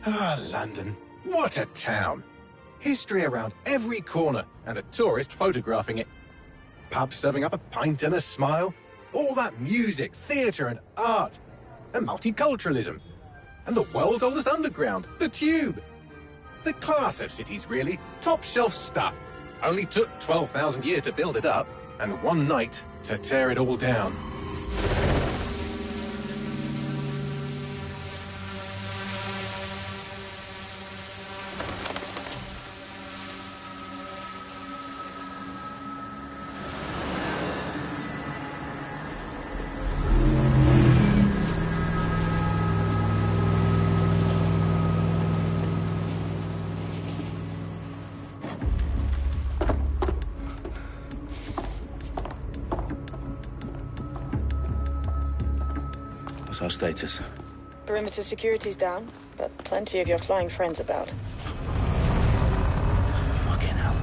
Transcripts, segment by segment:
Ah, London. What a town. History around every corner, and a tourist photographing it. Pubs serving up a pint and a smile. All that music, theatre and art. And multiculturalism. And the world's oldest underground, the Tube. The class of cities, really. Top shelf stuff. Only took 12,000 years to build it up, and one night to tear it all down. What's our status? Perimeter security's down, but plenty of your flying friends about. Fucking hell.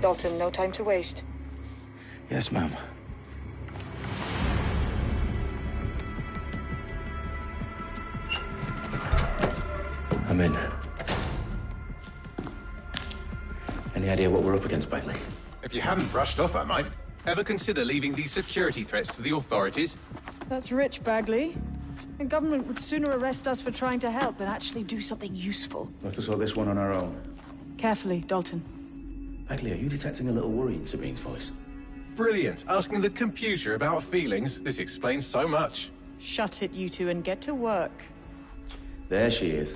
Dalton, no time to waste. Yes, ma'am. I'm in. Any idea what we're up against, Bagley? If you hadn't brushed off, I might. Ever consider leaving these security threats to the authorities? That's rich, Bagley. The government would sooner arrest us for trying to help than actually do something useful. We'll have to sort this one on our own. Carefully, Dalton. Bagley, are you detecting a little worry in Sabine's voice? Brilliant. Asking the computer about feelings. This explains so much. Shut it, you two, and get to work. There she is.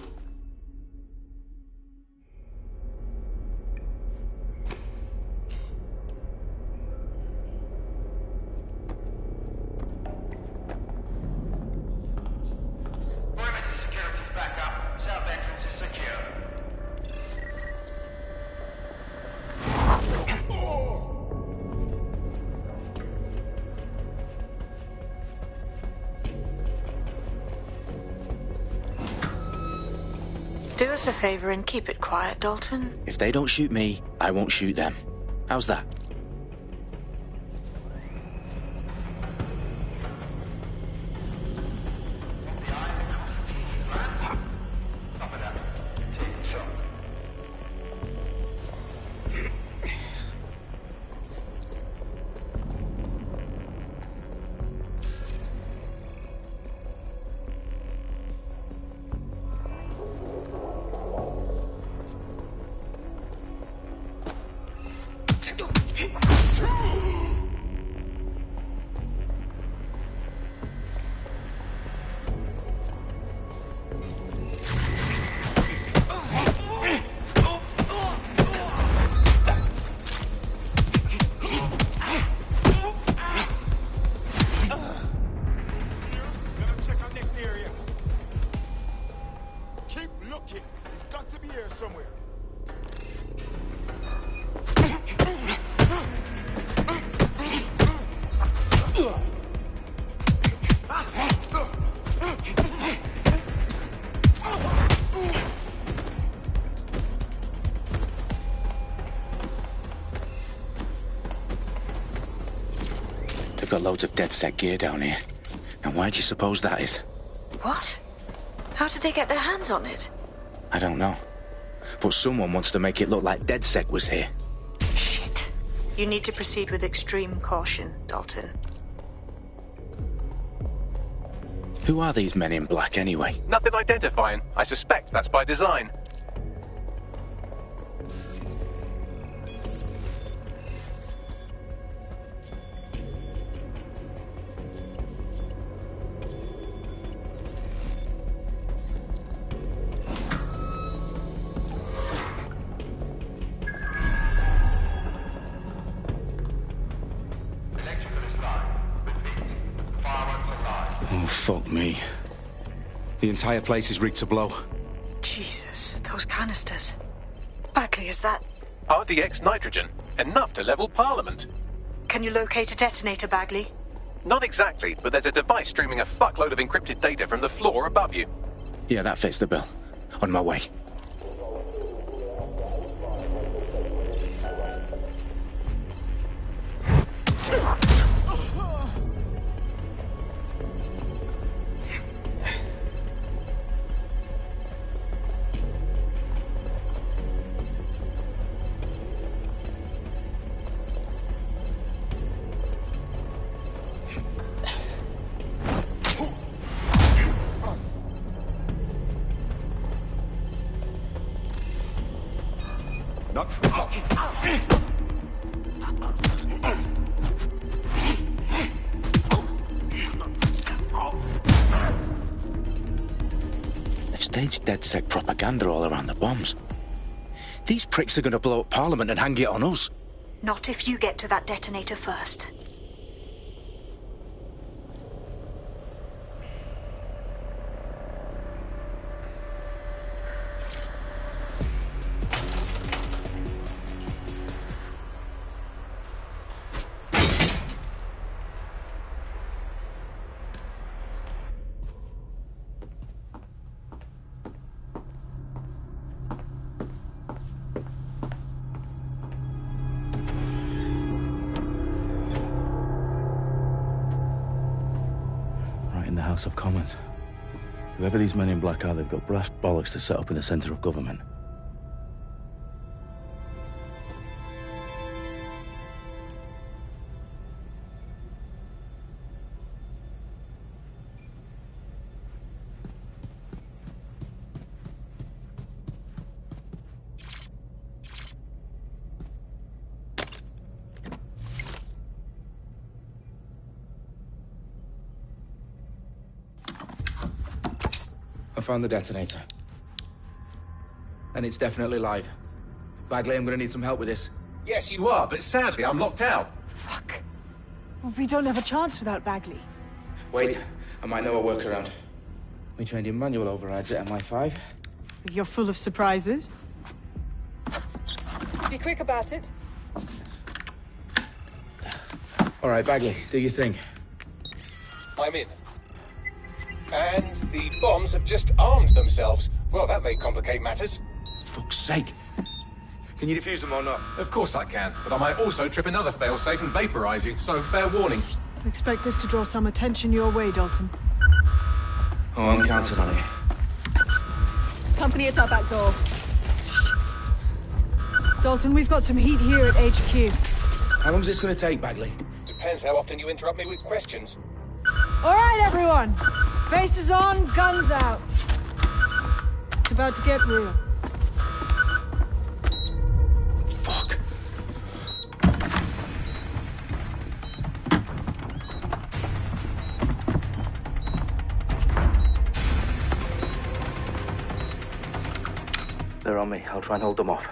Do us a favor and keep it quiet, Dalton. If they don't shoot me, I won't shoot them. How's that? They've got loads of dead set gear down here. And why do you suppose that is? What? How did they get their hands on it? I don't know. But someone wants to make it look like DedSec was here. Shit. You need to proceed with extreme caution, Dalton. Who are these men in black anyway? Nothing identifying. I suspect that's by design. Oh, fuck me. The entire place is rigged to blow. Jesus, those canisters. Bagley, is that... RDX nitrogen. Enough to level Parliament. Can you locate a detonator, Bagley? Not exactly, but there's a device streaming a fuckload of encrypted data from the floor above you. Yeah, that fits the bill. On my way. They've staged DedSec propaganda all around the bombs. These pricks are going to blow up Parliament and hang it on us. Not if you get to that detonator first. In the House of Commons. Whoever these men in black are, they've got brass bollocks to set up in the centre of government. I found the detonator. And it's definitely live. Bagley, I'm gonna need some help with this. Yes, you are, but sadly, I'm locked out. Fuck. Well, we don't have a chance without Bagley. Wait, I might know a workaround. We trained in manual overrides at MI5. You're full of surprises. Be quick about it. All right, Bagley, do your thing. I'm in. And the bombs have just armed themselves. Well, that may complicate matters. Fuck's sake. Can you defuse them or not? Of course I can, but I might also trip another failsafe and vaporize you, so fair warning. Expect this to draw some attention your way, Dalton. Oh, I'm counting on it. Company at our back door. Dalton, we've got some heat here at HQ. How long's this gonna take, Bagley? Depends how often you interrupt me with questions. All right, everyone. Faces on, guns out. It's about to get real. Fuck. They're on me. I'll try and hold them off.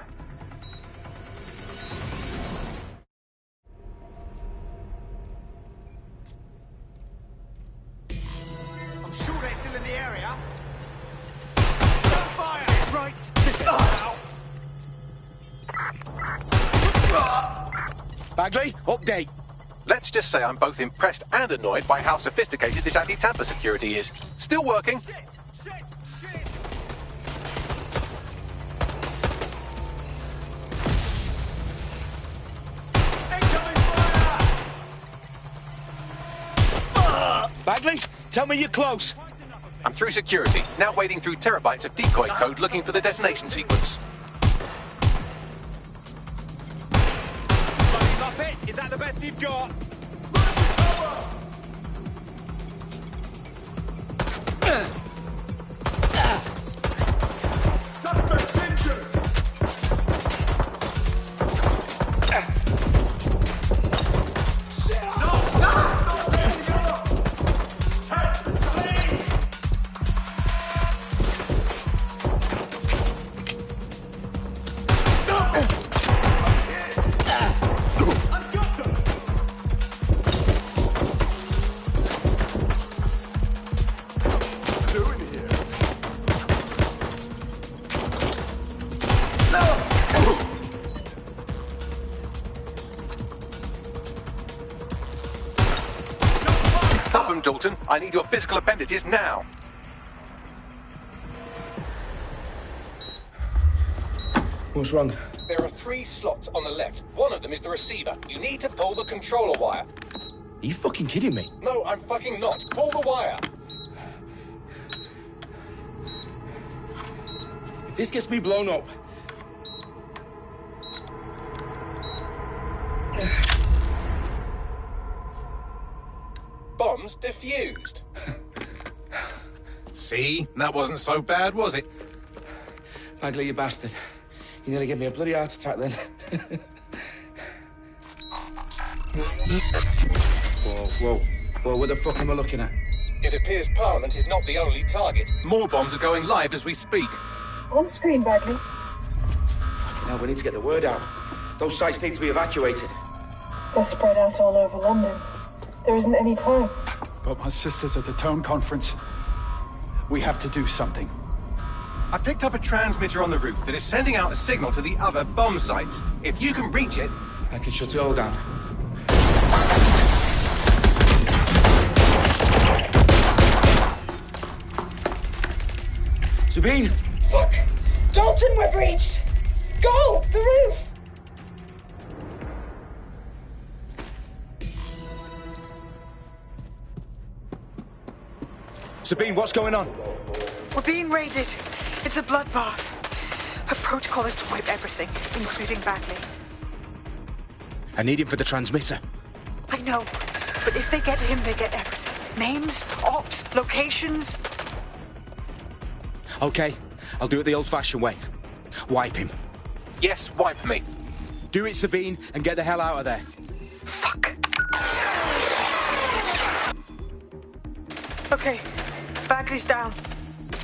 Bagley, update. Let's just say I'm both impressed and annoyed by how sophisticated this anti-tamper security is. Still working. Bagley, tell me you're close. I'm through security, now wading through terabytes of decoy code looking for the detonation sequence. Is that the best you've got? Suspect's injured! Dalton, I need your physical appendages now. What's wrong? There are 3 slots on the left. One of them is the receiver. You need to pull the controller wire. Are you fucking kidding me? No, I'm fucking not. Pull the wire. If this gets me blown up... Bombs defused. See? That wasn't so bad, was it? Bagley, you bastard. You nearly gave me a bloody heart attack then. Whoa, what the fuck am I looking at? It appears Parliament is not the only target. More bombs are going live as we speak. On screen, Bagley. Now we need to get the word out. Those sites need to be evacuated. They're spread out all over London. There isn't any time. But my sister's at the town conference. We have to do something. I picked up a transmitter on the roof that is sending out a signal to the other bomb sites. If you can reach it... I can shut it all down. Sabine! Fuck! Dalton, we're breached! Go! The roof! Sabine, what's going on? We're being raided. It's a bloodbath. Her protocol is to wipe everything, including Bagley. I need him for the transmitter. I know, but if they get him, they get everything. Names, ops, locations. Okay, I'll do it the old-fashioned way. Wipe him. Yes, wipe me. Do it, Sabine, and get the hell out of there. Fuck. Okay, Bagley's down.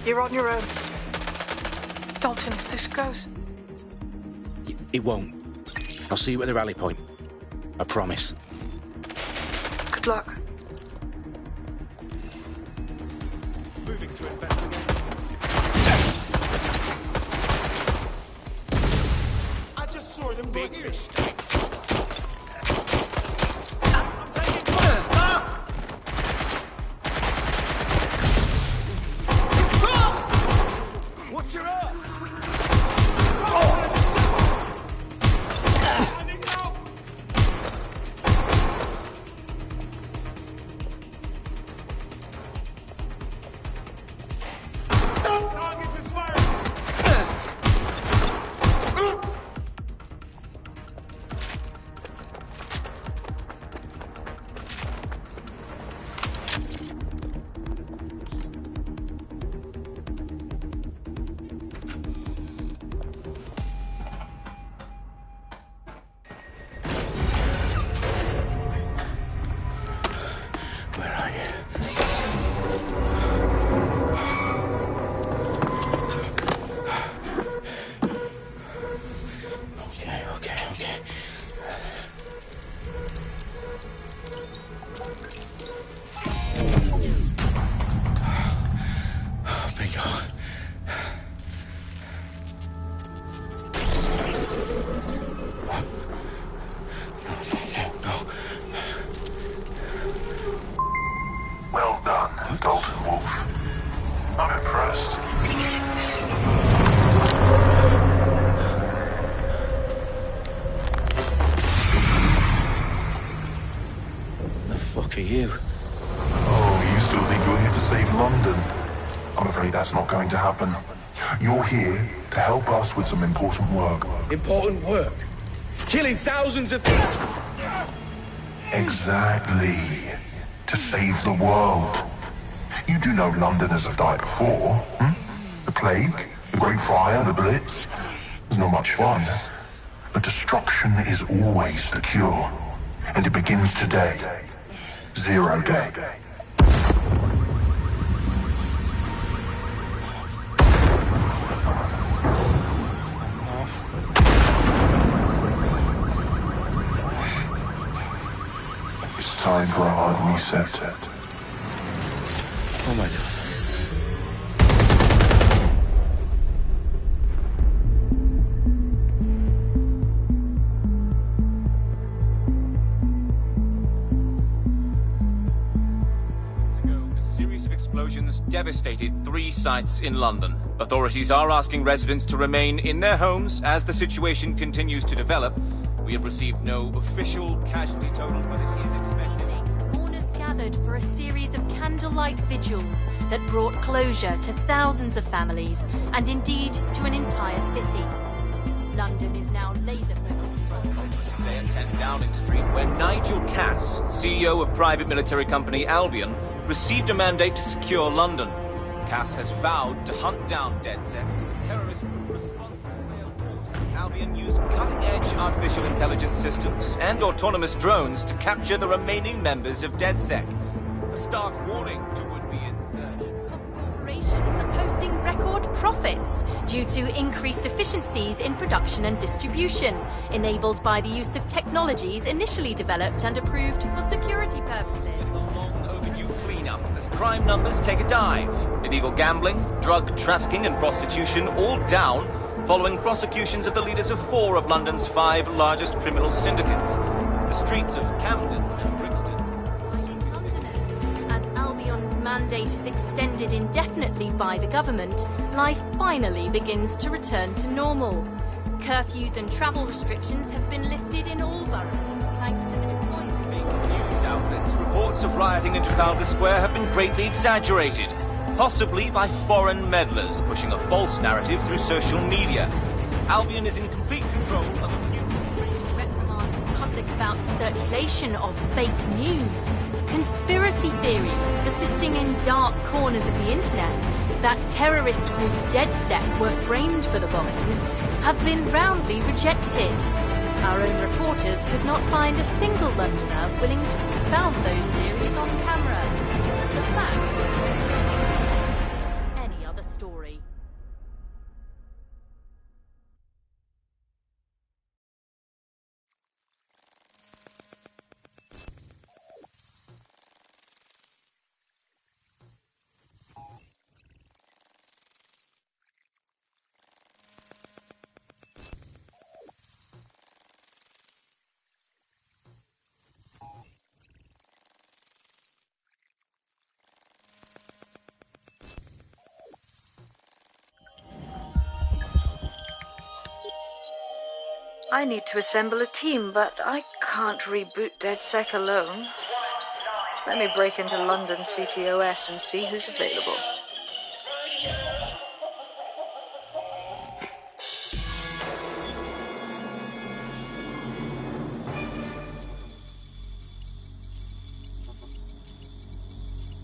You're on your own. Dalton, if this goes... It won't. I'll see you at the rally point. I promise. Good luck. Moving to investigate. I just saw them big mistake. I'm taking fire. Watch your ass. That's not going to happen. You're here to help us with some important work. Important work? Killing thousands of people? Exactly. To save the world. You do know Londoners have died before, hmm? The Plague, the Great Fire, the Blitz. It's not much fun. But destruction is always the cure. And it begins today. Zero Day. Time for a hard reset. Oh my God. A series of explosions devastated 3 sites in London. Authorities are asking residents to remain in their homes as the situation continues to develop. We have received no official casualty total, but it is expected. Mourners gathered for a series of candlelight vigils that brought closure to thousands of families and indeed to an entire city. London is now laser-focused. Today at 10 Downing Street, where Nigel Cass, CEO of private military company Albion, received a mandate to secure London. Cass has vowed to hunt down DedSec, terrorist responses failed force. Albion used cutting-edge artificial intelligence systems and autonomous drones to capture the remaining members of DedSec. A stark warning to would-be insurgents. Corporations are posting record profits due to increased efficiencies in production and distribution, enabled by the use of technologies initially developed and approved for security purposes. A long overdue cleanup as crime numbers take a dive. Illegal gambling, drug trafficking and prostitution all down, following prosecutions of the leaders of 4 of London's 5 largest criminal syndicates. The streets of Camden and Brixton. Londoners, as Albion's mandate is extended indefinitely by the government, life finally begins to return to normal. Curfews and travel restrictions have been lifted in all boroughs, thanks to the deployment. News outlets, reports of rioting in Trafalgar Square have been greatly exaggerated, possibly by foreign meddlers pushing a false narrative through social media. Albion is in complete control of a few... reprimand the public about the circulation of fake news, conspiracy theories persisting in dark corners of the internet that terrorist group DedSec were framed for the bombings have been roundly rejected. Our own reporters could not find a single Londoner willing to expound those theories on camera. The facts simply any other story. I need to assemble a team, but I can't reboot DedSec alone. Let me break into London CTOS and see who's available.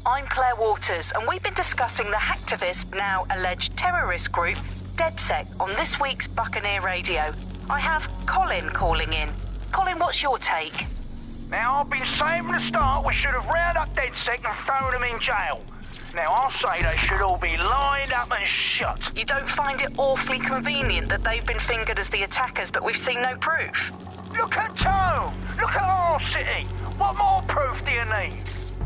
I'm Claire Waters, and we've been discussing the hacktivist, now alleged terrorist group, DedSec, on this week's Buccaneer Radio. I have Colin calling in. Colin, what's your take? Now, I've been saying from the start we should have rounded up DedSec and thrown them in jail. Now, I'll say they should all be lined up and shot. You don't find it awfully convenient that they've been fingered as the attackers, but we've seen no proof? Look at Tone! Look at our city! What more proof do you need?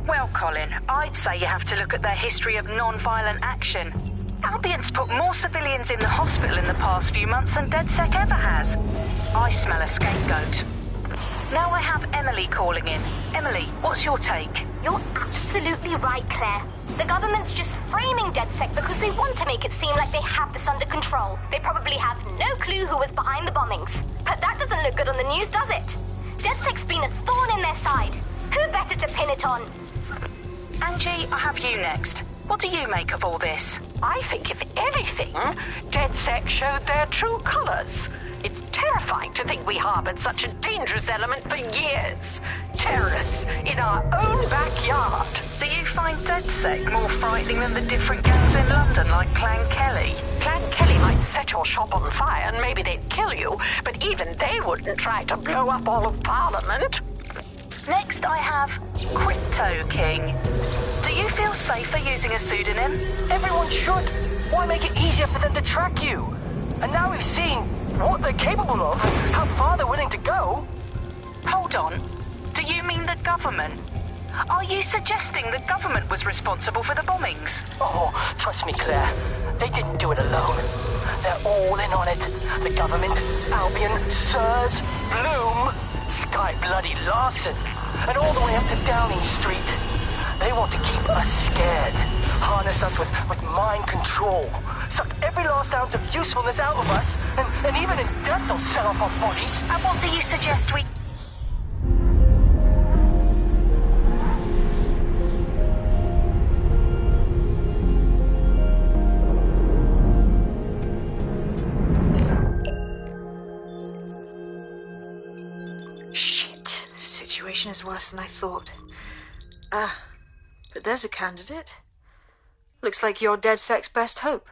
Well, Colin, I'd say you have to look at their history of non-violent action. Albion's put more civilians in the hospital in the past few months than DedSec ever has. I smell a scapegoat. Now I have Emily calling in. Emily, what's your take? You're absolutely right, Claire. The government's just framing DedSec because they want to make it seem like they have this under control. They probably have no clue who was behind the bombings. But that doesn't look good on the news, does it? DedSec's been a thorn in their side. Who better to pin it on? Angie, I have you next. What do you make of all this? I think, if anything, DedSec showed their true colours. It's terrifying to think we harboured such a dangerous element for years. Terrorists in our own backyard. Do you find DedSec more frightening than the different gangs in London, like Clan Kelly? Clan Kelly might set your shop on fire and maybe they'd kill you, but even they wouldn't try to blow up all of Parliament. Next, I have Crypto King. Do you feel safer using a pseudonym? Everyone should. Why make it easier for them to track you? And now we've seen what they're capable of, how far they're willing to go. Hold on. Do you mean the government? Are you suggesting the government was responsible for the bombings? Oh, trust me, Claire. They didn't do it alone. They're all in on it. The government, Albion, Sirs, Bloom, Sky Bloody Larson, and all the way up to Downing Street. They want to keep us scared, harness us with mind control, suck every last ounce of usefulness out of us, and even in death they'll sell off our bodies. And what do you suggest we... Shit. Situation is worse than I thought. But there's a candidate. Looks like you're DedSec's best hope.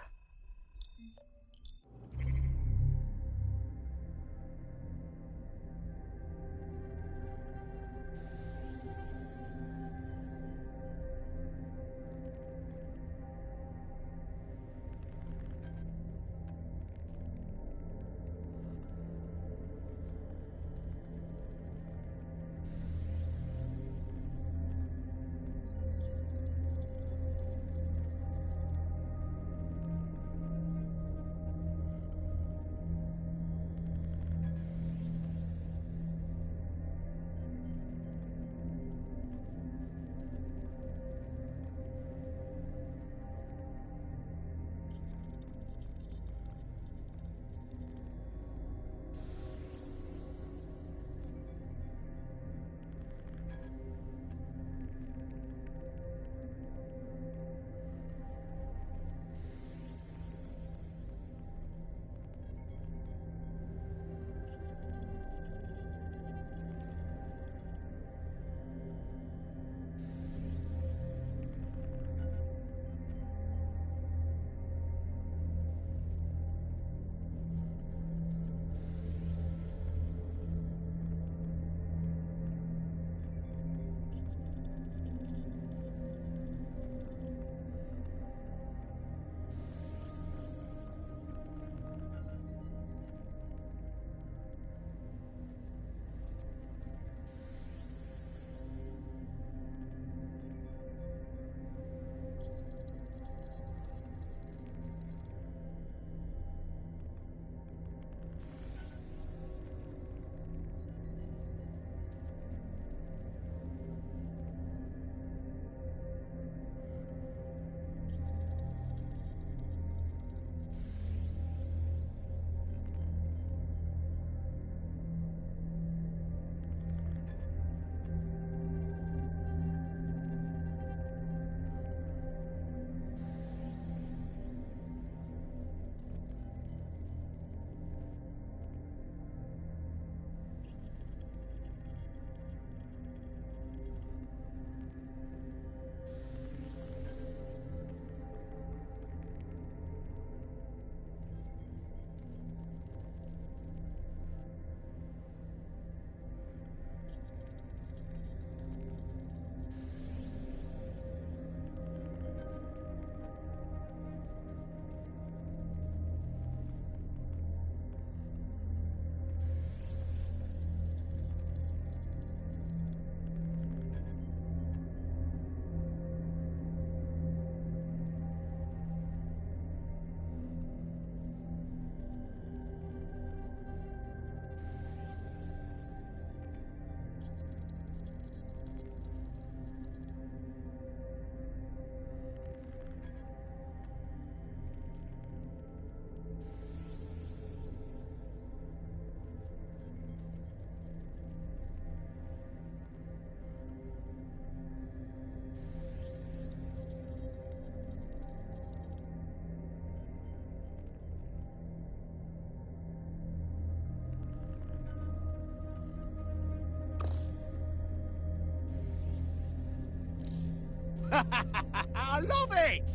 I love it!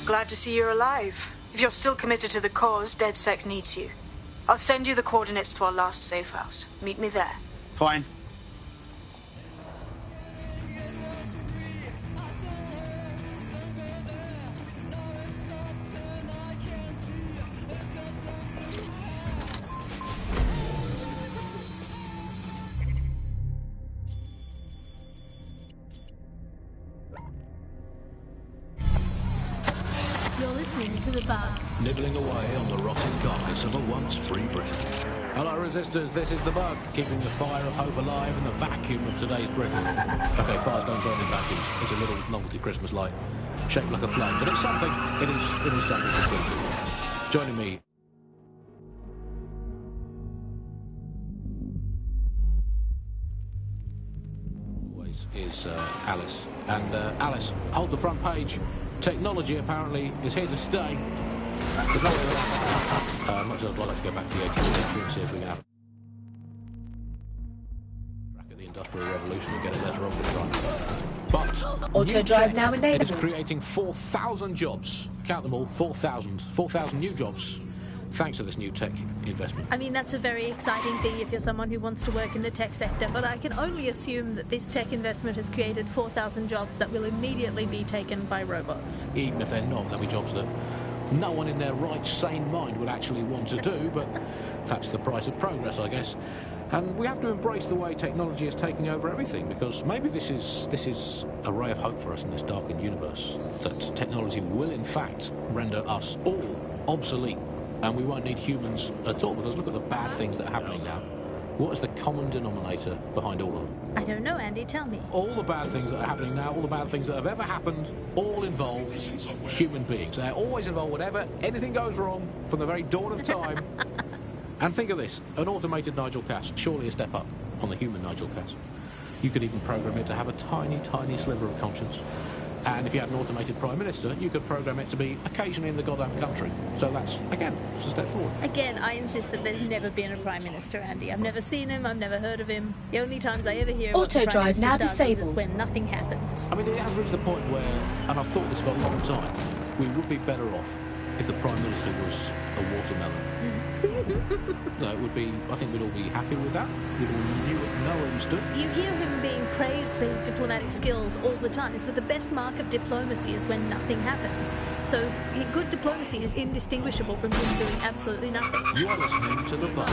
Glad to see you're alive. If you're still committed to the cause, DedSec needs you. I'll send you the coordinates to our last safe house. Meet me there. Fine. You're listening to The Bug. Nibbling away on the rotting carcass of a once free Britain. Hello, resistors, this is The Bug, keeping the fire of hope alive in the vacuum of today's Britain. Okay, fires don't burn in vacuums. It's a little novelty Christmas light, shaped like a flame, but it's something. It is something to cling to. Joining me always is Alice. And Alice, hold the front page. Technology apparently is here to stay. There's no way around. Much as I'd like to go back to the 18th century and see if we can have track of the Industrial Revolution and get it later on this time. But Auto drive now enabled. It is creating 4,000 jobs. Count them all, 4,000. 4,000 new jobs. Thanks to this new tech investment. I mean, that's a very exciting thing if you're someone who wants to work in the tech sector, but I can only assume that this tech investment has created 4,000 jobs that will immediately be taken by robots. Even if they're not, there'll be jobs that no one in their right, sane mind would actually want to do, but that's the price of progress, I guess. And we have to embrace the way technology is taking over everything, because maybe this is a ray of hope for us in this darkened universe, that technology will, in fact, render us all obsolete. And we won't need humans at all, because look at the bad things that are happening now. What is the common denominator behind all of them? I don't know, Andy, tell me. All the bad things that are happening now, all the bad things that have ever happened, all involve human beings. They're always involved whenever anything goes wrong from the very dawn of time. And think of this, an automated Nigel Cass, surely a step up on the human Nigel Cass. You could even program it to have a tiny, tiny sliver of conscience. And if you had an automated Prime Minister, you could program it to be occasionally in the goddamn country. So that's, again, it's a step forward. Again, I insist that there's never been a Prime Minister, Andy. I've never seen him, I've never heard of him. The only times I ever hear what the Prime Minister now does disabled. is when nothing happens. I mean, it has reached the point where, and I've thought this for a long time, we would be better off if the Prime Minister was a watermelon. No, it would be, I think we'd all be happy with that. We'd all know where we stood. You hear him being praised for his diplomatic skills all the time, but the best mark of diplomacy is when nothing happens. So good diplomacy is indistinguishable from him doing absolutely nothing. You are listening to The Bug.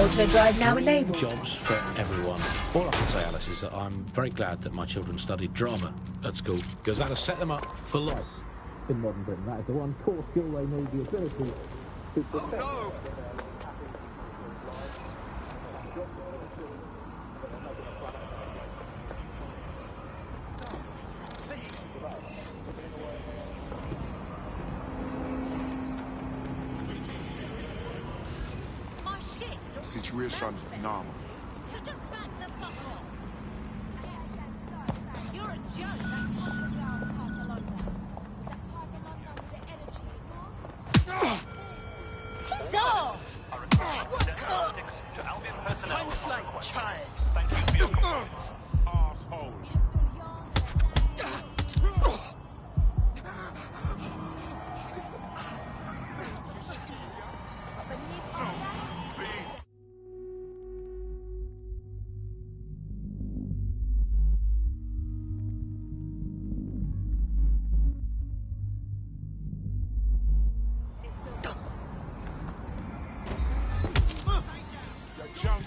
Auto drive now enabled. Jobs for everyone. All I can say, Alice, is that I'm very glad that my children studied drama at school, because that has set them up for life in modern Britain. That is the one core skill they need, the ability to protect. Oh, The situation normal. So just back the fuck off. You're a joke. Piss off! punch like child. Thank you for your confidence. Asshole.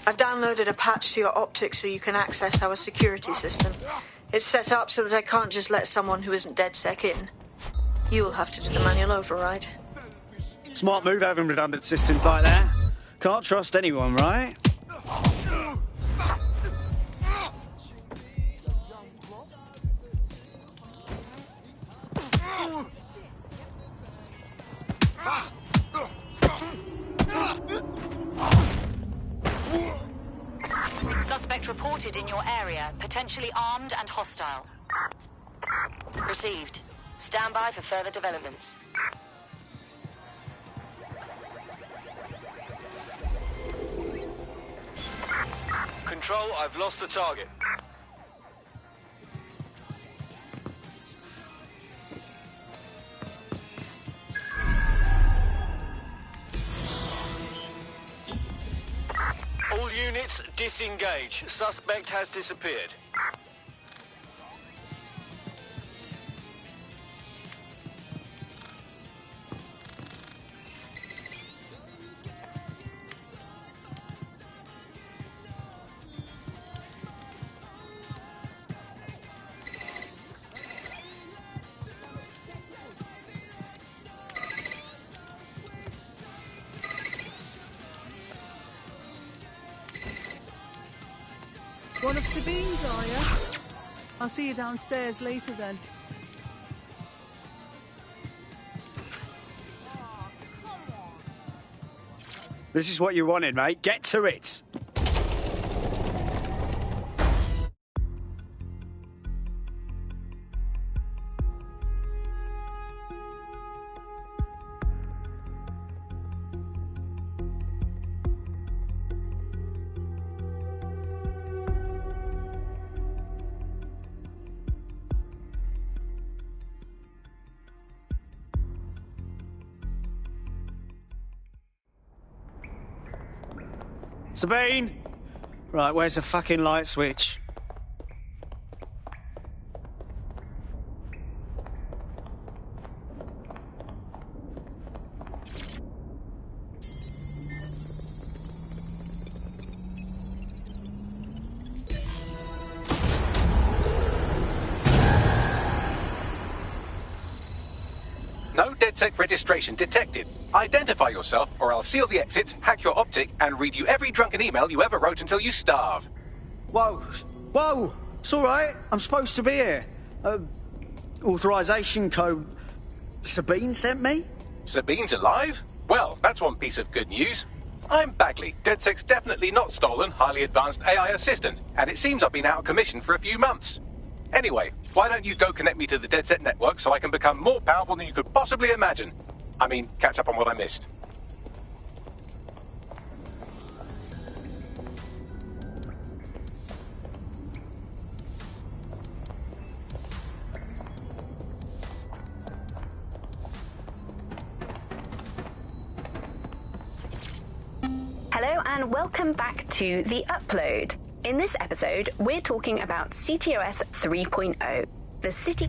I've downloaded a patch to your optics so you can access our security system. It's set up so that I can't just let someone who isn't DedSec in. You'll have to do the manual override. Smart move having redundant systems like that. Can't trust anyone, right? Suspect reported in your area, potentially armed and hostile. Received. Stand by for further developments. Control, I've lost the target. All units, disengage. Suspect has disappeared. One of Sabine's, are you? I'll see you downstairs later then. This is what you wanted, mate. Get to it. Sabine! Right, where's the fucking light switch? No DedSec registration detected. Identify yourself, or I'll seal the exits, hack your optic, and read you every drunken email you ever wrote until you starve. Whoa! Whoa! It's all right. I'm supposed to be here. Authorization code Sabine sent me? Sabine's alive? Well, that's one piece of good news. I'm Bagley, DedSec's definitely not stolen, highly advanced AI assistant, and it seems I've been out of commission for a few months. Anyway, why don't you go connect me to the DedSec network so I can become more powerful than you could possibly imagine? I mean, catch up on what I missed. Hello and welcome back to The Upload. In this episode, we're talking about CTOS 3.0, the city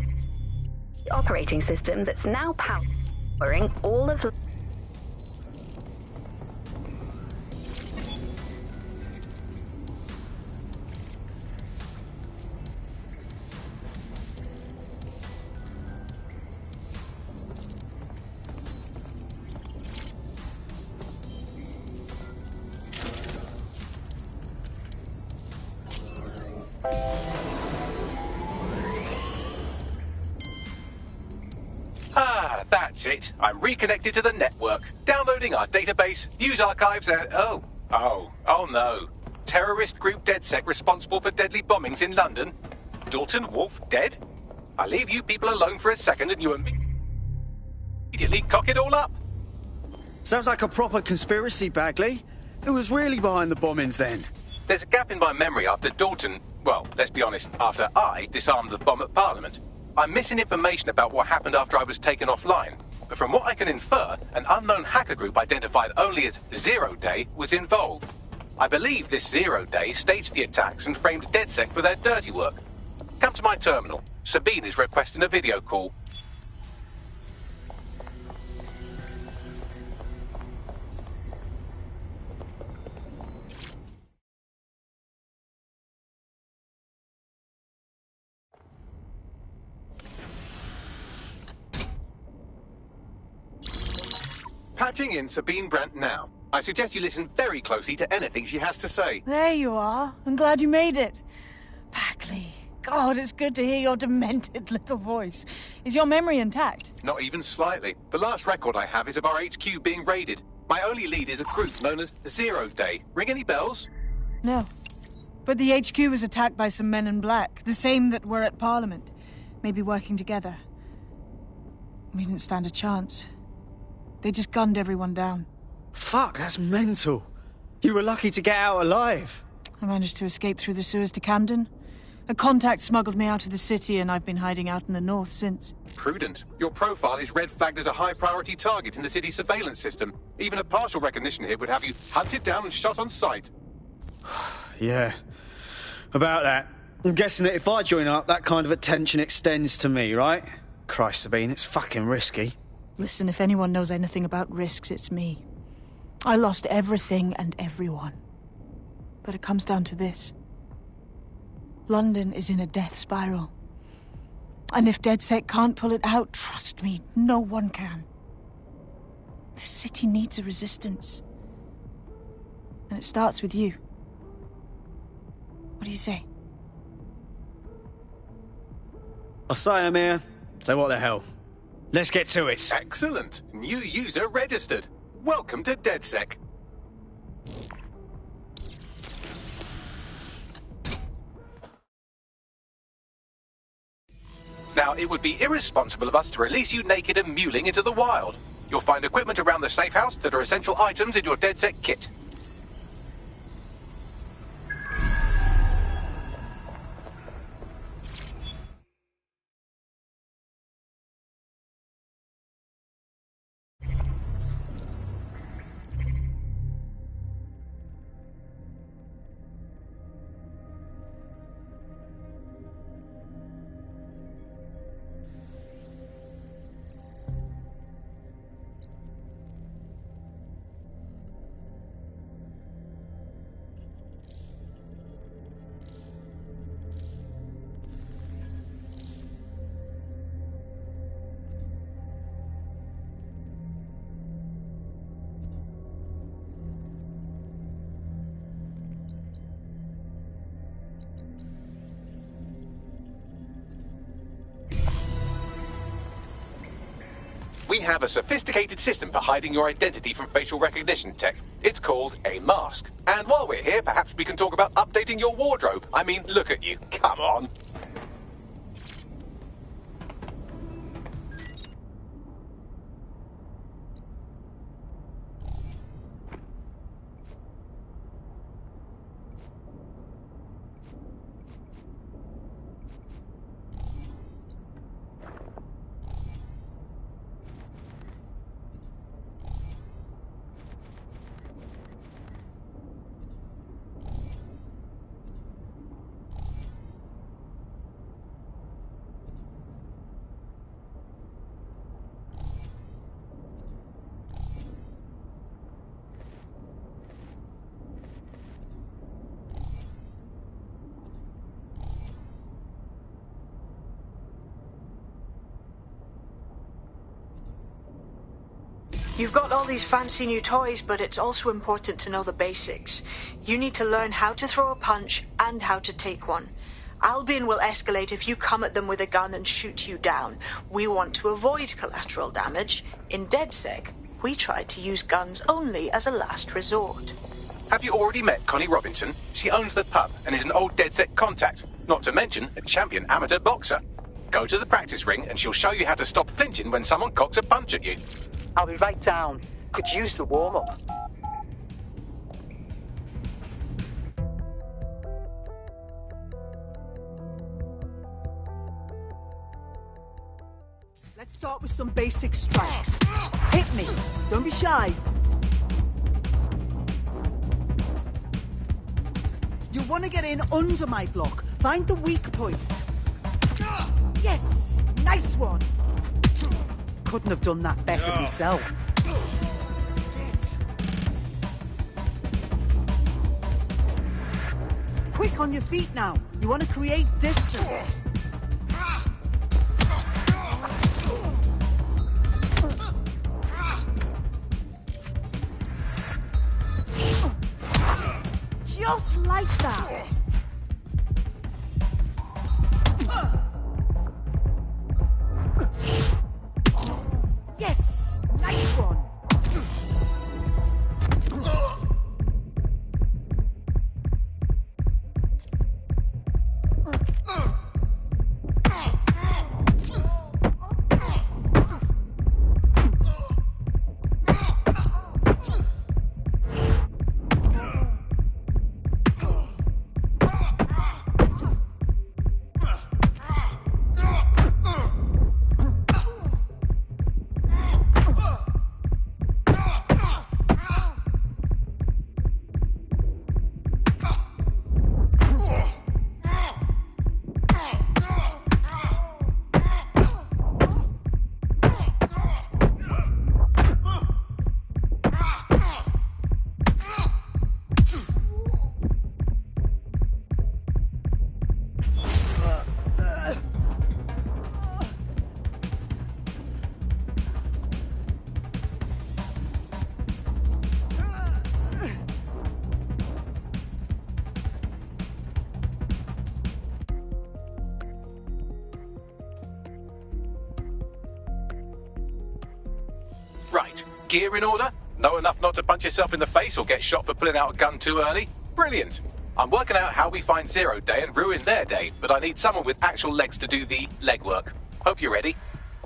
operating system that's now powering all of... That's it. I'm reconnected to the network, downloading our database, news archives, and... Oh no. Terrorist group DedSec responsible for deadly bombings in London? Dalton Wolfe dead? I leave you people alone for a second and you immediately cock it all up. Sounds like a proper conspiracy, Bagley. Who was really behind the bombings then? There's a gap in my memory after Dalton... Well, let's be honest, after I disarmed the bomb at Parliament. I'm missing information about what happened after I was taken offline, but from what I can infer, an unknown hacker group identified only as Zero Day was involved. I believe this Zero Day staged the attacks and framed DedSec for their dirty work. Come to my terminal. Sabine is requesting a video call. Patching in Sabine Brandt now. I suggest you listen very closely to anything she has to say. There you are. I'm glad you made it. Bagley. God, it's good to hear your demented little voice. Is your memory intact? Not even slightly. The last record I have is of our HQ being raided. My only lead is a group known as 0 Day. Ring any bells? No. But the HQ was attacked by some men in black, the same that were at Parliament. Maybe working together. We didn't stand a chance. They just gunned everyone down. Fuck, that's mental. You were lucky to get out alive. I managed to escape through the sewers to Camden. A contact smuggled me out of the city, and I've been hiding out in the north since. Prudent. Your profile is red flagged as a high-priority target in the city's surveillance system. Even a partial recognition hit would have you hunted down and shot on sight. Yeah, about that. I'm guessing that if I join up, that kind of attention extends to me, right? Christ, Sabine, it's fucking risky. Listen, if anyone knows anything about risks, it's me. I lost everything and everyone. But it comes down to this. London is in a death spiral. And if DedSec can't pull it out, trust me, no one can. The city needs a resistance. And it starts with you. What do you say? I'll say, Amir. So what the hell? Let's get to it. Excellent. New user registered. Welcome to DedSec. Now, it would be irresponsible of us to release you naked and mewling into the wild. You'll find equipment around the safe house that are essential items in your DedSec kit. We have a sophisticated system for hiding your identity from facial recognition tech. It's called a mask. And while we're here, perhaps we can talk about updating your wardrobe. I mean, look at you. Come on. You've got all these fancy new toys, but it's also important to know the basics. You need to learn how to throw a punch and how to take one. Albion will escalate if you come at them with a gun and shoot you down. We want to avoid collateral damage. In DedSec, we try to use guns only as a last resort. Have you already met Connie Robinson? She owns the pub and is an old DedSec contact, not to mention a champion amateur boxer. Go to the practice ring and she'll show you how to stop flinching when someone cocks a punch at you. I'll be right down. Could use the warm-up. Let's start with some basic strikes. Hit me. Don't be shy. You want to get in under my block. Find the weak point. Yes! Nice one! Couldn't have done that better myself. Quick on your feet now. You want to create distance. Just like that. Yes! Nice one! Right. Gear in order? Know enough not to punch yourself in the face or get shot for pulling out a gun too early? Brilliant. I'm working out how we find Zero Day and ruin their day, but I need someone with actual legs to do the legwork. Hope you're ready.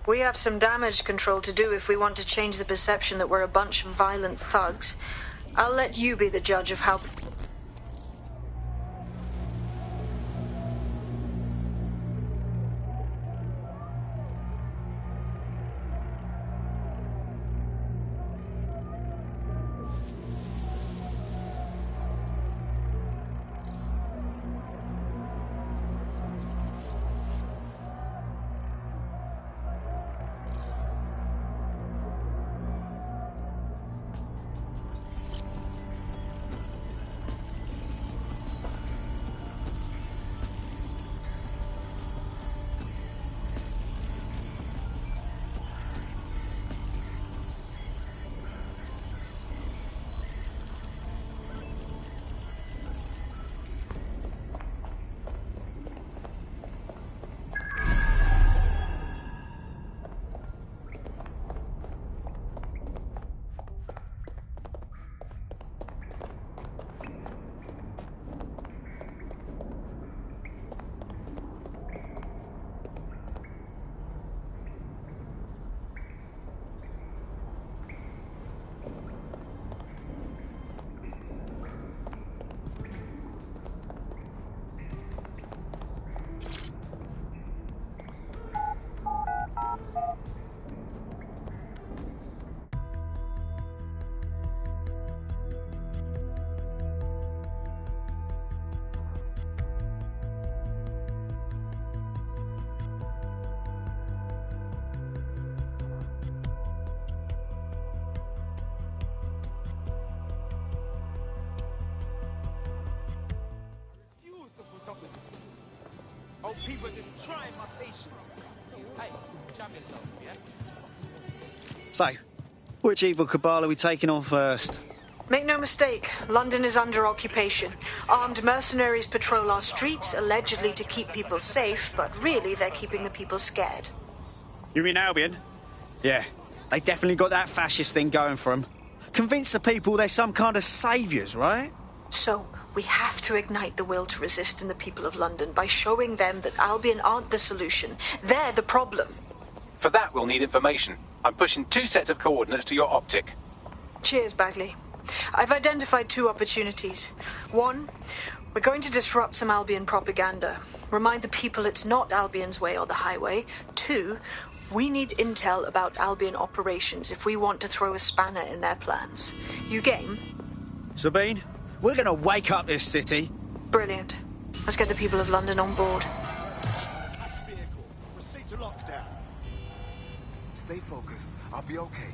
We have some damage control to do if we want to change the perception that we're a bunch of violent thugs. I'll let you be the judge of how... Oh, people are just trying my patience. Hey, jab yourself, yeah? So, which evil cabal are we taking on first? Make no mistake, London is under occupation. Armed mercenaries patrol our streets, allegedly to keep people safe, but really they're keeping the people scared. You mean Albion? Yeah, they definitely got that fascist thing going for them. Convince the people they're some kind of saviours, right? So, we have to ignite the will to resist in the people of London by showing them that Albion aren't the solution. They're the problem. For that, we'll need information. I'm pushing 2 sets of coordinates to your optic. Cheers, Bagley. I've identified 2 opportunities. 1, we're going to disrupt some Albion propaganda. Remind the people it's not Albion's way or the highway. 2, we need intel about Albion operations if we want to throw a spanner in their plans. You game? Sabine, we're gonna wake up this city. Brilliant. Let's get the people of London on board. Proceed to lockdown. Stay focused. I'll be okay.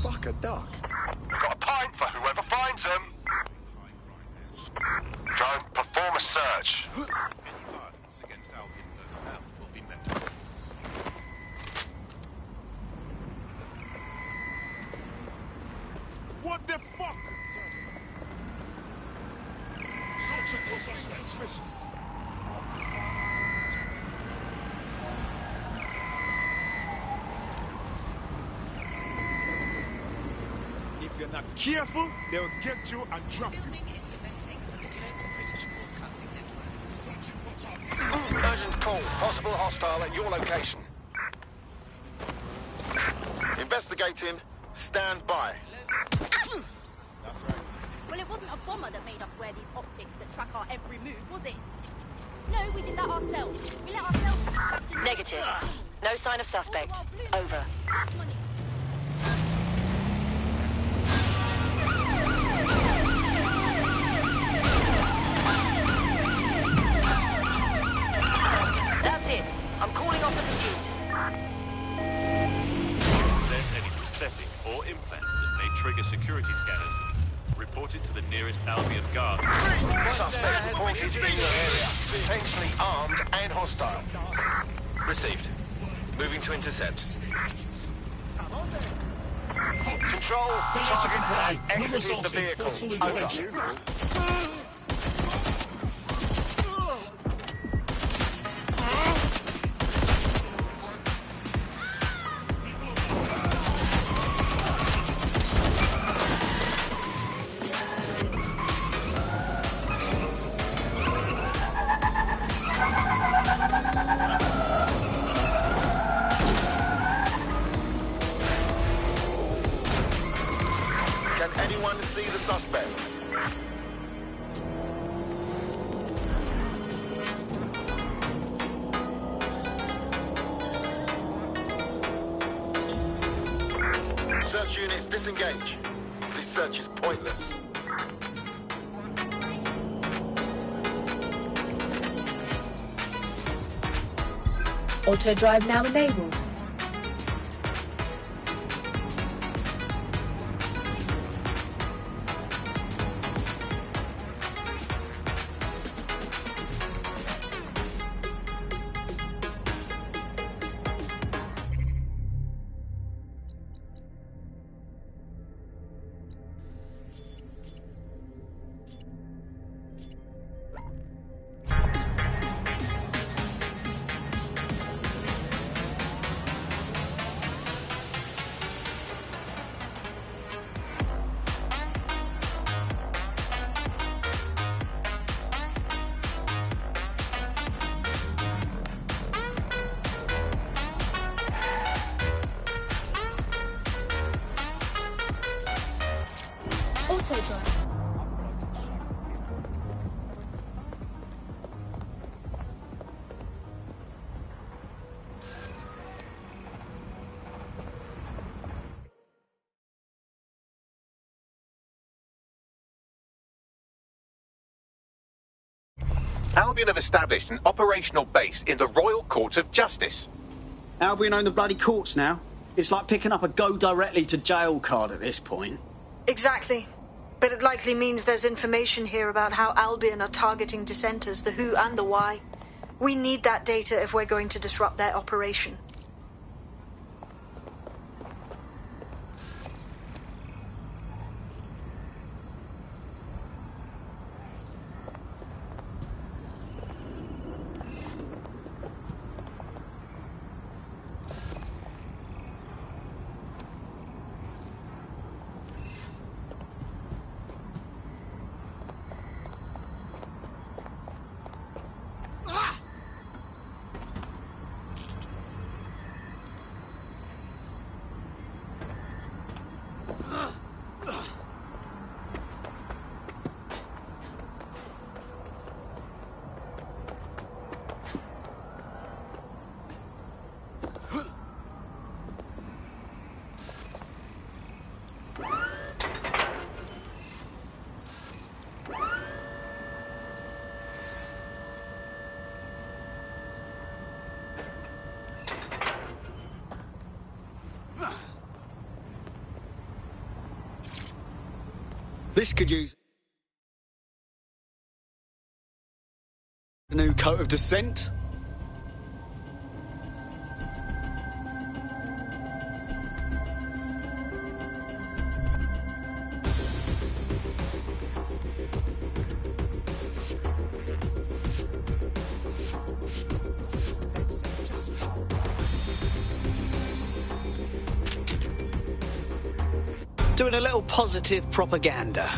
Fuck a duck. We've got a pint for whoever finds them. Drone, perform a search. Any violence against Albion personnel will be met with force. 1 If you're not careful, they'll get you and drop you. Urgent call. Possible hostile at your location. Investigating. Stand by. Well, it wasn't a bomber that made us wear these optics that track our every move, was it? No, we did that ourselves. We let ourselves... Negative. No sign of suspect. Over. That's it. I'm calling off the pursuit. Possess any prosthetic or implant that may trigger security scanners. Report it to the nearest Albion guard. Suspect reported in your area. Potentially armed and hostile. Received. Moving to intercept. Control. Target has exited the vehicle. Over. See the suspect. Search units disengage. This search is pointless. Auto drive now enabled. Auto drive. Albion have established an operational base in the Royal Court of Justice. Albion own the bloody courts now. It's like picking up a go directly to jail card at this point. Exactly. But it likely means there's information here about how Albion are targeting dissenters, the who and the why. We need that data if we're going to disrupt their operation. This could use a new coat of dissent. Doing a little positive propaganda.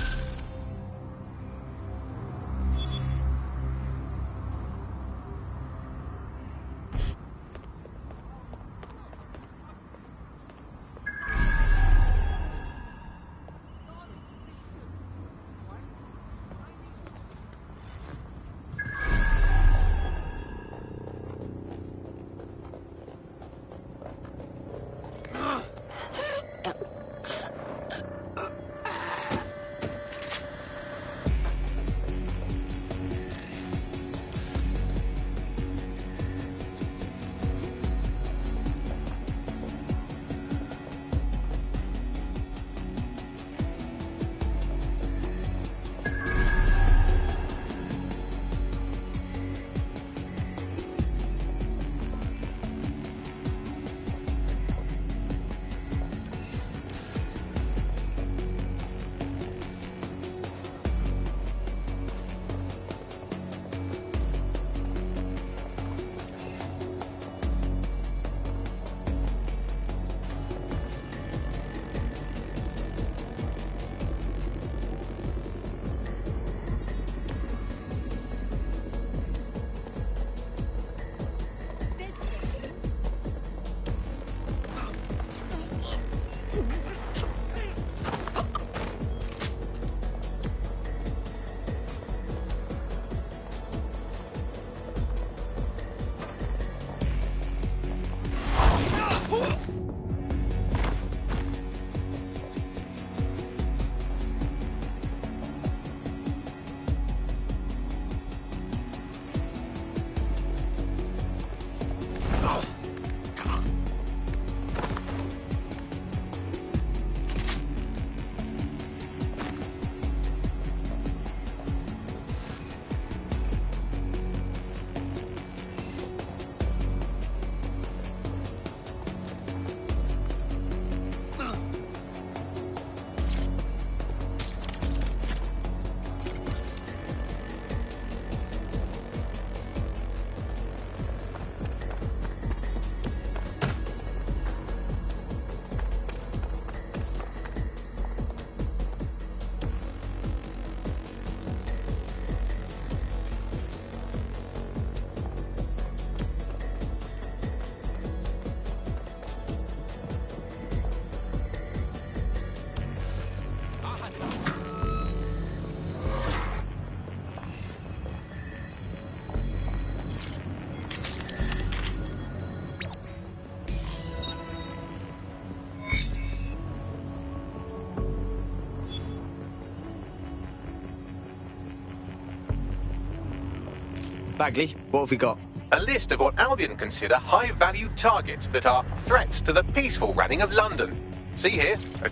Bagley, what have we got? A list of what Albion consider high-value targets that are threats to the peaceful running of London. See here, a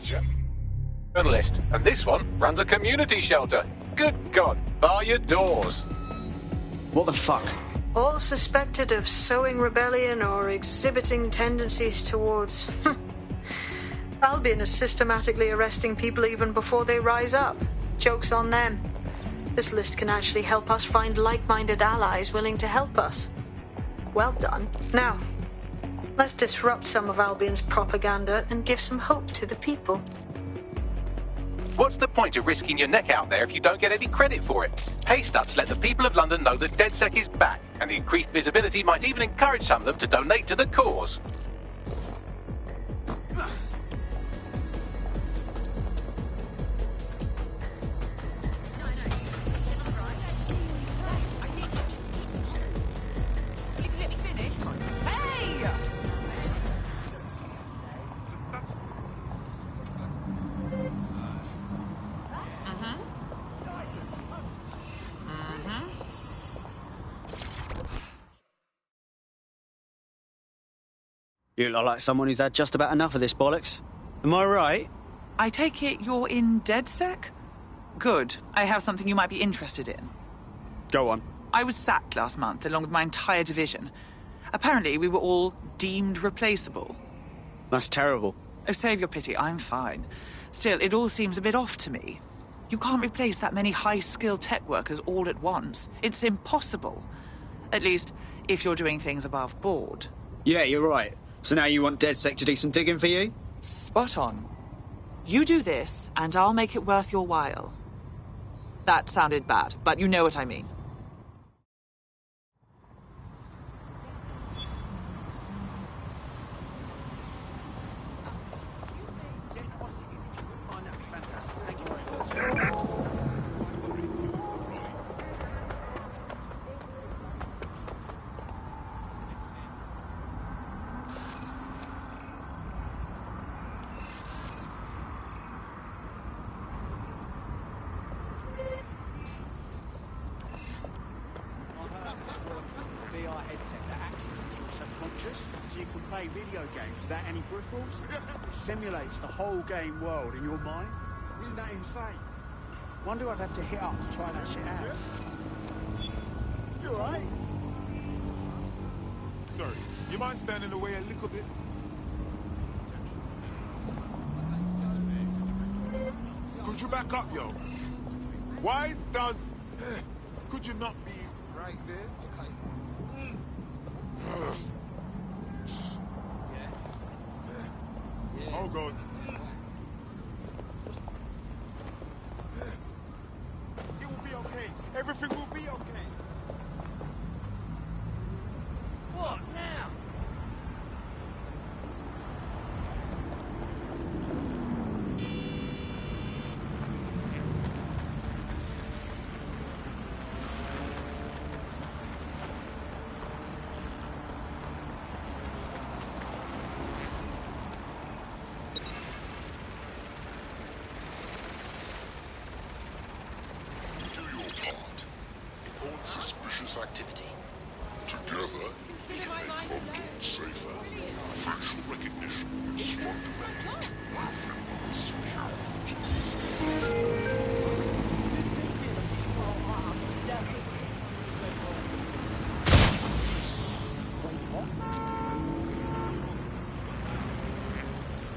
journalist, and this one runs a community shelter. Good God, bar your doors. What the fuck? All suspected of sowing rebellion or exhibiting tendencies towards... Albion is systematically arresting people even before they rise up. Joke's on them. This list can actually help us find like-minded allies willing to help us. Well done. Now, let's disrupt some of Albion's propaganda and give some hope to the people. What's the point of risking your neck out there if you don't get any credit for it? Paste-ups let the people of London know that DedSec is back, and the increased visibility might even encourage some of them to donate to the cause. You look like someone who's had just about enough of this bollocks. Am I right? I take it you're in DedSec? Good. I have something you might be interested in. Go on. I was sacked last month, along with my entire division. Apparently, we were all deemed replaceable. That's terrible. Oh, save your pity. I'm fine. Still, it all seems a bit off to me. You can't replace that many high-skilled tech workers all at once. It's impossible. At least, if you're doing things above board. Yeah, you're right. So now you want DedSec to do some digging for you? Spot on. You do this, and I'll make it worth your while. That sounded bad, but you know what I mean. So you can play video games without any peripherals? It simulates the whole game world in your mind. Isn't that insane? Wonder I'd have to hit up to try that shit out. You alright? Sorry, you mind standing in the way a little bit? Could you back up, yo? Why does... Could you not be right there? Okay. Oh, God. It will be okay. Everything will be okay. What now? Suspicious activity. Together, we can make London safer. Facial recognition is fundamental to everyone's security.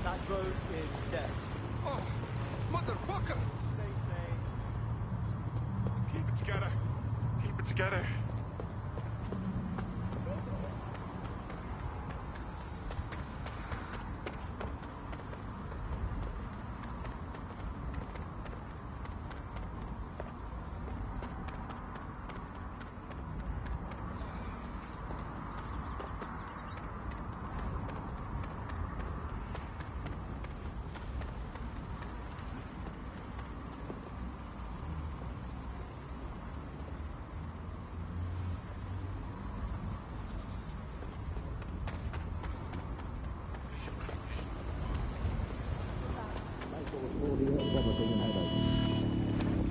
That drone is dead. Oh, motherfucker! Keep it together. Keep it together.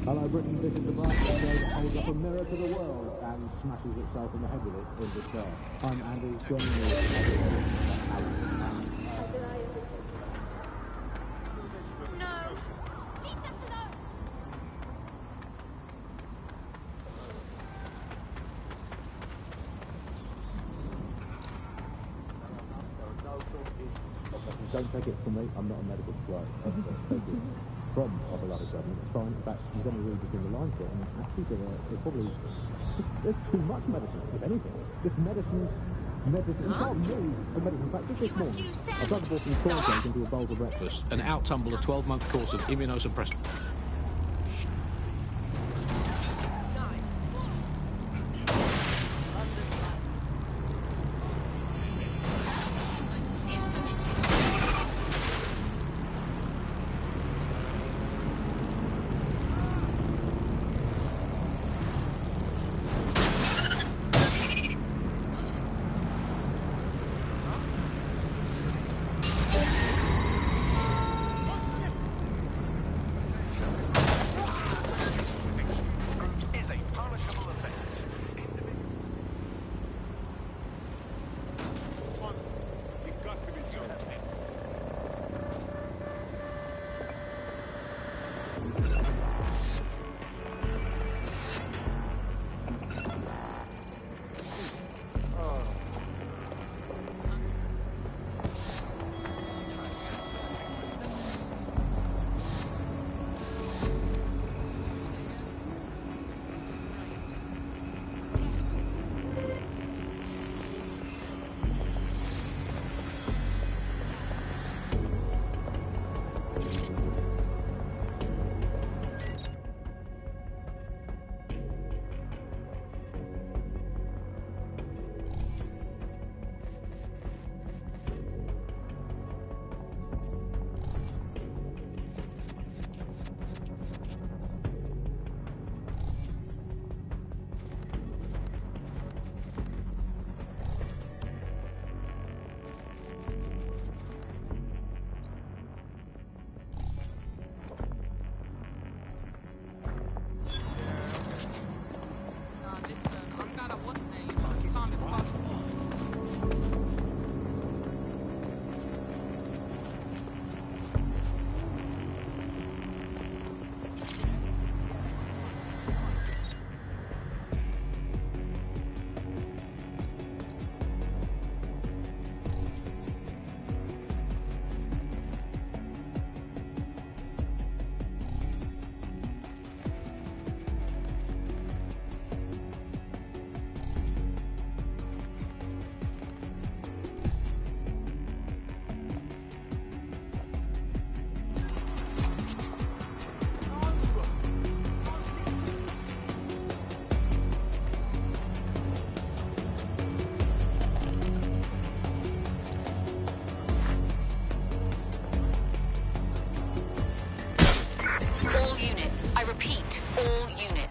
Hello Britain, this is the brass band that holds up a mirror to the world and smashes itself in the head with it in despair. I'm Andy, joining me is Alex. No! Leave us alone! Don't take it from me, I'm not a medical scribe. Take it from our beloved government. It's fine. In fact, you're going to read between the lines here, and actually there's probably there's too much medicine, if anything. This medicine, it's not me, the medicine. In fact, just this morning, I tried to pour some cornflakes into a bowl for breakfast and out-tumble a 12-month course of immunosuppressant.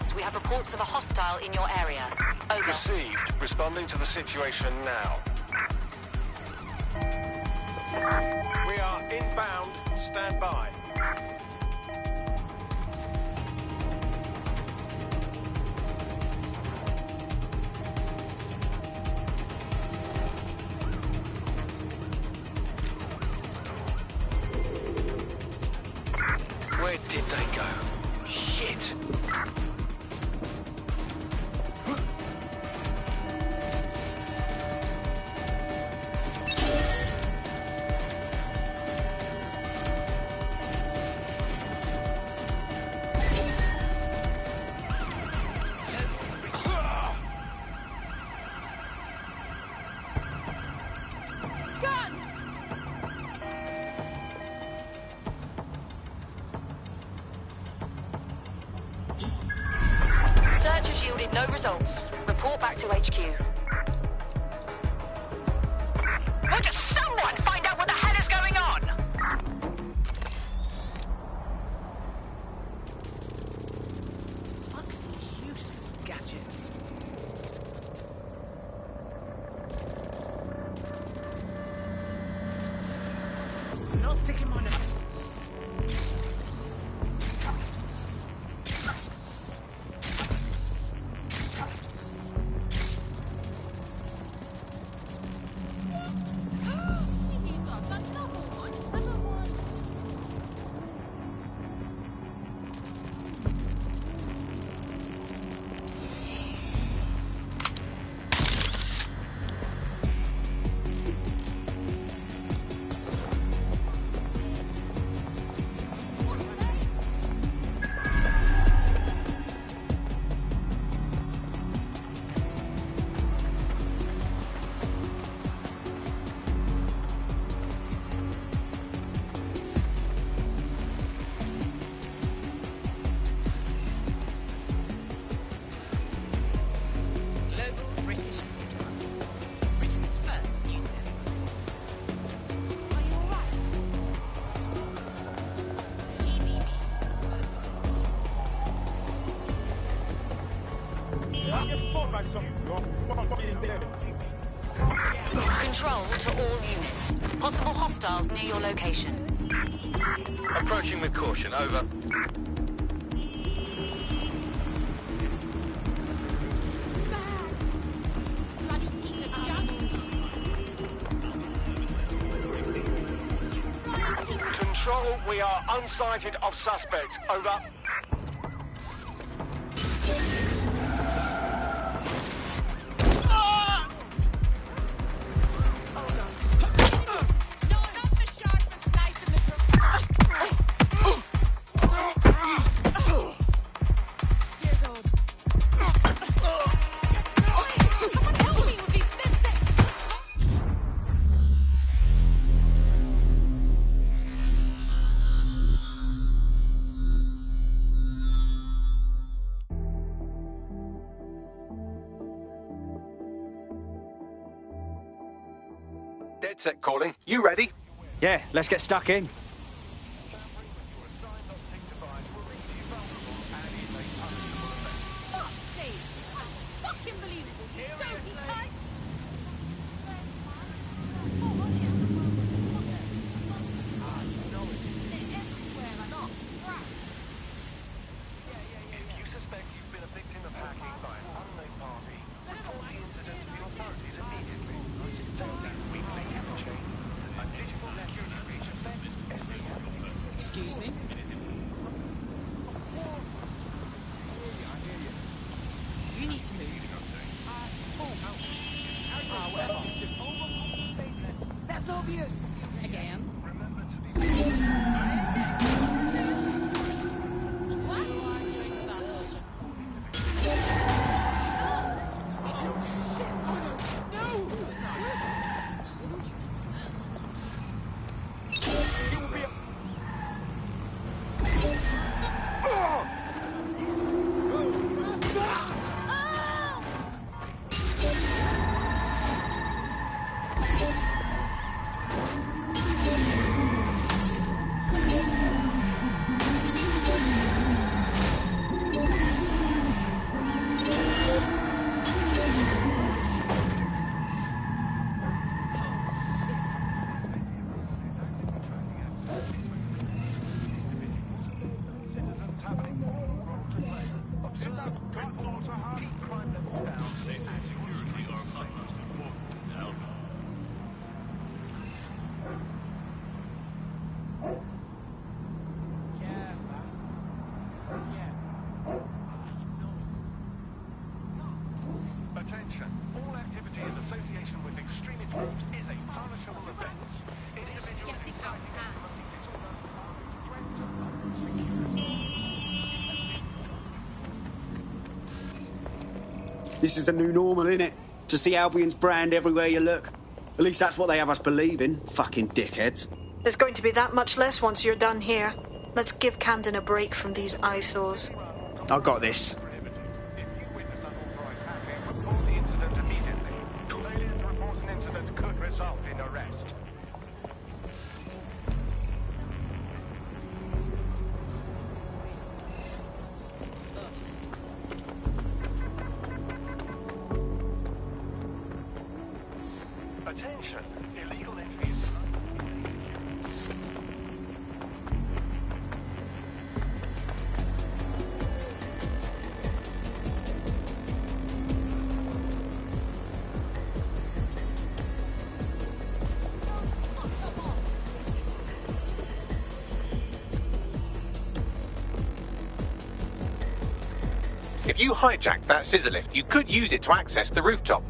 CTOS, we have reports of a hostile in your area. Over. Received. Responding to the situation now. We are inbound. Stand by. Where did they go? Shit! Search has yielded no results. Report back to HQ. Would someone find out what the hell is going on? Fuck these useless gadgets. Not sticking my nose. Control to all units. Possible hostiles near your location. Approaching with caution. Over. Control, we are unsighted of suspects. Over. Dead set calling. You ready? Yeah, let's get stuck in. Excuse me? You need to move. Whatever. Just overcompensating. That's obvious. Again? Attention. All activity in association with extremist groups is a punishable offence. Individuals inciting and This is the new normal, innit? To see Albion's brand everywhere you look. At least that's what they have us believing, fucking dickheads. There's going to be that much less once you're done here. Let's give Camden a break from these eyesores. I've got this. report the incident immediately. Failure to report an incident could result in arrest. Attention, illegal entry is... If you hijacked that scissor lift, you could use it to access the rooftop.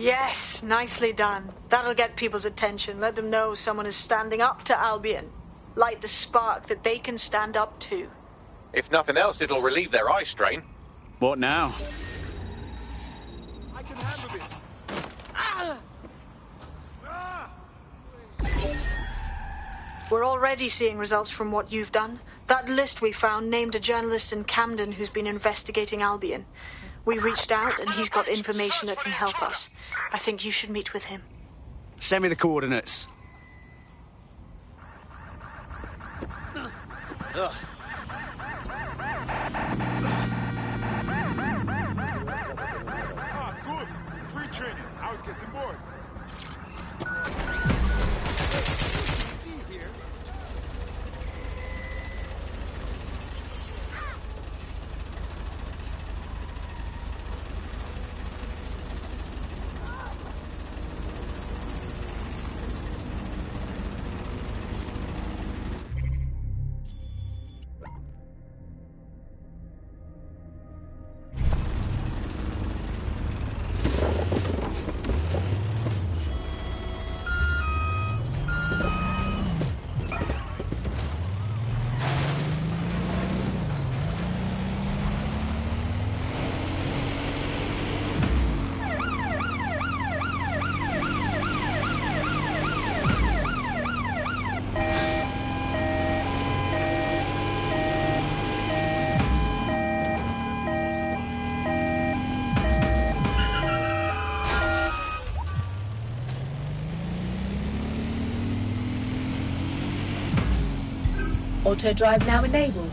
Yes, nicely done. That'll get people's attention. Let them know someone is standing up to Albion. Light the spark that they can stand up to. If nothing else, it'll relieve their eye strain. What now? I can handle this. Ah! Ah! We're already seeing results from what you've done. That list we found named a journalist in Camden who's been investigating Albion. We reached out and he's got information that can help us. I think you should meet with him. Send me the coordinates. Ugh. Ah, good. Free training. I was getting bored. Here. Auto drive now enabled.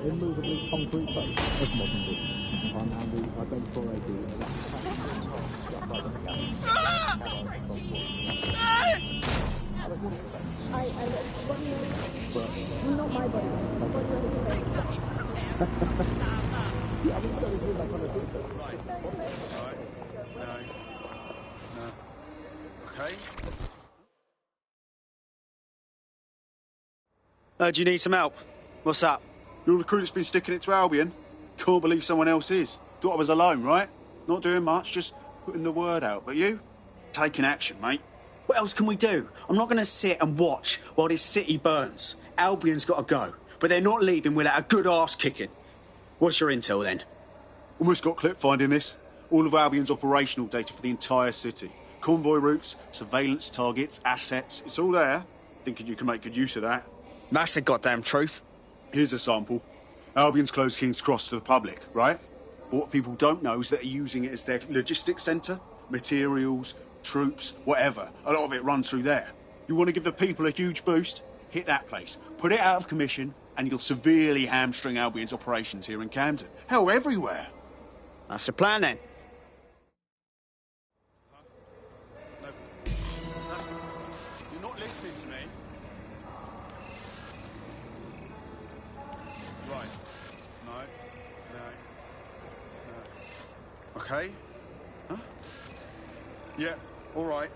Immovably concrete face of modern Britain. On the identical Not my body. Okay. Do you need some help? What's up? You're the crew that's been sticking it to Albion? Can't believe someone else is. Thought I was alone, right? Not doing much, just putting the word out. But you? Taking action, mate. What else can we do? I'm not going to sit and watch while this city burns. Albion's got to go, but they're not leaving without a good arse kicking. What's your intel then? Almost got clip finding this. All of Albion's operational data for the entire city. Convoy routes, surveillance targets, assets. It's all there. Thinking you can make good use of that. That's the goddamn truth. Here's a sample. Albion's closed King's Cross to the public, right? But what people don't know is that they're using it as their logistics centre. Materials, troops, whatever. A lot of it runs through there. You want to give the people a huge boost? Hit that place. Put it out of commission, and you'll severely hamstring Albion's operations here in Camden. Hell, everywhere. That's the plan, then. You're not listening to me. Right. No. Okay. Huh? Yeah, all right.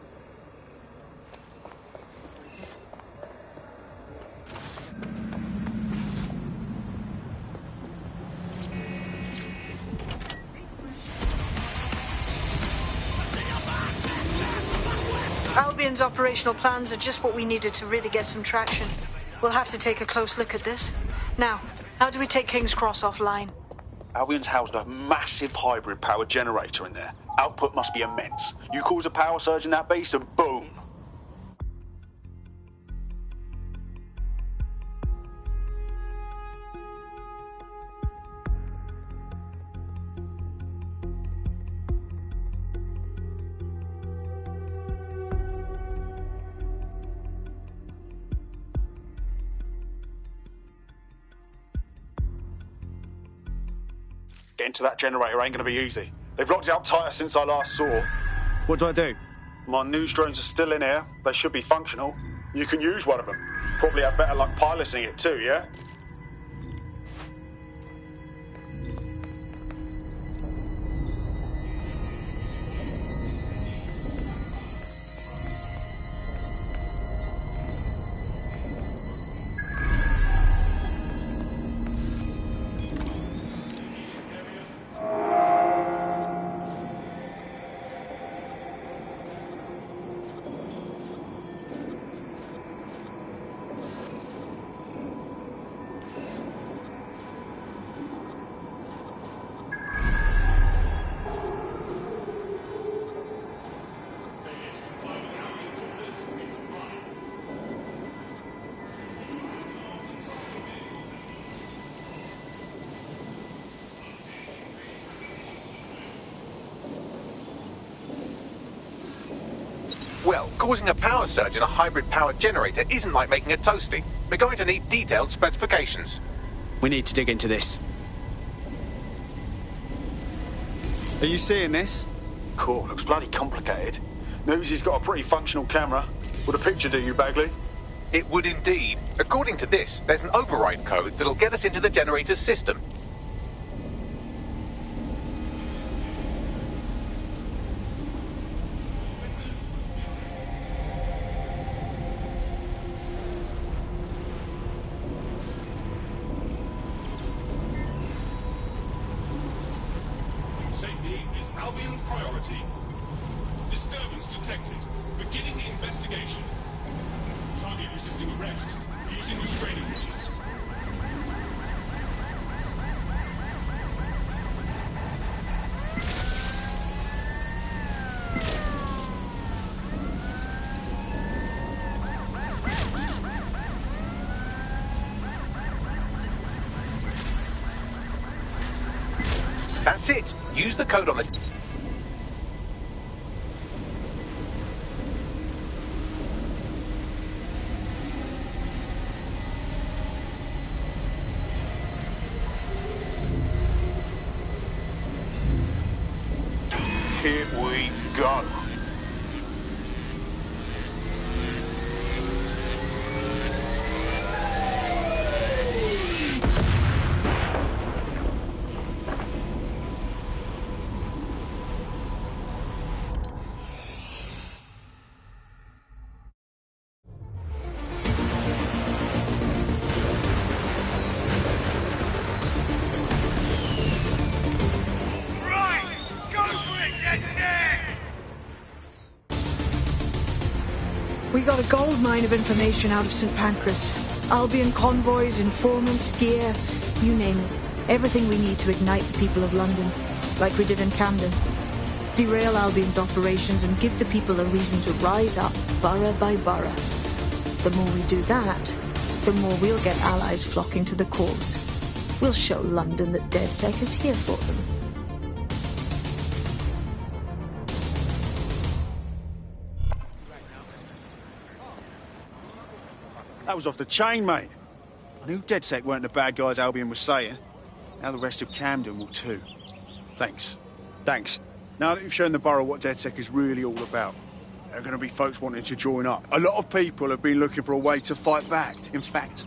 Albion's operational plans are just what we needed to really get some traction. We'll have to take a close look at this. Now, how do we take King's Cross offline? Albion's housed a massive hybrid power generator in there. Output must be immense. You cause a power surge in that base and boom. Getting to that generator ain't gonna be easy. They've locked it up tighter since I last saw. What do I do? My news drones are still in here. They should be functional. You can use one of them. Probably have better luck piloting it too, yeah? Well, causing a power surge in a hybrid power generator isn't like making a toasty. We're going to need detailed specifications. We need to dig into this. Are you seeing this? Cool, looks bloody complicated. Newsy's got a pretty functional camera. Would a picture do you, Bagley? It would indeed. According to this, there's an override code that'll get us into the generator's system. Safety is Albion's priority. Disturbance detected. Beginning the investigation. Target resisting arrest. Using restraining orders. That's it. Use the code on the... Here we go. We got a gold mine of information out of St. Pancras. Albion convoys, informants, gear, you name it. Everything we need to ignite the people of London, like we did in Camden. Derail Albion's operations and give the people a reason to rise up, borough by borough. The more we do that, the more we'll get allies flocking to the cause. We'll show London that DedSec is here for them. That was off the chain, mate. I knew DedSec weren't the bad guys Albion was saying. Now the rest of Camden will too. Thanks. Thanks. Now that you've shown the borough what DedSec is really all about, there are going to be folks wanting to join up. A lot of people have been looking for a way to fight back. In fact,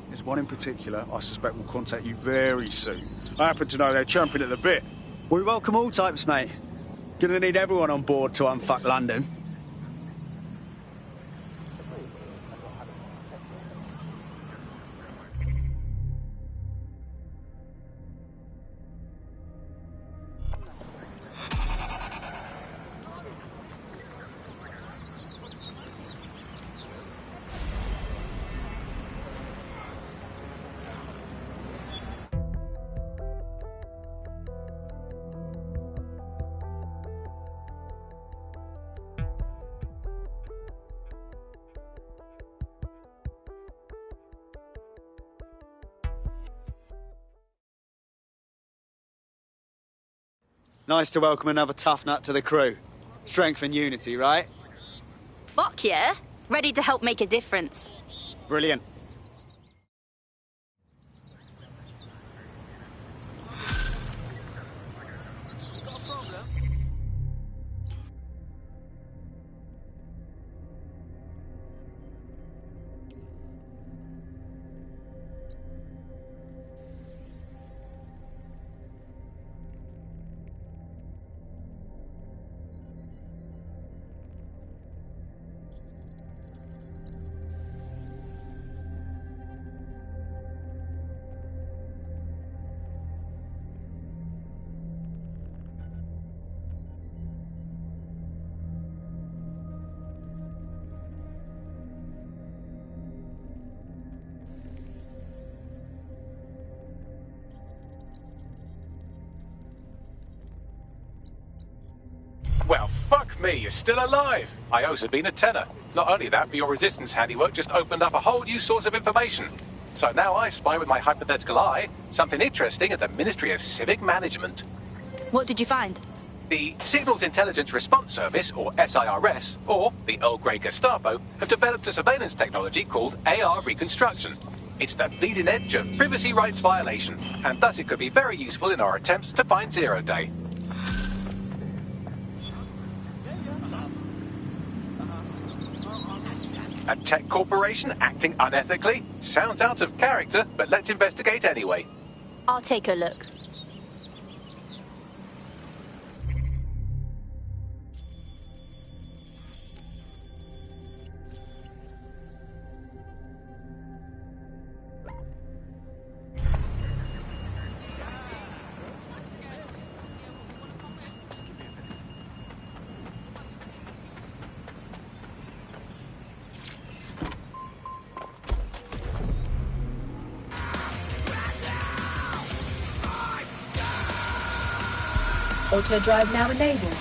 there's one in particular I suspect will contact you very soon. I happen to know they're champing at the bit. We welcome all types, mate. Gonna need everyone on board to unfuck London. Nice to welcome another tough nut to the crew. Strength and unity, right? Fuck yeah. Ready to help make a difference. Brilliant. Well, fuck me, you're still alive. I also been a tenor. Not only that, but your resistance handiwork just opened up a whole new source of information. So now I spy with my hypothetical eye something interesting at the Ministry of Civic Management. What did you find? the Signals Intelligence Response Service, or SIRS, or the Earl Grey Gestapo, have developed a surveillance technology called AR reconstruction. It's the bleeding edge of privacy rights violation, and thus it could be very useful in our attempts to find Zero Day. A tech corporation acting unethically? Sounds out of character, but let's investigate anyway. I'll take a look. Auto drive now enabled.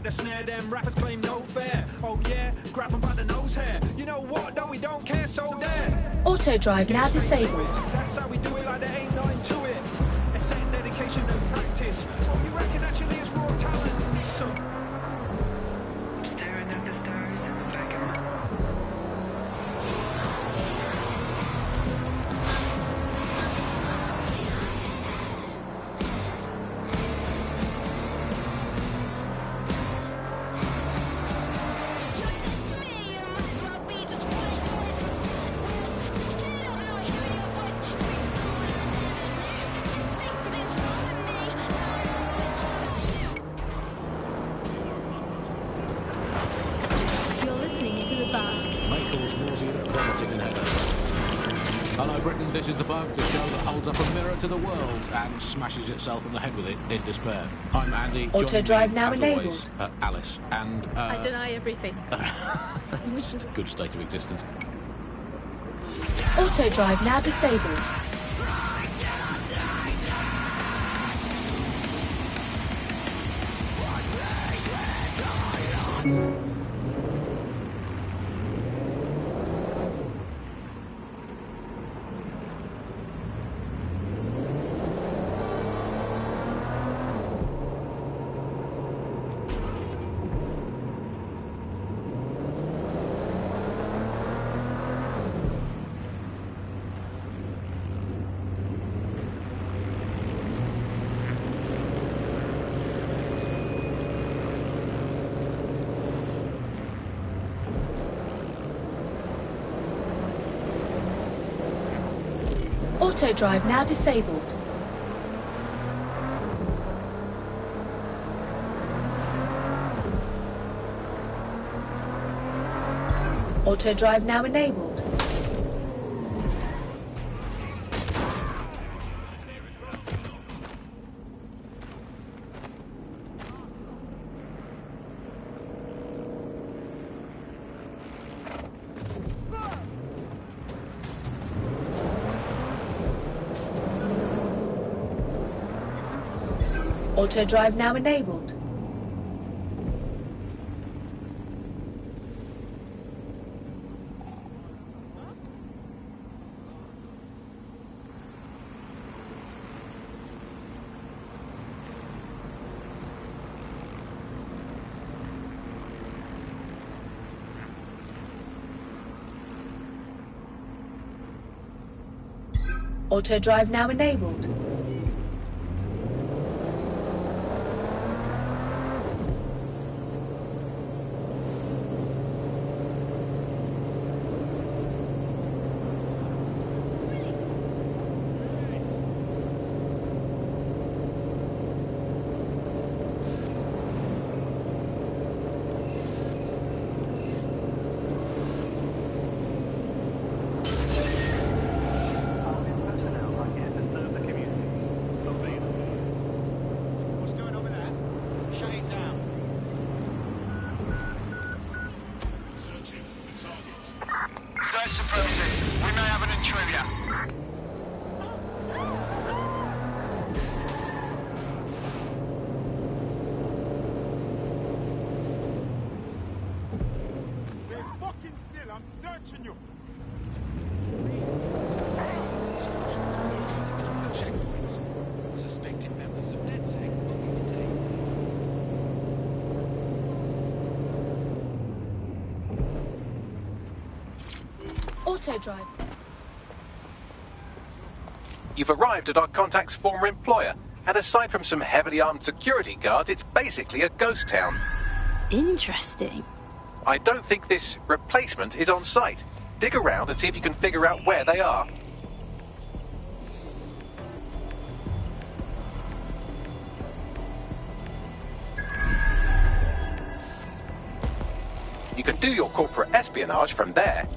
The snare, them rappers claim no fair. Oh yeah, grab them by the nose hair. You know what, though, we don't care, so there. Auto drive now disabled. That's how we do it, like there ain't nothing to it. It's set dedication and practice. Oh, you reckon actually it's raw talent? So I'm staring at the stars in the back of my... Hello Britain, this is The Bug, the show that holds up a mirror to the world and smashes itself in the head with it in despair. I'm Andy. Auto drive now enabled. Alice, and... I deny everything. It's just a good state of existence. Auto drive now disabled. Auto drive now disabled. Auto drive now enabled. Auto drive now enabled. Auto drive now enabled. What's going on with that? Shut it down. Search the premises. We may have an intruder. Stay fucking still. I'm searching you. Checkpoints. Suspected members of DedSec will be detained. Auto drive. You've arrived at our contact's former employer, and aside from some heavily armed security guards, it's basically a ghost town. Interesting. I don't think this replacement is on site. Dig around and see if you can figure out where they are. You can do your corporate espionage from there.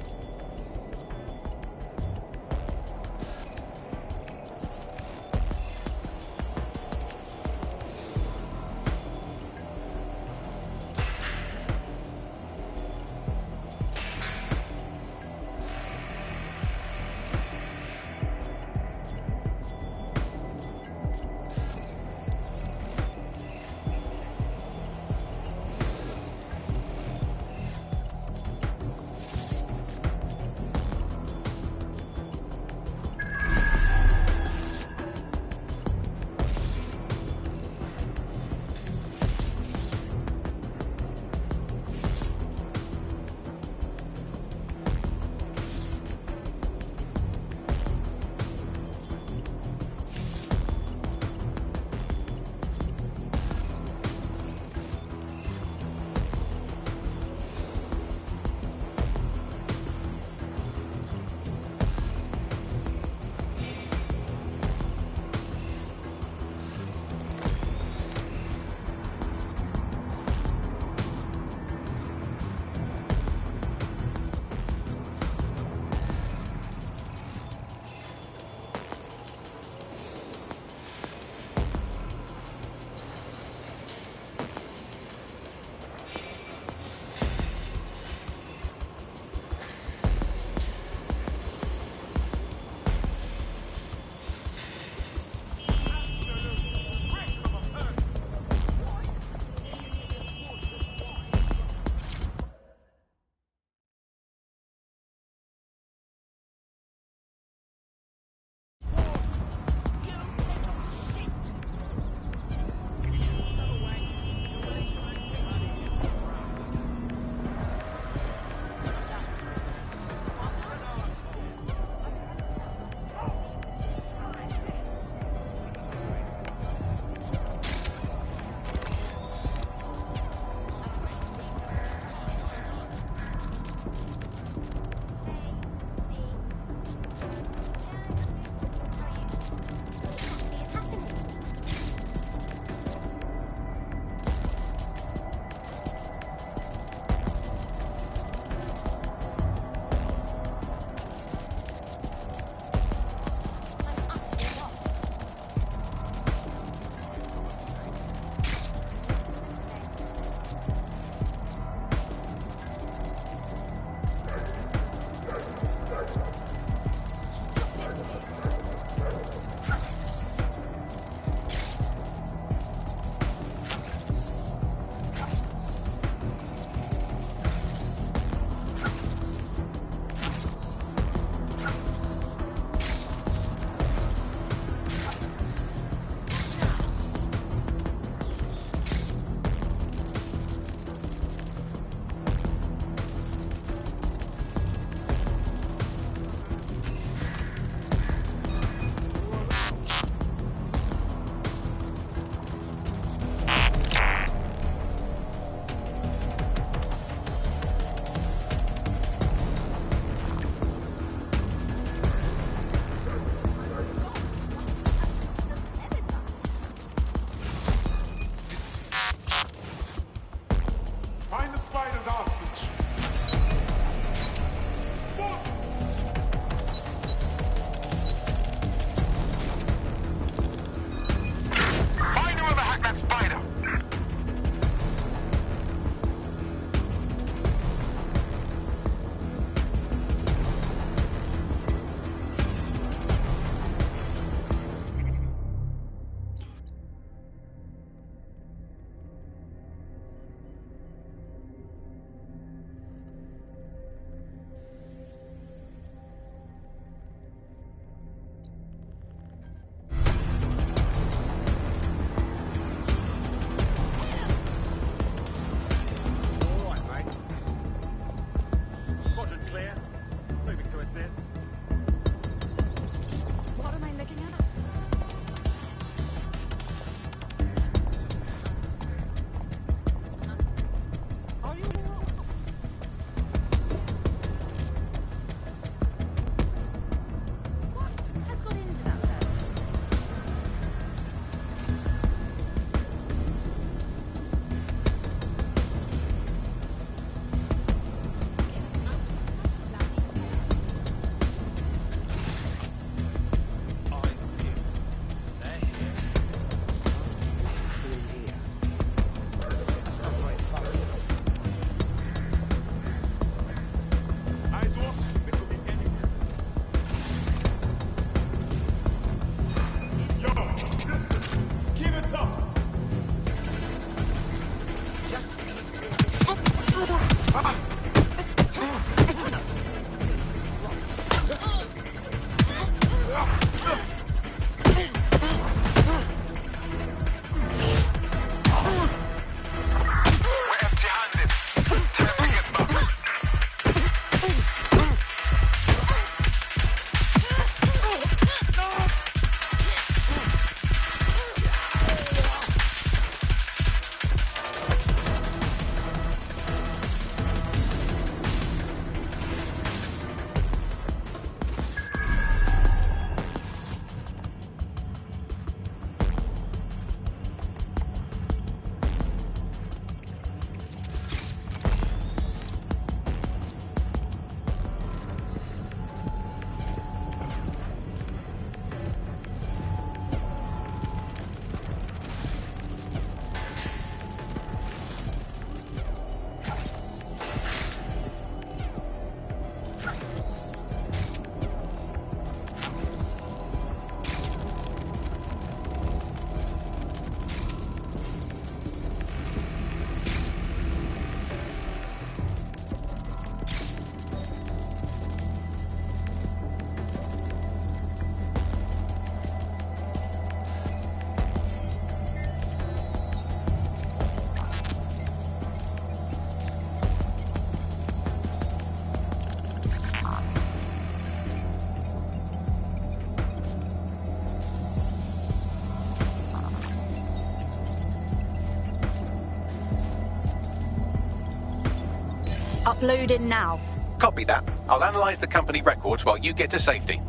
Uploading now. Copy that. I'll analyze the company records while you get to safety.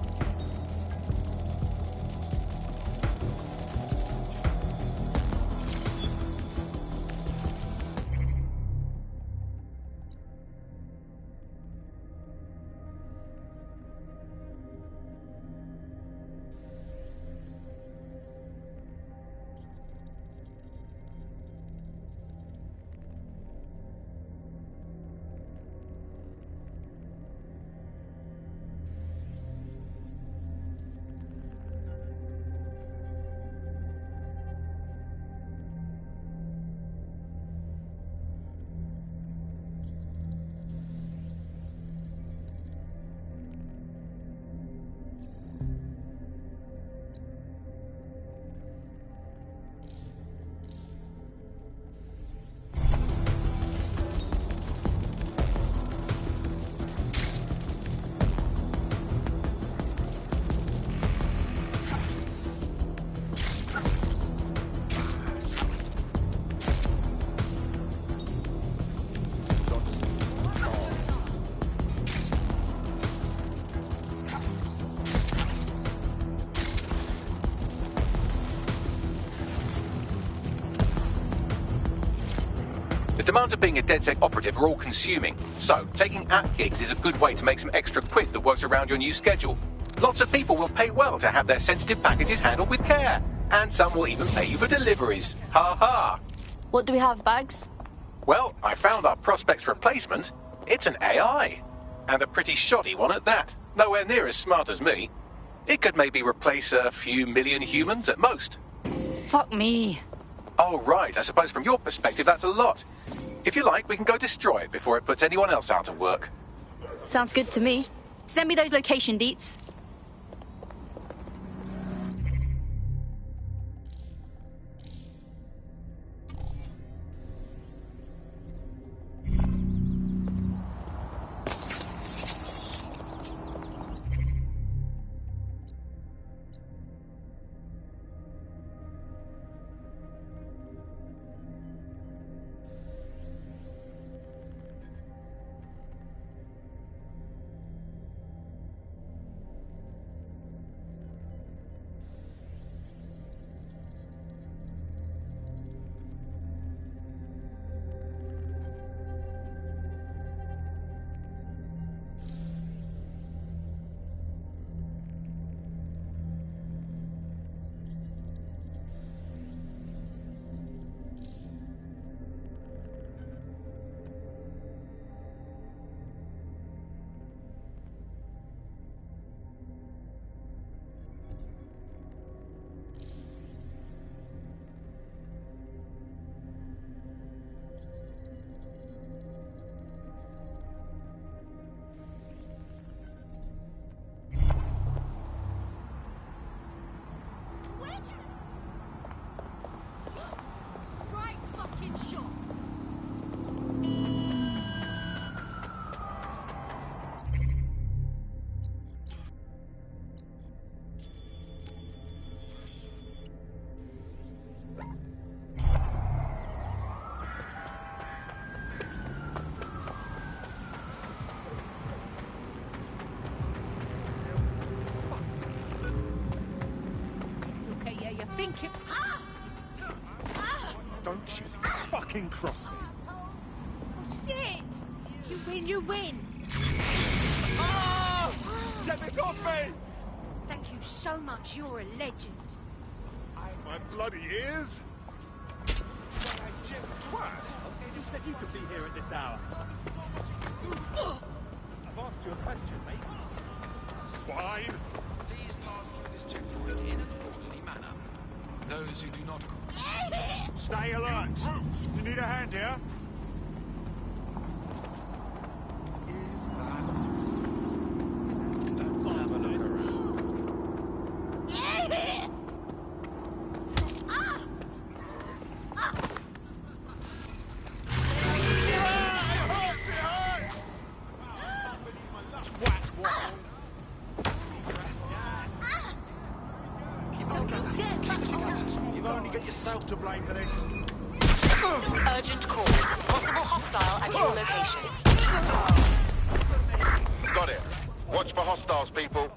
The demands of being a DedSec operative are all-consuming, so taking app gigs is a good way to make some extra quid that works around your new schedule. Lots of people will pay well to have their sensitive packages handled with care, and some will even pay you for deliveries. Ha ha! What do we have, Bags? Well, I found our prospect's replacement. It's an AI, and a pretty shoddy one at that. Nowhere near as smart as me. It could maybe replace a few million humans at most. Fuck me. Oh, right. I suppose from your perspective, that's a lot. If you like, we can go destroy it before it puts anyone else out of work. Sounds good to me. Send me those location deets. Don't you fucking cross me. Oh, shit! You win! Ah! Get this off me! Thank you so much, you're a legend. My bloody ears! Twat! Who said you could be here at this hour? I've asked you a question, mate. Swine! Please pass through this checkpoint in an orderly manner. Those who do not... Stay alert! You need a hand here? Let's have a look around. You've only got yourself to blame for this. Urgent call. Possible hostile at your location. Got it. Watch for hostiles, people.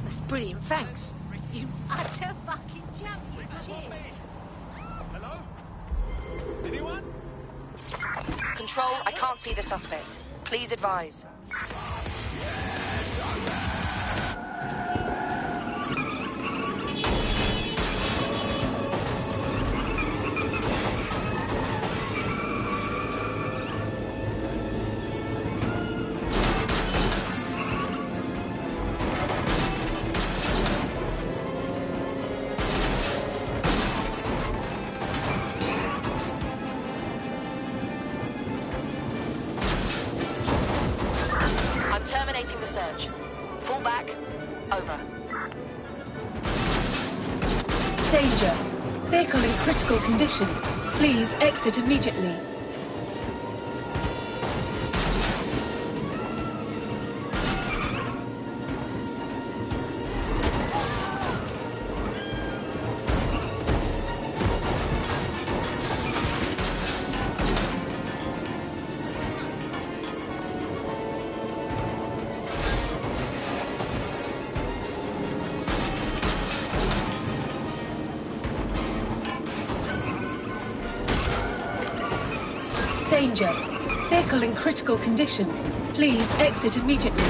That's brilliant, thanks. You utter fucking champion. Cheers. Hello? Anyone? Control, I can't see the suspect. Please advise. Terminating the search. Fall back. Over. Danger. Vehicle in critical condition. Please exit immediately. Danger. Vehicle in critical condition. Please exit immediately.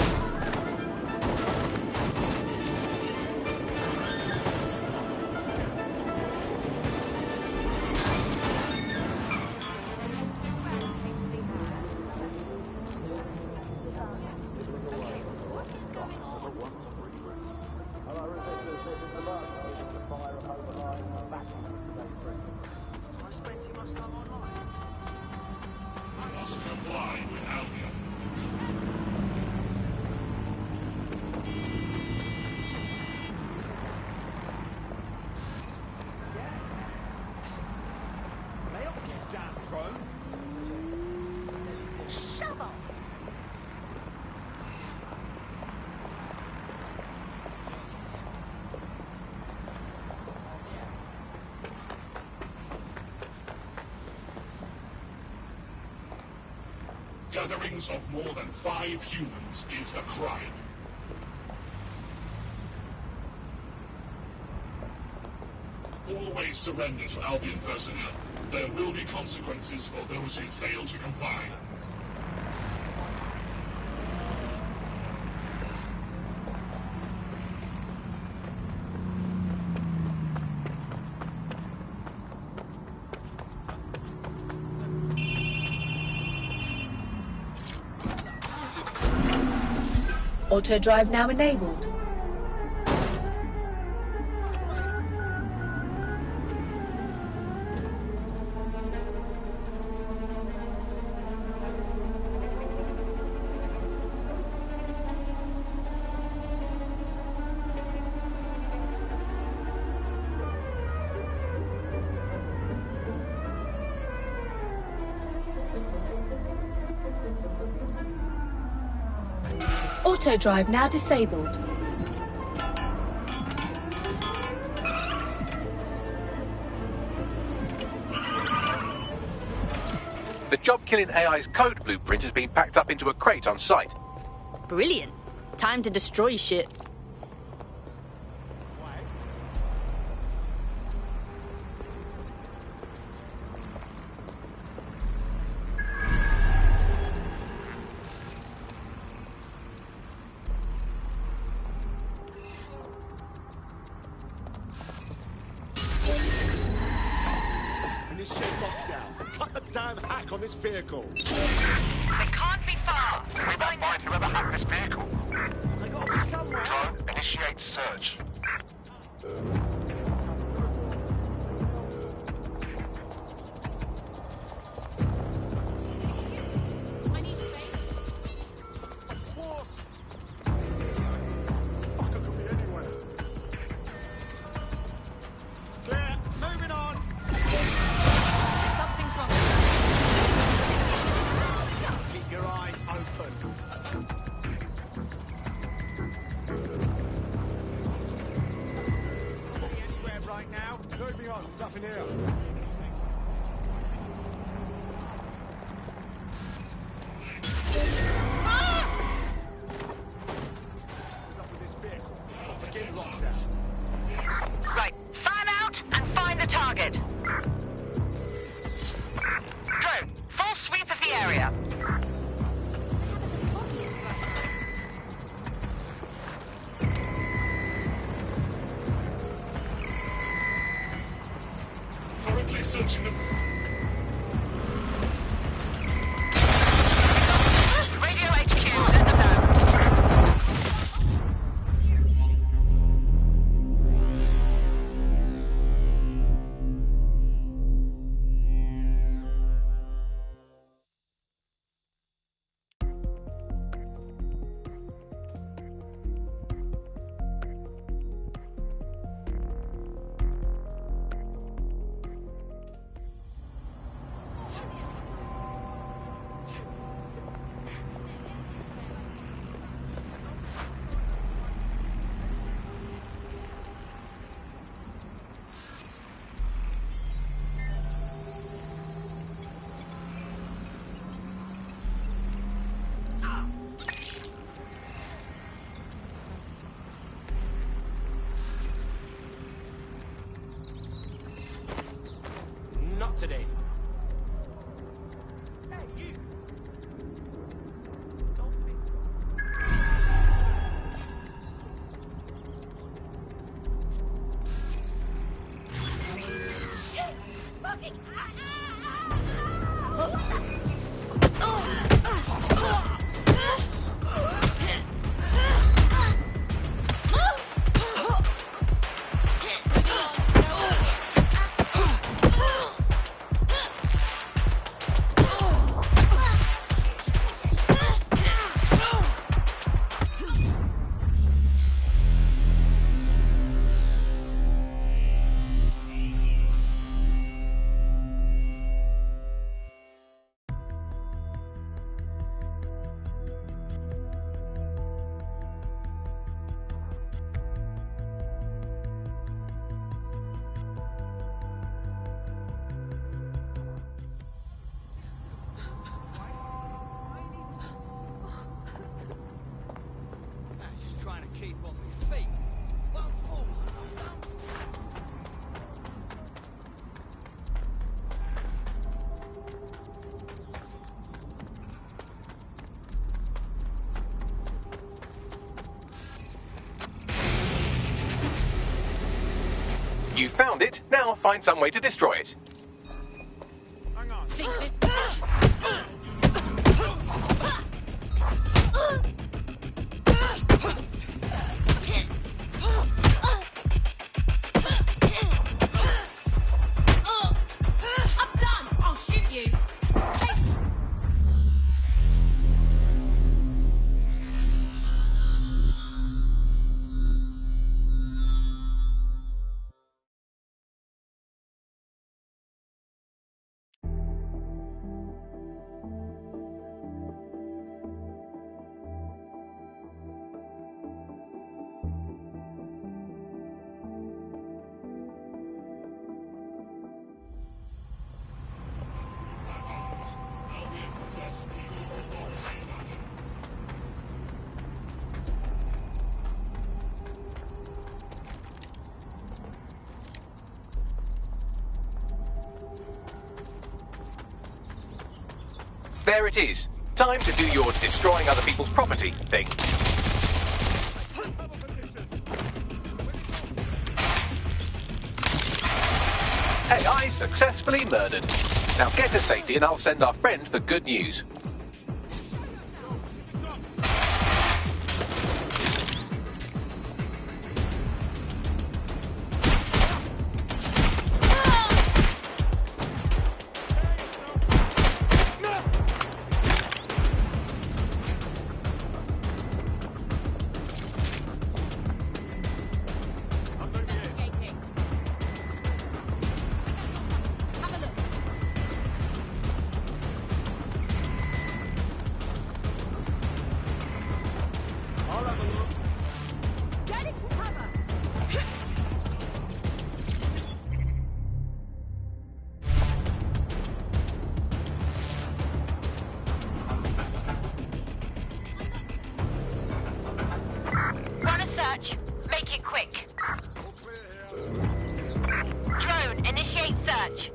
Gatherings of more than 5 humans is a crime. Always surrender to Albion personnel. There will be consequences for those who fail to comply. Auto drive now enabled. Auto drive now disabled. The job-killing AI's code blueprint has been packed up into a crate on site. Brilliant. Time to destroy shit. On this vehicle. They can't be far. We might find whoever hacked this vehicle. They gotta be somewhere. Drone, initiate search. Excuse me. I need space. Of course. Fucker could be anywhere. Clear. Moving on. Something's wrong. Keep your eyes open. See anywhere right now? Moving on. Stuff in here. You found it, now find some way to destroy it. I'm done! I'll shoot you! There it is. Time to do your destroying other people's property thing. AI successfully murdered. Now get to safety and I'll send our friend the good news. Run a search. Make it quick. Drone, initiate search.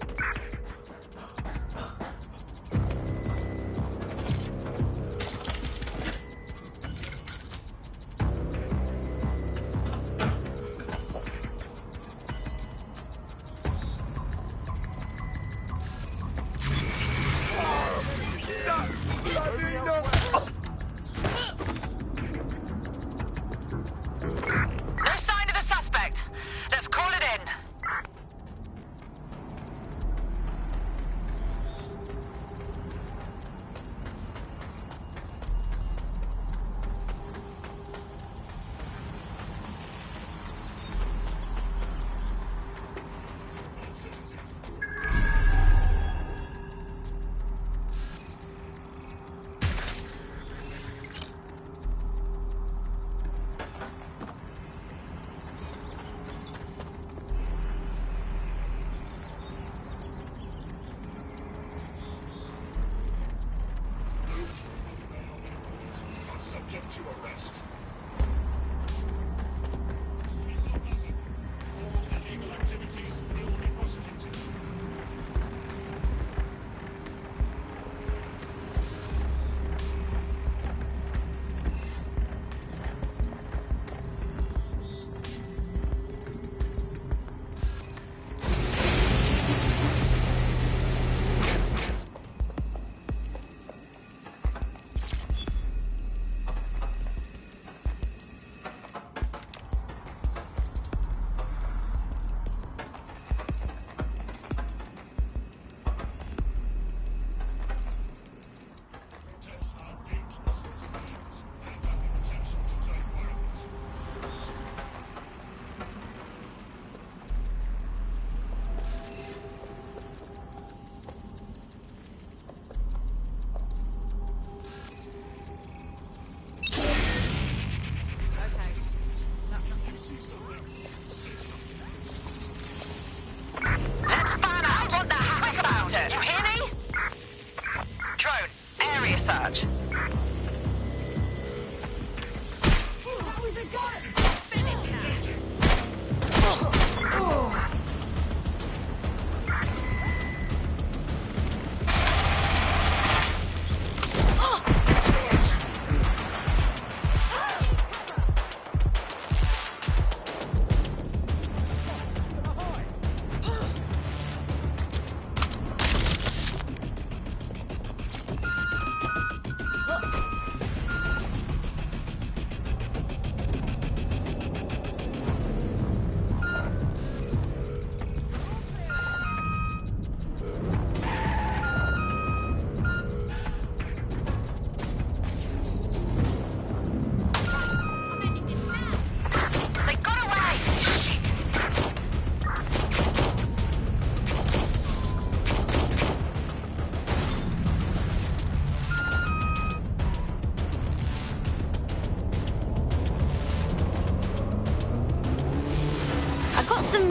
No sign of the suspect. Let's call it in. Subject to arrest. Illegal activities will be prosecuted.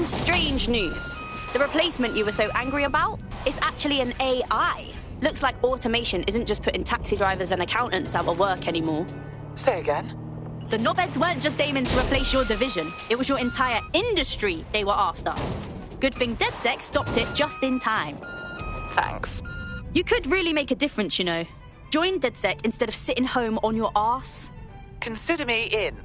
Strange news. The replacement you were so angry about is actually an AI. Looks like automation isn't just putting taxi drivers and accountants out of work anymore. Say again? The knobheads weren't just aiming to replace your division. It was your entire industry they were after. Good thing DedSec stopped it just in time. Thanks. You could really make a difference, you know. Join DedSec instead of sitting home on your arse. Consider me in.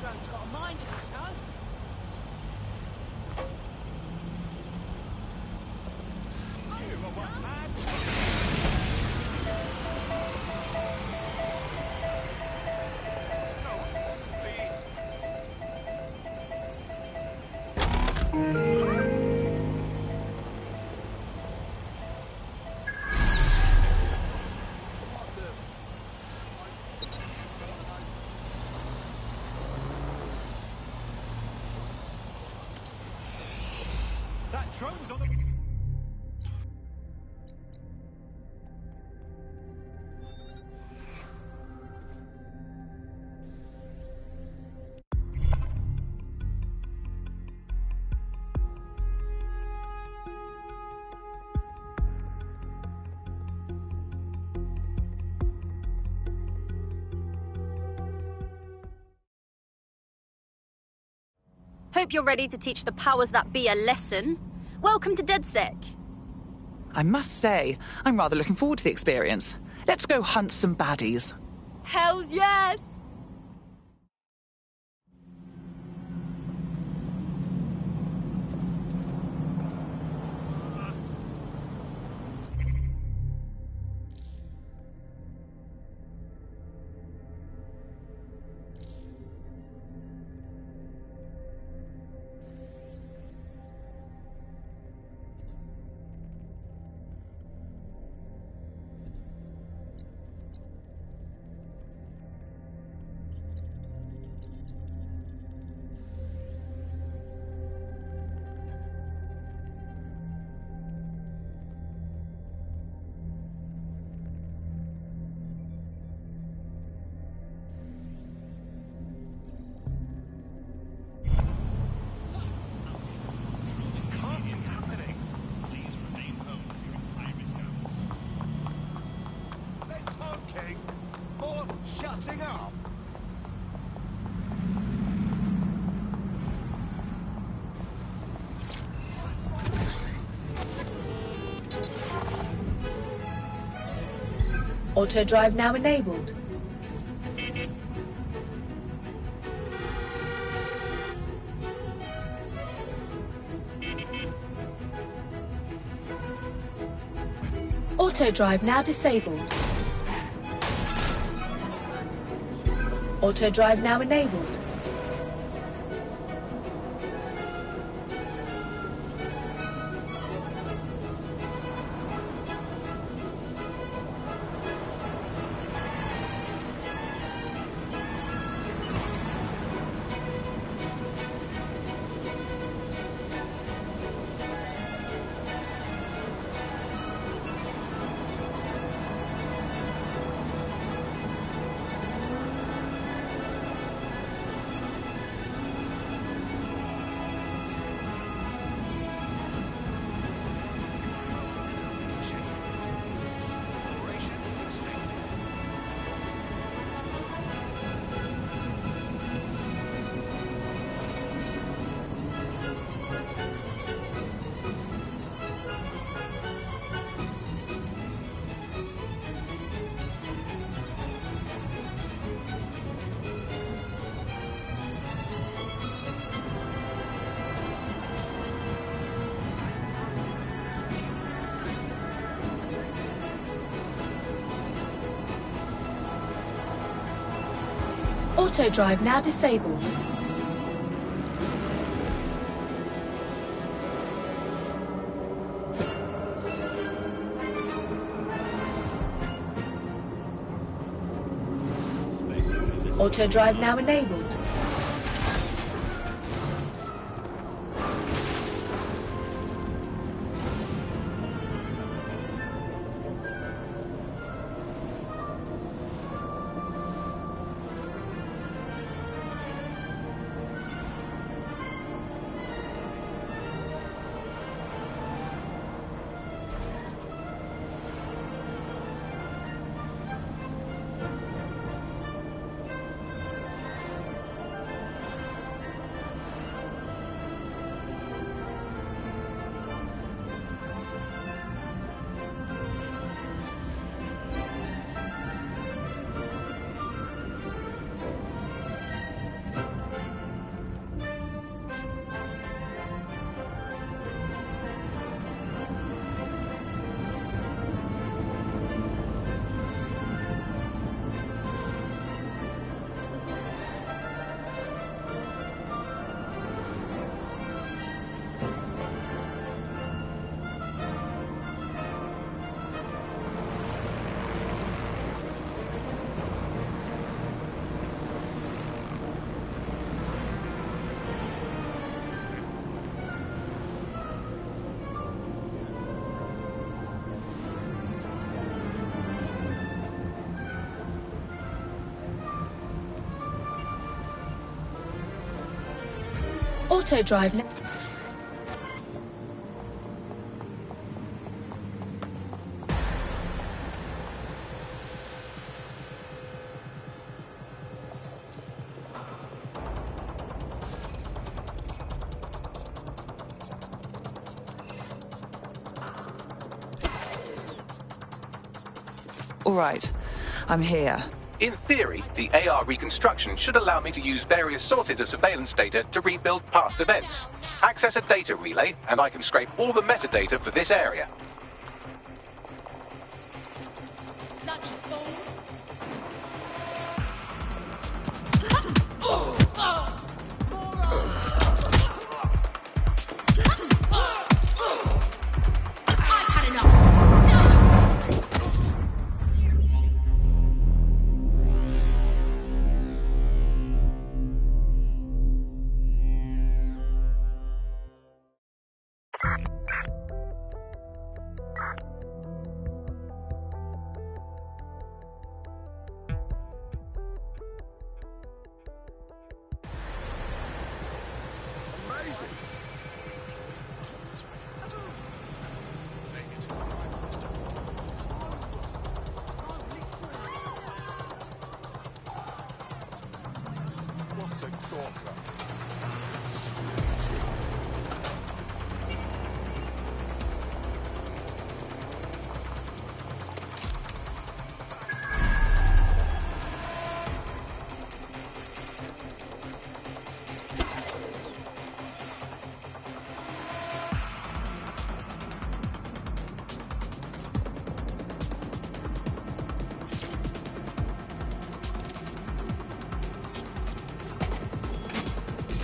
drone's got a mind of its own. That drone's on the... Hope you're ready to teach the powers that be a lesson. Welcome to DedSec. I must say, I'm rather looking forward to the experience. Let's go hunt some baddies. Hells yes! Charging up. Auto drive now enabled. Auto drive now disabled. Auto drive now enabled. Auto drive now disabled. Auto drive now enabled. Auto drive now. All right, I'm here. In theory, the AR reconstruction should allow me to use various sources of surveillance data to rebuild past events. Access a data relay, and I can scrape all the metadata for this area.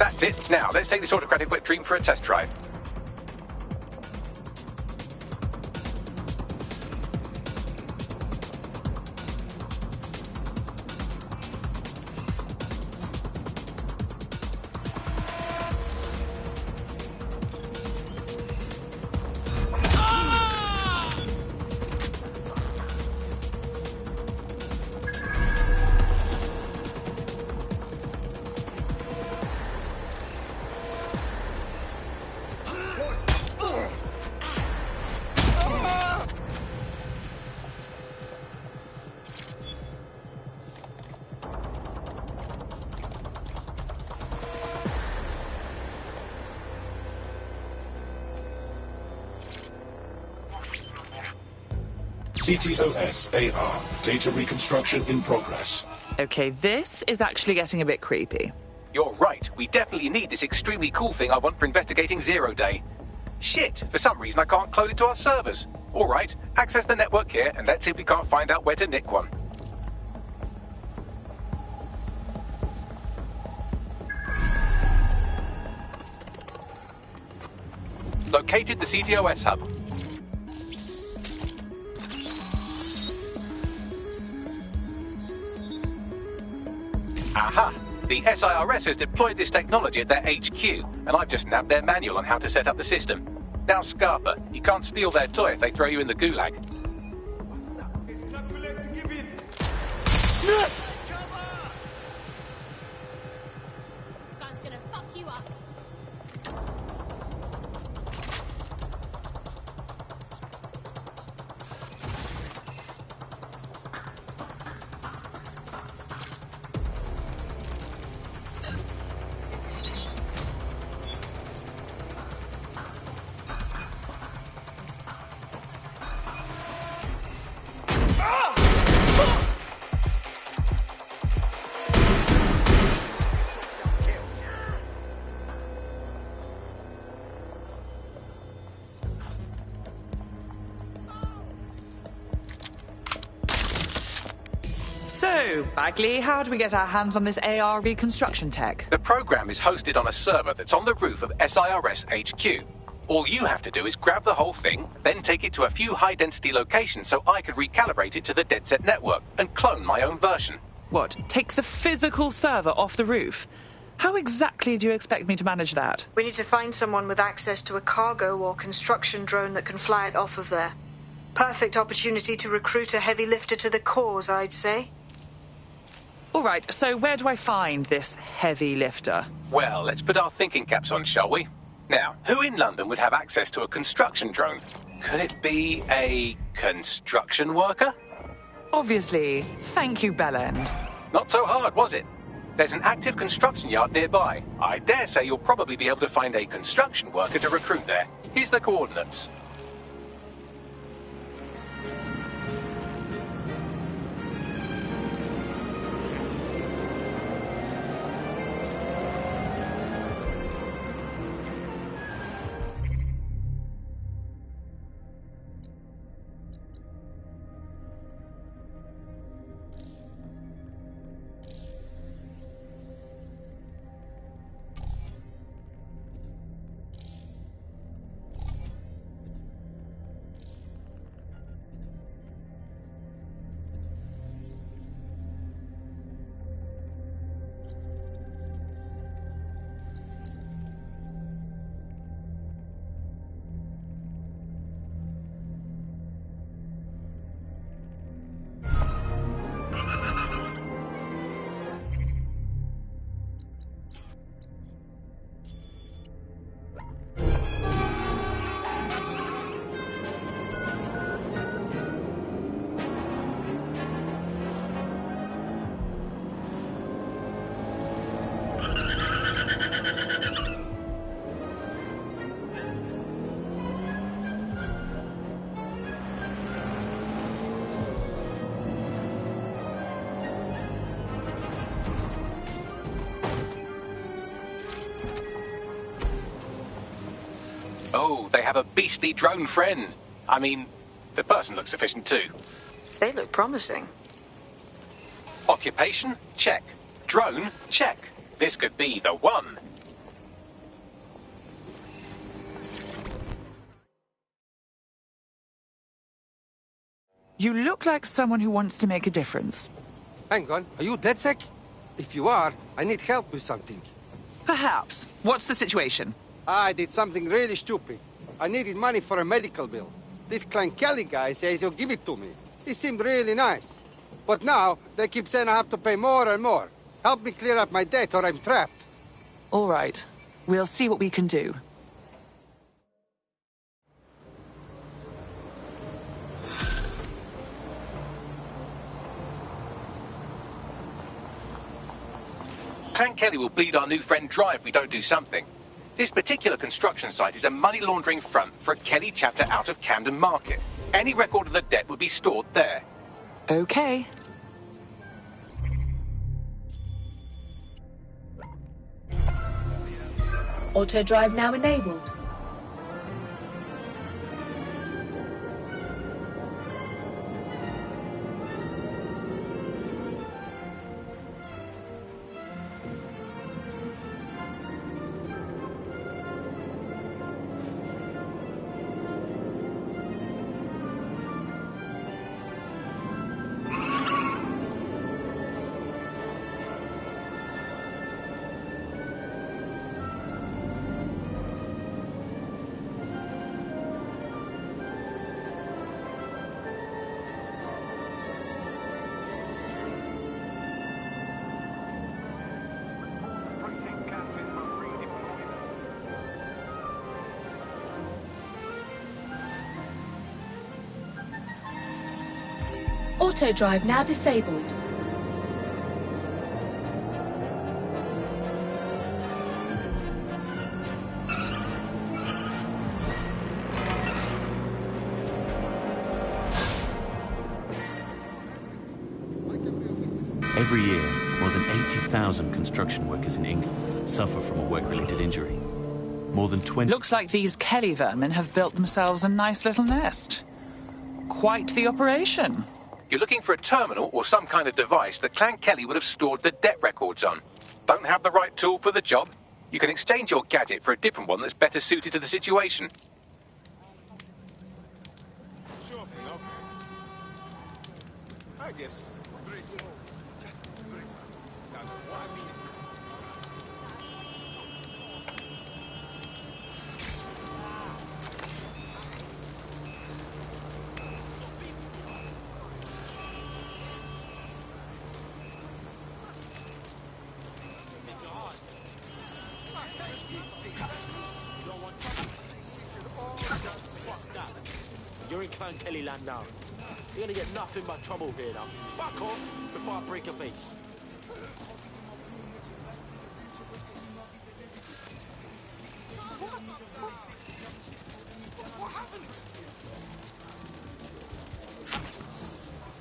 That's it. Now, let's take this autocratic wet dream for a test drive. CTOS AR. Data reconstruction in progress. Okay, this is actually getting a bit creepy. You're right. We definitely need this extremely cool thing I want for investigating Zero Day. Shit, for some reason I can't clone it to our servers. All right, access the network here and let's see if we can't find out where to nick one. Located the CTOS hub. Aha! The SIRS has deployed this technology at their HQ, and I've just nabbed their manual on how to set up the system. Now, Scarpa, you can't steal their toy if they throw you in the gulag. Gun's gonna fuck you up. So, Bagley, how do we get our hands on this AR reconstruction tech? The program is hosted on a server that's on the roof of SIRS HQ. All you have to do is grab the whole thing, then take it to a few high-density locations so I could recalibrate it to the dead set network and clone my own version. What, take the physical server off the roof? How exactly do you expect me to manage that? We need to find someone with access to a cargo or construction drone that can fly it off of there. Perfect opportunity to recruit a heavy lifter to the cause, I'd say. All right, so where do I find this heavy lifter? Well, let's put our thinking caps on, shall we? Now, who in London would have access to a construction drone? Could it be a construction worker? Obviously. Thank you, Bellend. Not so hard, was it? There's an active construction yard nearby. I dare say you'll probably be able to find a construction worker to recruit there. Here's the coordinates. Oh, they have a beastly drone friend. I mean, the person looks efficient too. They look promising. Occupation? Check. Drone? Check. This could be the one. You look like someone who wants to make a difference. Hang on, are you DedSec? If you are, I need help with something. Perhaps. What's the situation? I did something really stupid. I needed money for a medical bill. This Clan Kelly guy says he'll give it to me. He seemed really nice. But now, they keep saying I have to pay more and more. Help me clear up my debt or I'm trapped. All right. We'll see what we can do. Clan Kelly will bleed our new friend dry if we don't do something. This particular construction site is a money laundering front for a Kelly chapter out of Camden Market. Any record of the debt would be stored there. Okay. Auto drive now enabled. Auto drive now disabled. Every year, more than 80,000 construction workers in England suffer from a work-related injury. More than 20... Looks like these Kelly vermin have built themselves a nice little nest. Quite the operation. You're looking for a terminal or some kind of device that Clan Kelly would have stored the debt records on. Don't have the right tool for the job? You can exchange your gadget for a different one that's better suited to the situation. Sure thing, okay. I guess. You're in Clan Kelly land now. You're gonna get nothing but trouble here now. Fuck off before I break your face. What happened?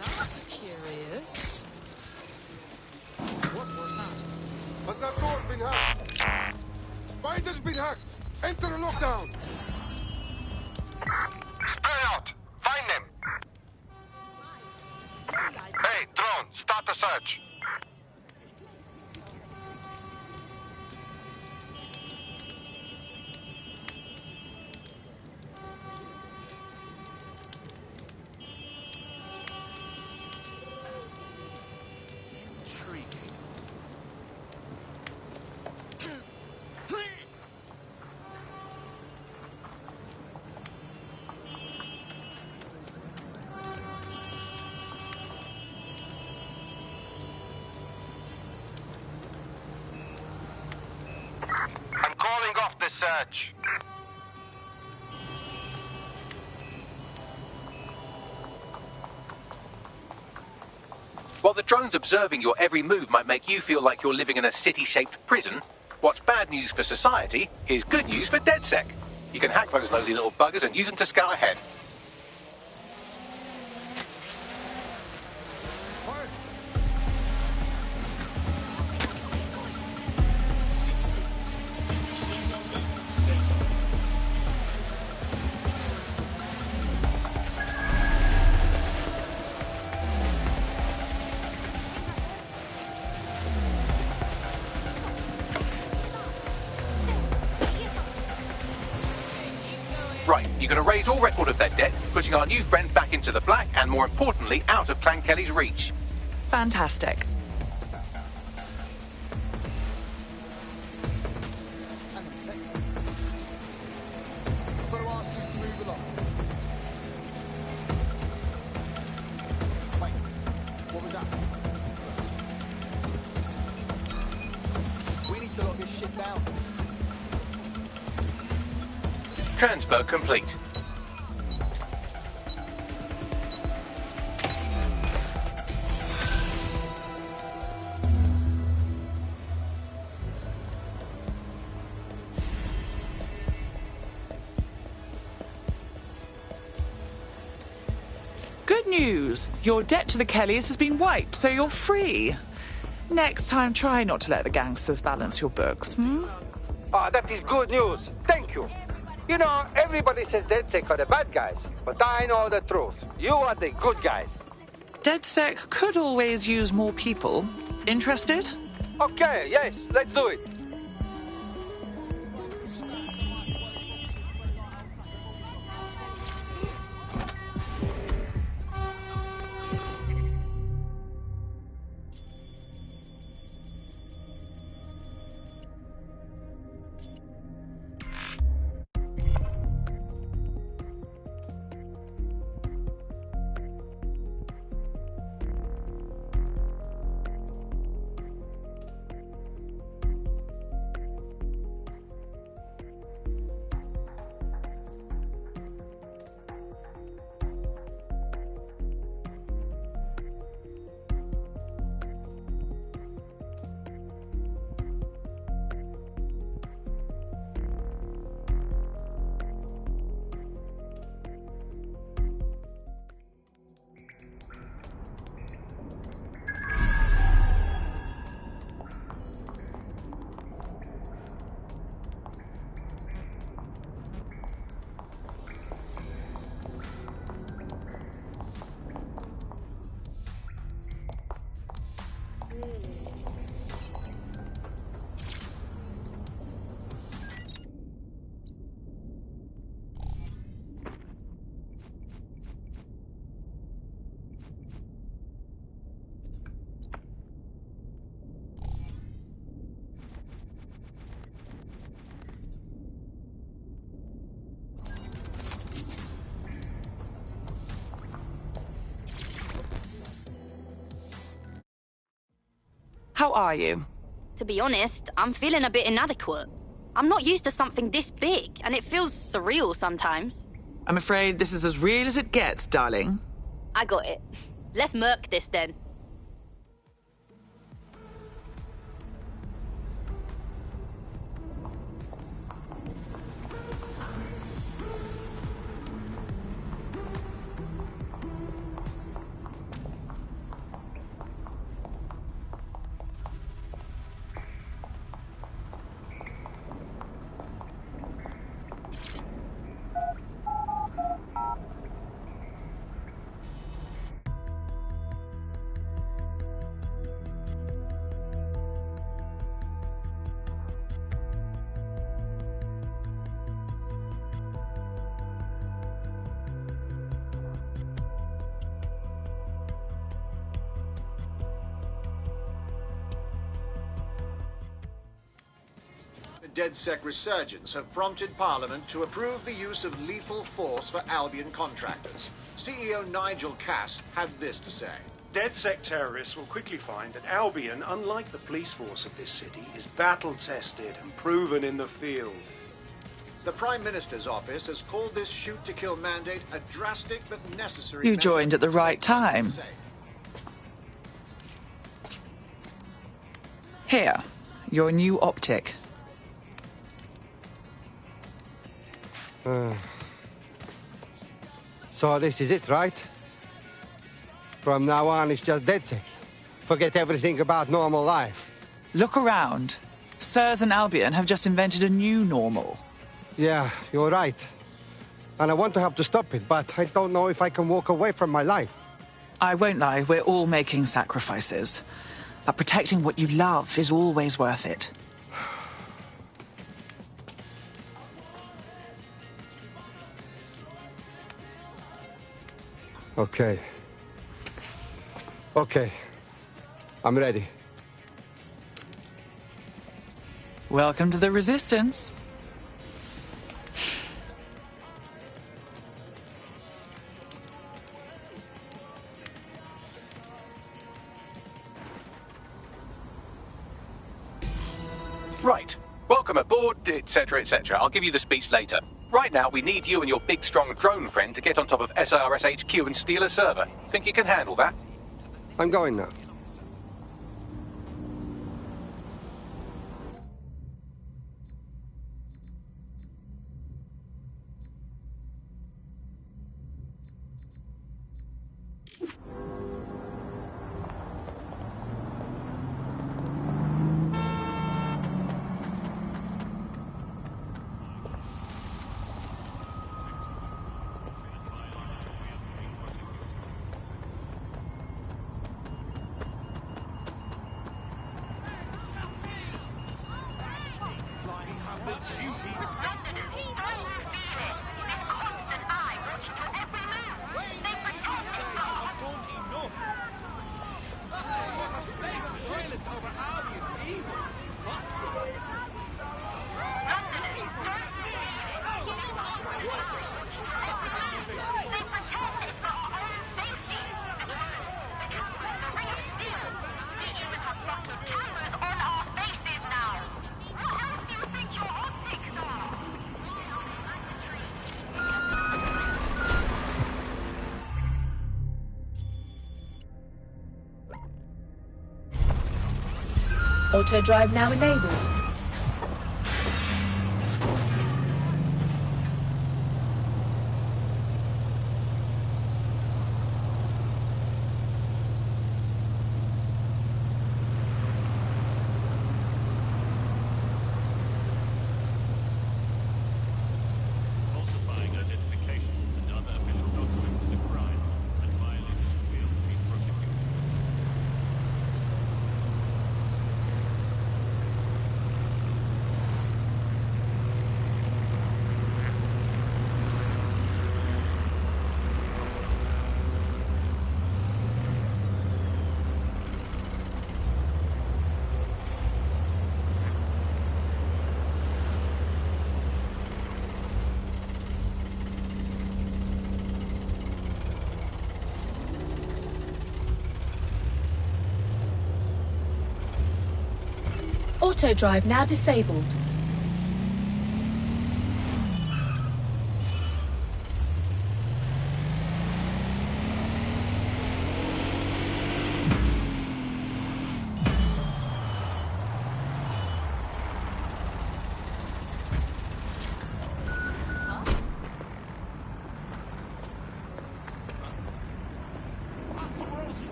That's curious. What was that? Has that door been hacked? Spider's been hacked! Enter a lockdown! Spread out! Find them! Hey, drone, start the search. I'm calling off the search. While the drones observing your every move might make you feel like you're living in a city-shaped prison, what's bad news for society is good news for DedSec. You can hack those nosy little buggers and use them to scout ahead. you're going to raise all record of their debt, putting our new friend back into the black and, more importantly, out of Clan Kelly's reach. Fantastic. Transfer complete. Good news. Your debt to the Kellys has been wiped, so you're free. Next time, try not to let the gangsters balance your books, Ah, that is good news. Thank you. You know, everybody says DedSec are the bad guys, but I know the truth. You are the good guys. DedSec could always use more people. Interested? Okay, yes, let's do it. How are you? To be honest, I'm feeling a bit inadequate. I'm not used to something this big, and it feels surreal sometimes. I'm afraid this is as real as it gets, darling. I got it. Let's murk this then. DedSec resurgence have prompted Parliament to approve the use of lethal force for Albion contractors. CEO Nigel Cass had this to say. DedSec terrorists will quickly find that Albion, unlike the police force of this city, is battle-tested and proven in the field. The Prime Minister's office has called this shoot-to-kill mandate a drastic but necessary... You joined at the right time. Here, your new optic. So this is it, right? From now on, it's just DedSec. Forget everything about normal life. Look around. Sirs and Albion have just invented a new normal. Yeah, you're right. And I want to help to stop it, but I don't know if I can walk away from my life. I won't lie, we're all making sacrifices. But protecting what you love is always worth it. Okay. Okay. I'm ready. Welcome to the Resistance. Right. Welcome aboard, etc., etc. I'll give you the speech later. Right now, we need you and your big, strong drone friend to get on top of SRS HQ and steal a server. Think you can handle that? I'm going now. Auto drive now enabled. Falsifying identification and other official documents is a crime, and violators will be prosecuted. Auto drive now disabled.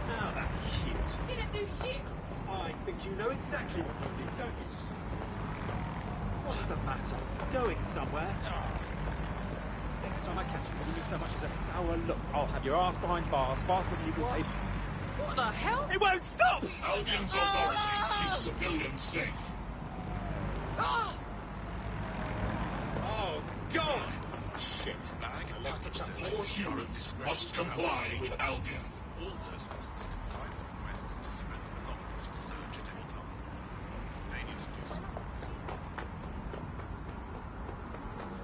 Now that's cute. You didn't do shit. I think you know exactly what you did, don't you? What's the matter? Going somewhere? Next time I catch you with so much as a sour look, I'll have your ass behind bars faster than you can say. What the hell? It won't stop! Albion's authority keeps civilians safe. Ah! Oh, God! Shit. All humans must comply with Albion. All persons must comply with requests to surrender belongings for search at any time. Failure to do so is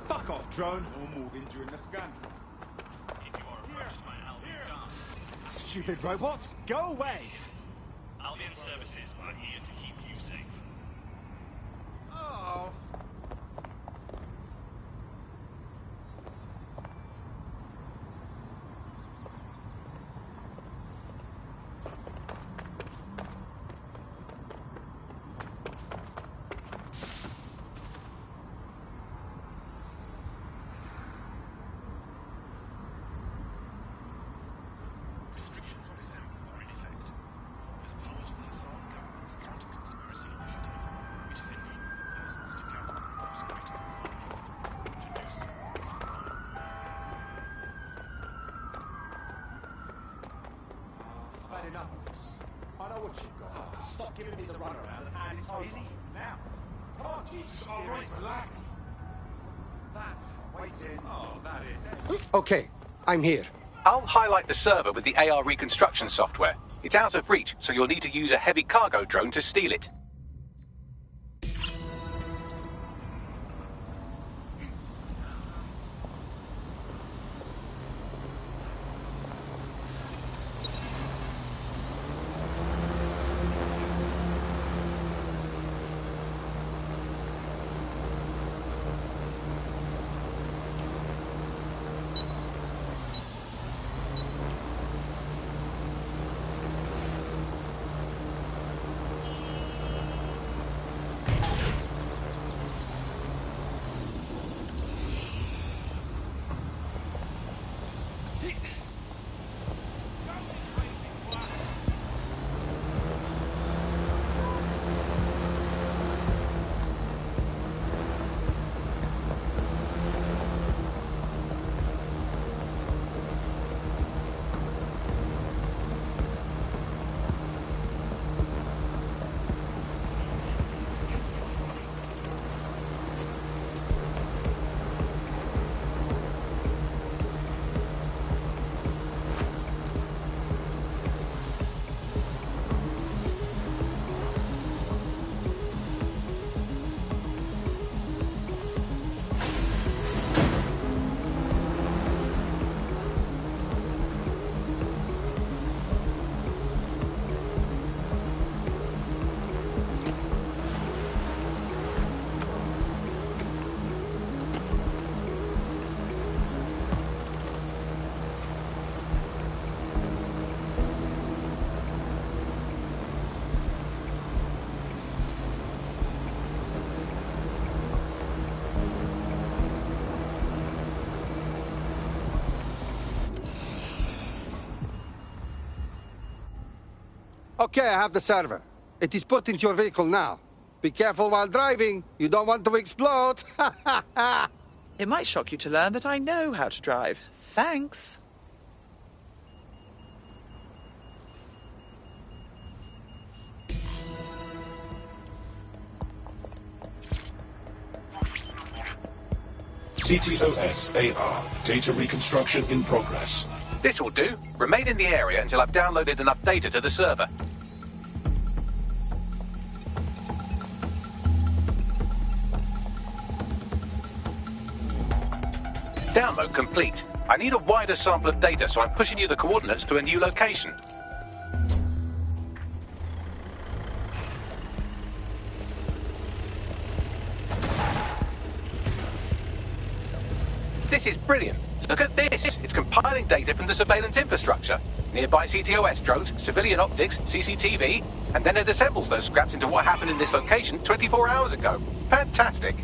Fuck off, drone. Or moving during the scan. if you are approached by Albion guards. Stupid robot, go away! Albion services are here to keep you safe. Oh. Restrictions on assembly are in effect. As part of the Tsar government's counter-conspiracy initiative, it is illegal for persons to gather groups greater than 5. To do so is a crime. I've had enough of this. I know what you've got. Stop giving me the runaround and it's over. Now. Come on, Jesus. All right, relax. That's wait Okay, I'm here. I'll highlight the server with the AR reconstruction software. It's out of reach, so you'll need to use a heavy cargo drone to steal it. Okay, I have the server. It is put into your vehicle now. Be careful while driving. You don't want to explode. It might shock you to learn that I know how to drive. Thanks. CTOS AR. Data reconstruction in progress. This will do. Remain in the area until I've downloaded enough data to the server. Download complete. I need a wider sample of data, so I'm pushing you the coordinates to a new location. This is brilliant. Look at this. It's compiling data from the surveillance infrastructure. Nearby CTOS drones, civilian optics, CCTV, and then it assembles those scraps into what happened in this location 24 hours ago. Fantastic.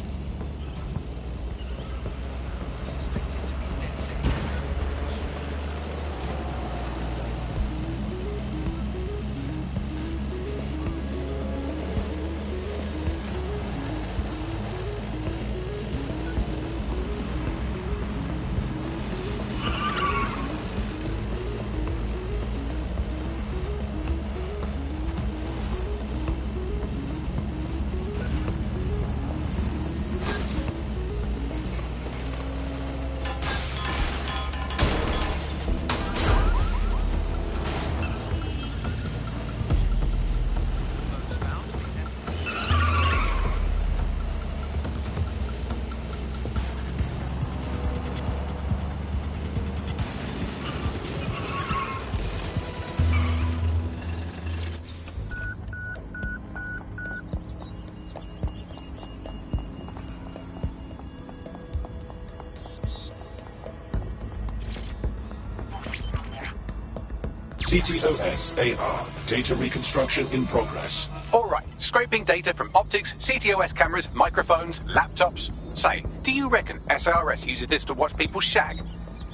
CTOS AR. Data reconstruction in progress. All right, scraping data from optics, CTOS cameras, microphones, laptops. Say, do you reckon SRS uses this to watch people shag?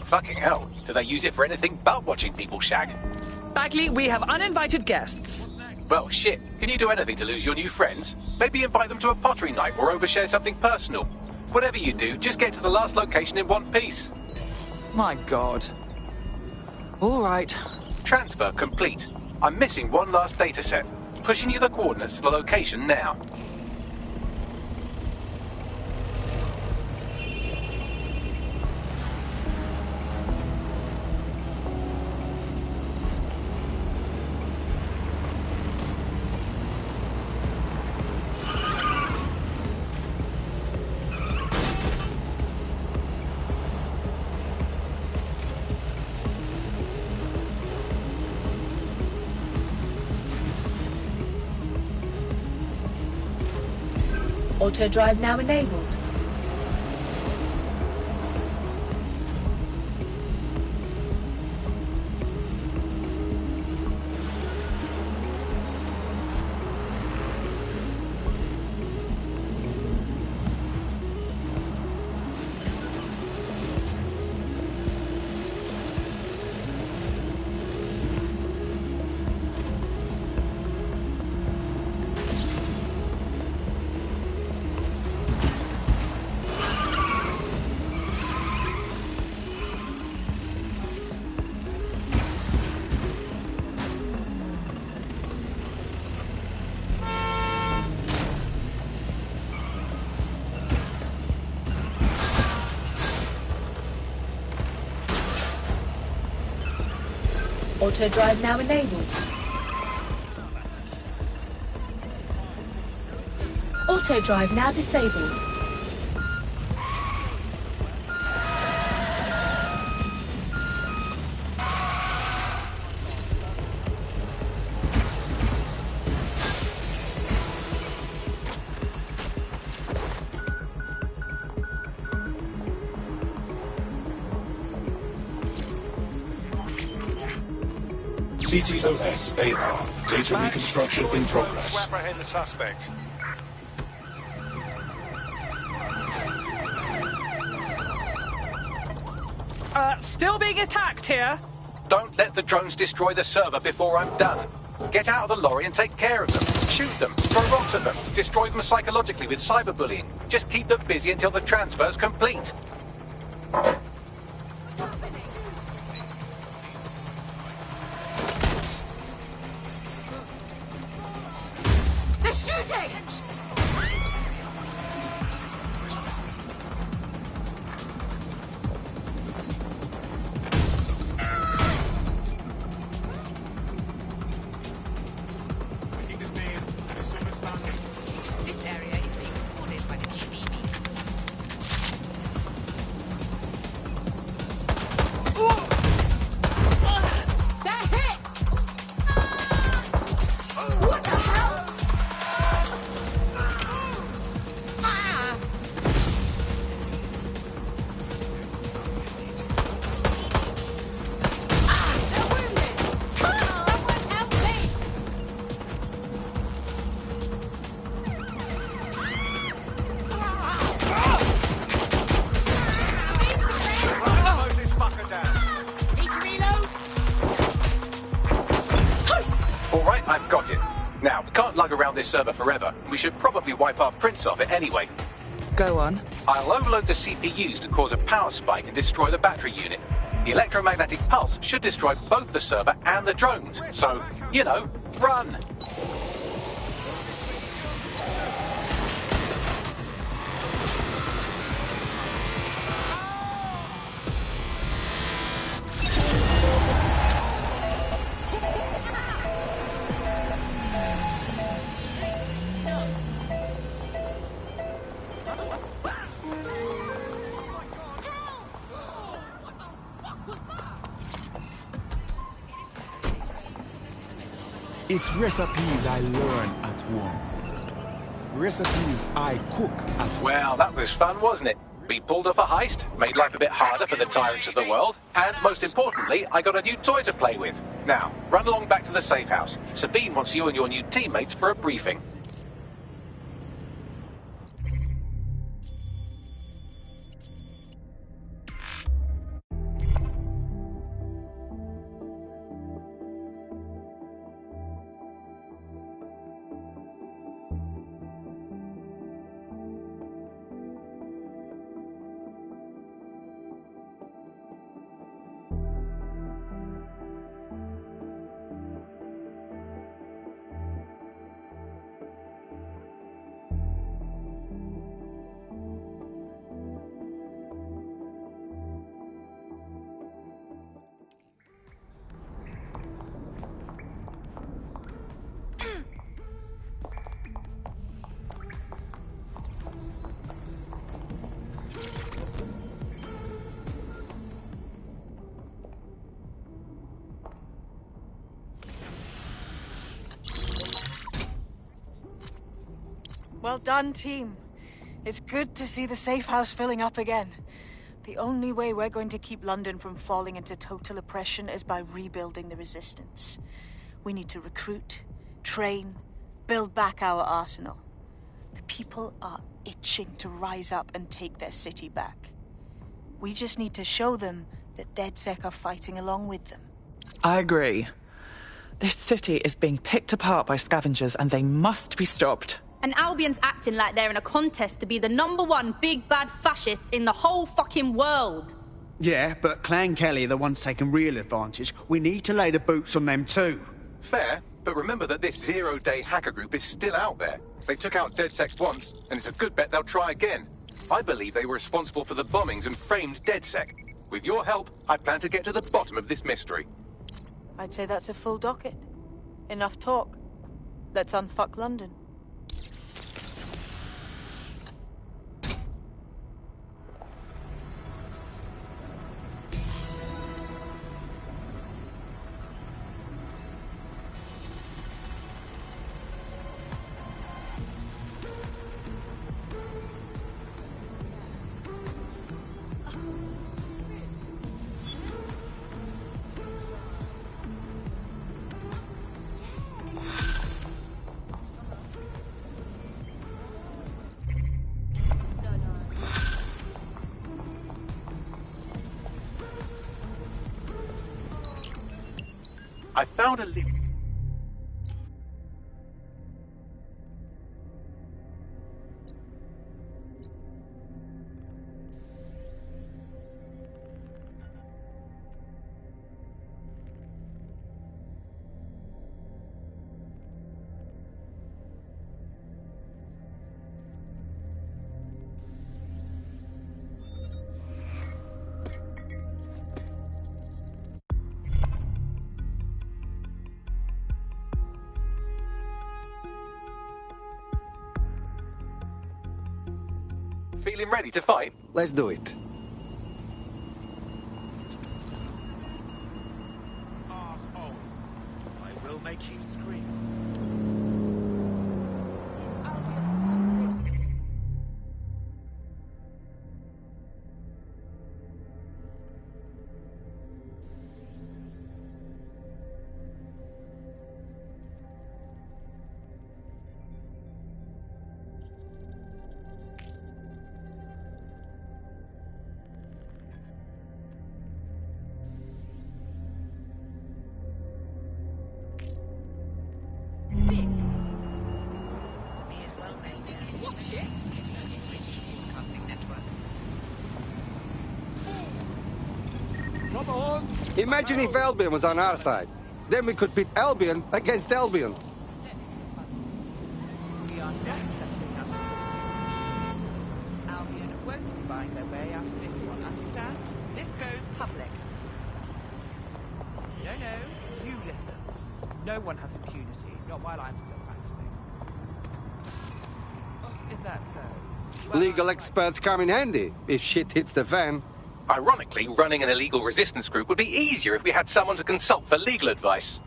Fucking hell, do they use it for anything but watching people shag? Bagley, we have uninvited guests. Well, shit. Can you do anything to lose your new friends? Maybe invite them to a pottery night or overshare something personal. Whatever you do, just get to the last location in one piece. My God. All right. Transfer complete. I'm missing one last data set. Pushing you the coordinates to the location now. Auto drive now enabled. Auto drive now enabled. Auto drive now disabled. CTOS AR. Data reconstruction in progress. To apprehend the suspect. Still being attacked here? Don't let the drones destroy the server before I'm done. Get out of the lorry and take care of them. Shoot them, throw rocks at them, destroy them psychologically with cyberbullying. Just keep them busy until the transfer's complete. They're shooting! This area is being recorded by the KidKinobi. They're hit! What the hell? They're wounded! Someone help me! Close this fucker down. Need to reload? All right, I've got it. Now, we can't lug around this server forever. We should probably wipe our prints off it anyway. Go on. I'll overload the CPUs to cause a power spike and destroy the battery unit. The electromagnetic pulse should destroy both the server and the drones. So, you know, run! It's recipes I learn at home. Recipes I cook at home. Well, that was fun, wasn't it? We pulled off a heist, made life a bit harder for the tyrants of the world, and most importantly, I got a new toy to play with. Now, run along back to the safe house. Sabine wants you and your new teammates for a briefing. Well done, team. It's good to see the safe house filling up again. The only way we're going to keep London from falling into total oppression is by rebuilding the resistance. We need to recruit, train, build back our arsenal. The people are itching to rise up and take their city back. We just need to show them that DedSec are fighting along with them. I agree. This city is being picked apart by scavengers and they must be stopped. And Albion's acting like they're in a contest to be the #1 big bad fascists in the whole fucking world. Yeah, but Clan Kelly are the ones taking real advantage. We need to lay the boots on them too. Fair, but remember that this zero-day hacker group is still out there. They took out DedSec once, and it's a good bet they'll try again. I believe they were responsible for the bombings and framed DedSec. With your help, I plan to get to the bottom of this mystery. I'd say that's a full docket. Enough talk. Let's unfuck London. I found a link. Feeling ready to fight? Let's do it. Asshole. I will make you scream. Come on! Imagine if Albion was on our side. Then we could pit Albion against Albion. We are not settling out. Albion won't be buying their way out of this one, understand? This goes public. No, you listen. No one has impunity, not while I'm still practicing. Oh, is that so? Well, Legal experts come in handy if shit hits the fan. Ironically, running an illegal resistance group would be easier if we had someone to consult for legal advice.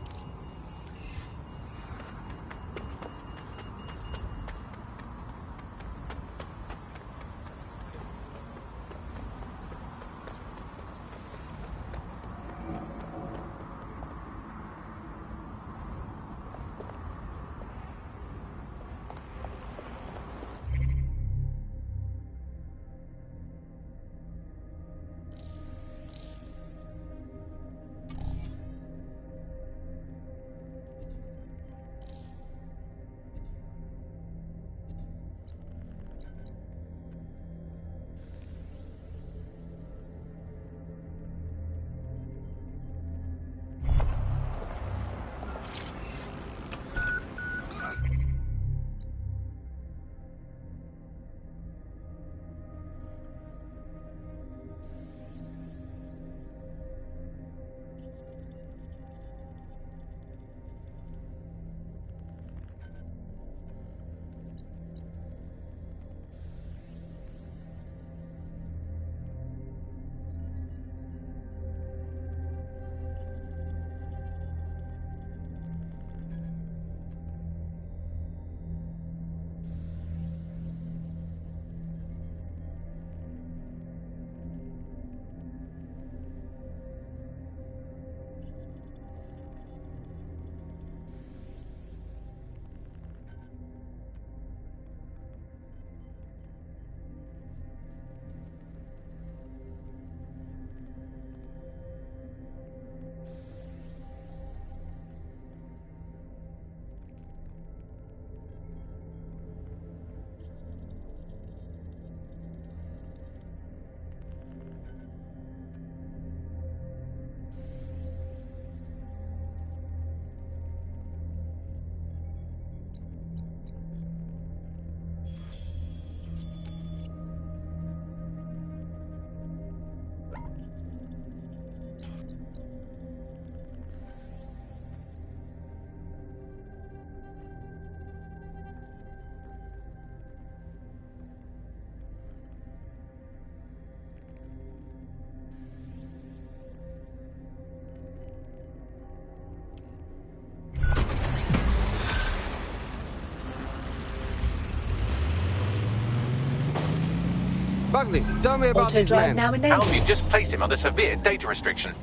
Bagley, tell me about this man. Albion just placed him under severe data restriction.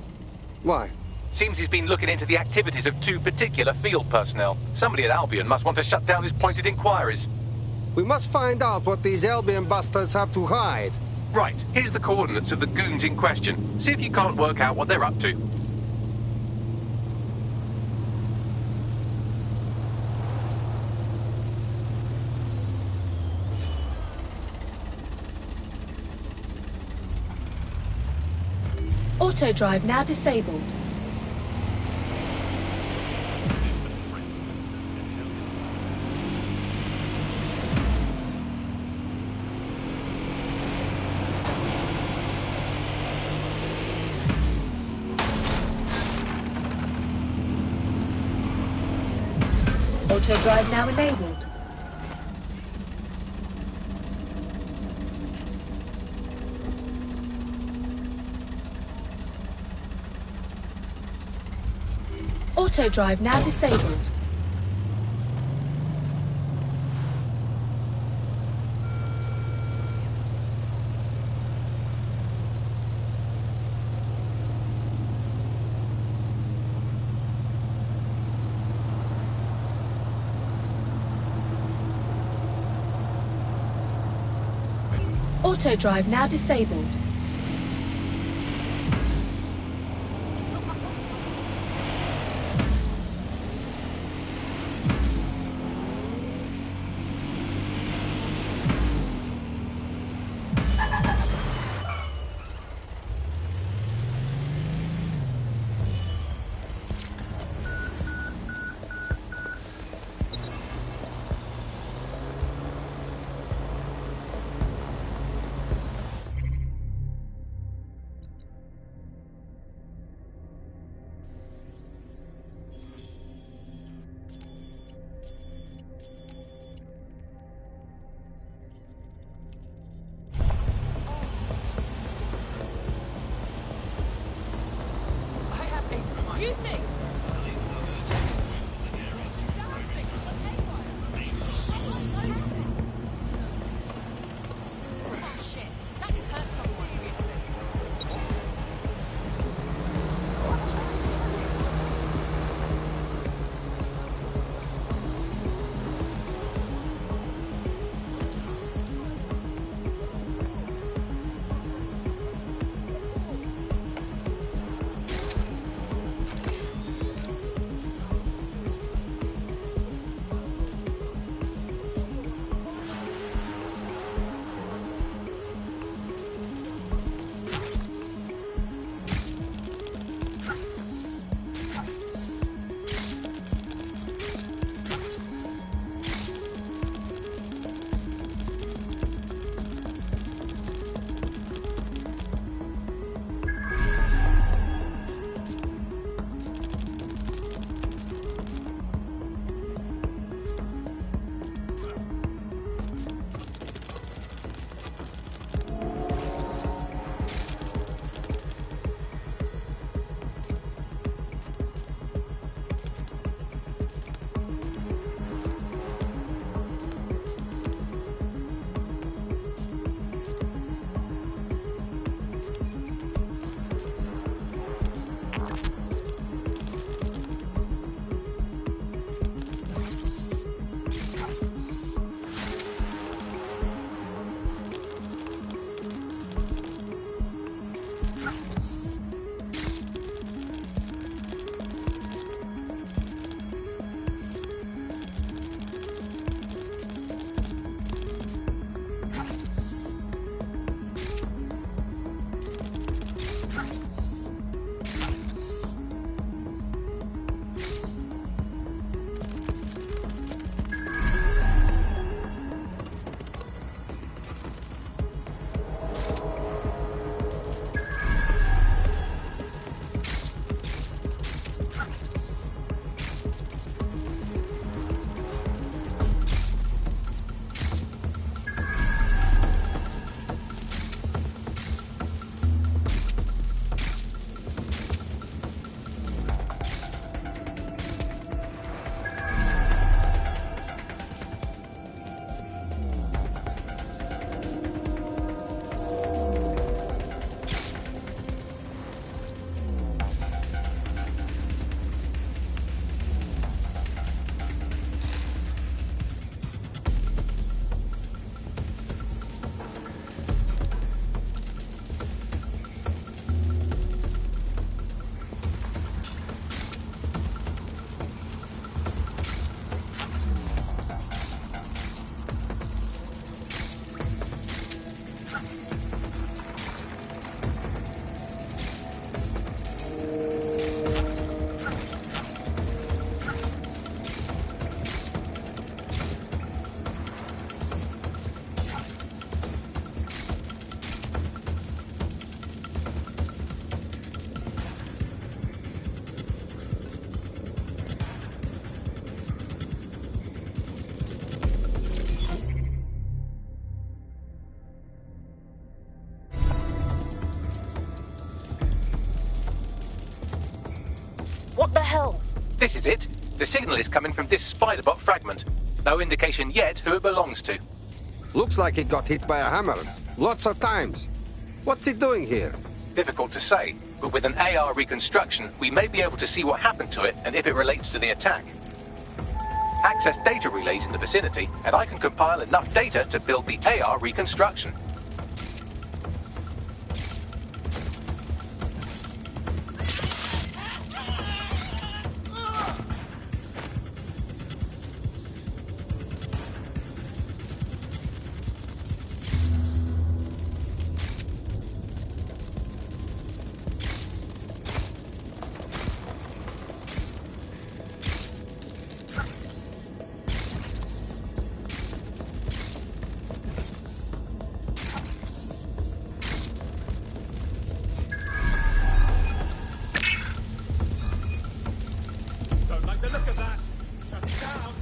Why? Seems he's been looking into the activities of 2 particular field personnel. Somebody at Albion must want to shut down his pointed inquiries. We must find out what these Albion bastards have to hide. Right, here's the coordinates of the goons in question. See if you can't work out what they're up to. Auto drive now disabled. Auto drive now enabled. Auto drive now disabled. Auto drive now disabled. You think? Oh shit, that could hurt someone. This is it. The signal is coming from this spider-bot fragment. No indication yet who it belongs to. Looks like it got hit by a hammer. Lots of times. What's it doing here? Difficult to say, but with an AR reconstruction, we may be able to see what happened to it and if it relates to the attack. Access data relays in the vicinity, and I can compile enough data to build the AR reconstruction. Don't like the look of that. Shut it down.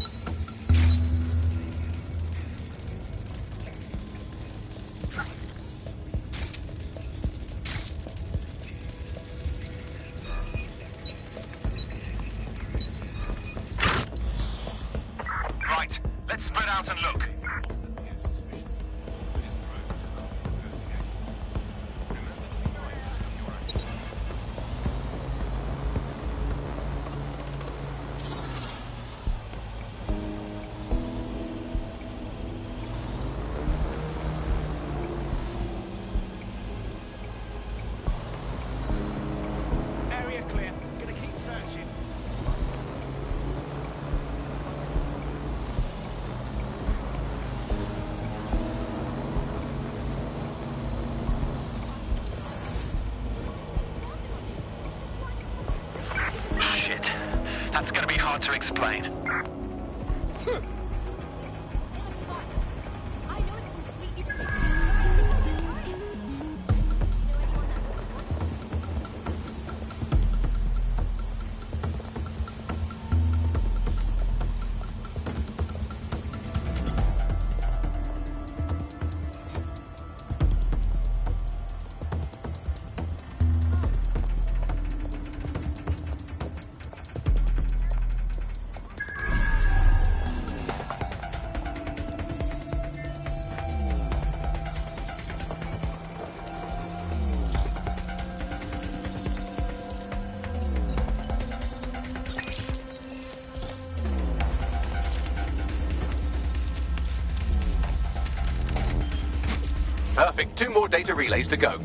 Right, let's spread out and look. Area clear. Gonna keep searching. Shit. That's gonna be hard to explain. Perfect. 2 more data relays to go.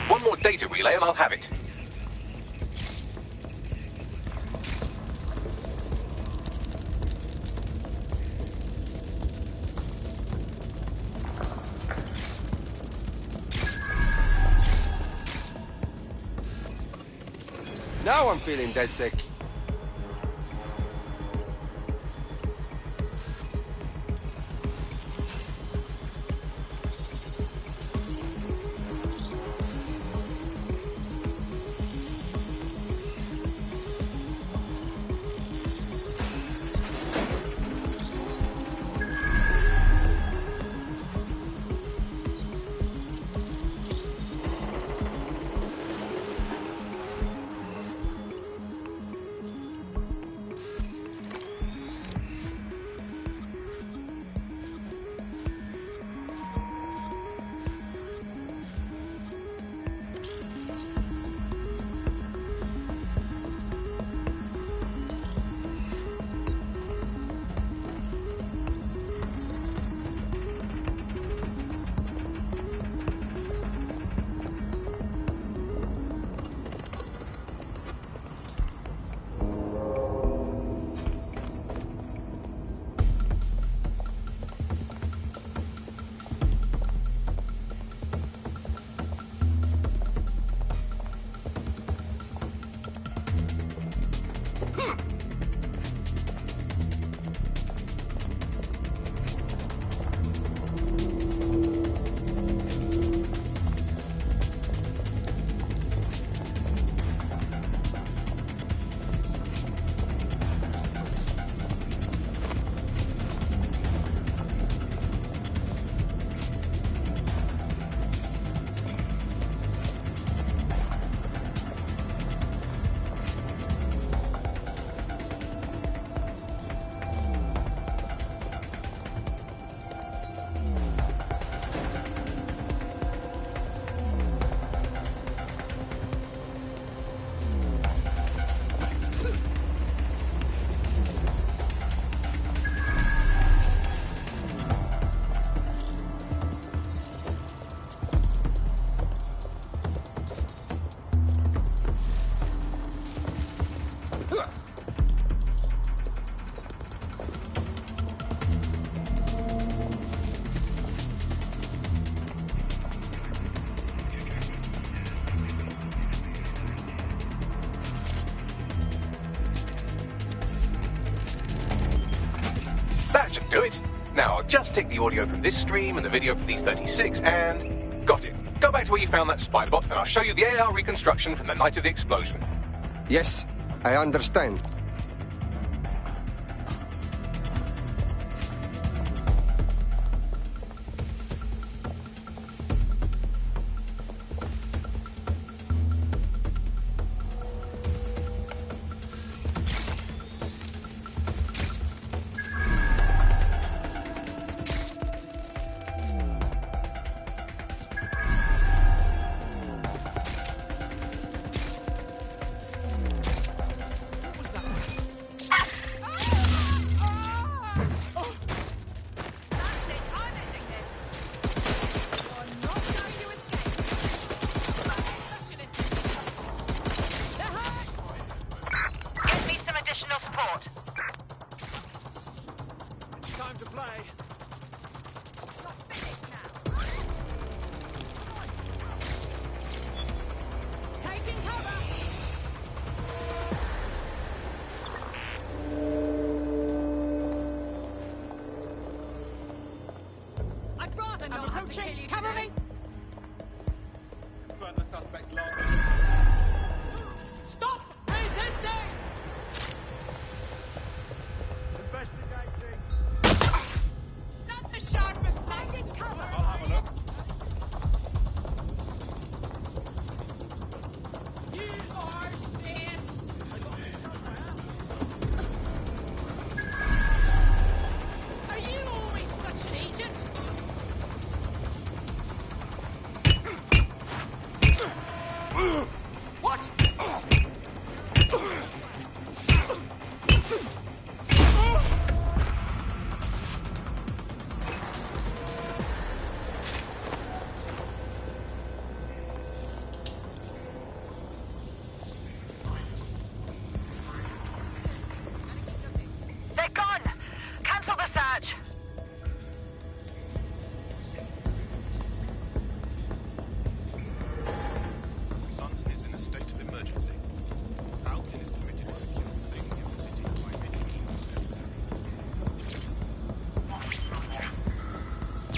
One more data relay and I'll have it. Now I'm feeling dead sick. Now, I'll just take the audio from this stream and the video from these 36 and... got it. Go back to where you found that spider bot and I'll show you the AR reconstruction from the night of the explosion. Yes, I understand.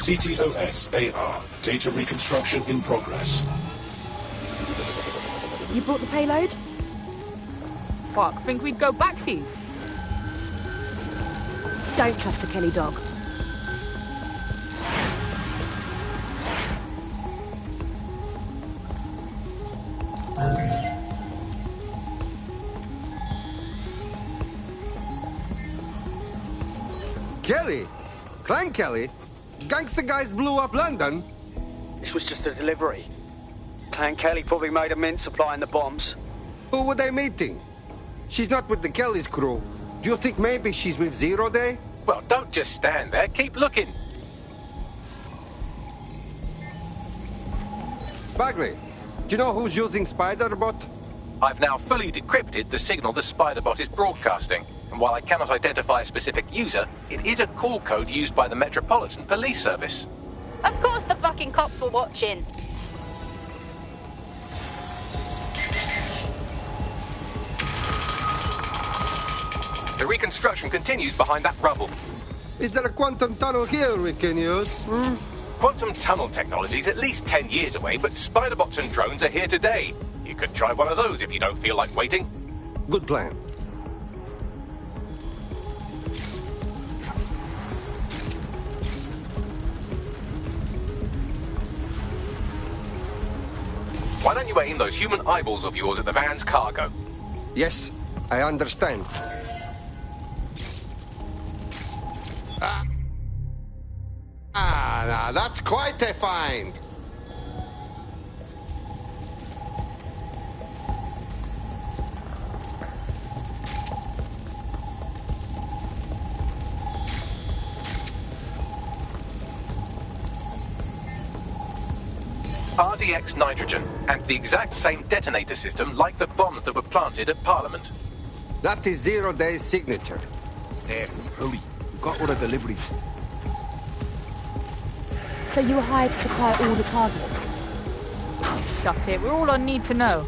CTOS AR. Data reconstruction in progress. You brought the payload? Fuck, think we'd go back for you? Don't trust the Kelly dog. Kelly? Clan Kelly? Gangster guys blew up London? This was just a delivery. Clan Kelly probably made a mint supplying the bombs. Who were they meeting? She's not with the Kelly's crew. Do you think maybe she's with Zero Day? Well, don't just stand there. Keep looking. Bagley, do you know who's using Spider-Bot? I've now fully decrypted the signal the Spider-Bot is broadcasting. And while I cannot identify a specific user, it is a call code used by the Metropolitan Police Service. Of course the fucking cops were watching. The reconstruction continues behind that rubble. Is there a quantum tunnel here we can use? Quantum tunnel technology is at least 10 years away, but Spider-Bots and drones are here today. You could try one of those if you don't feel like waiting. Good plan. Why don't you aim those human eyeballs of yours at the van's cargo? Yes, I understand. Now that's quite a find. RDX nitrogen, and the exact same detonator system like the bombs that were planted at Parliament. That is Zero Day's signature. There, hurry. We've got all the deliveries. So you were hired to supply all the targets? That's it, we're all I need to know.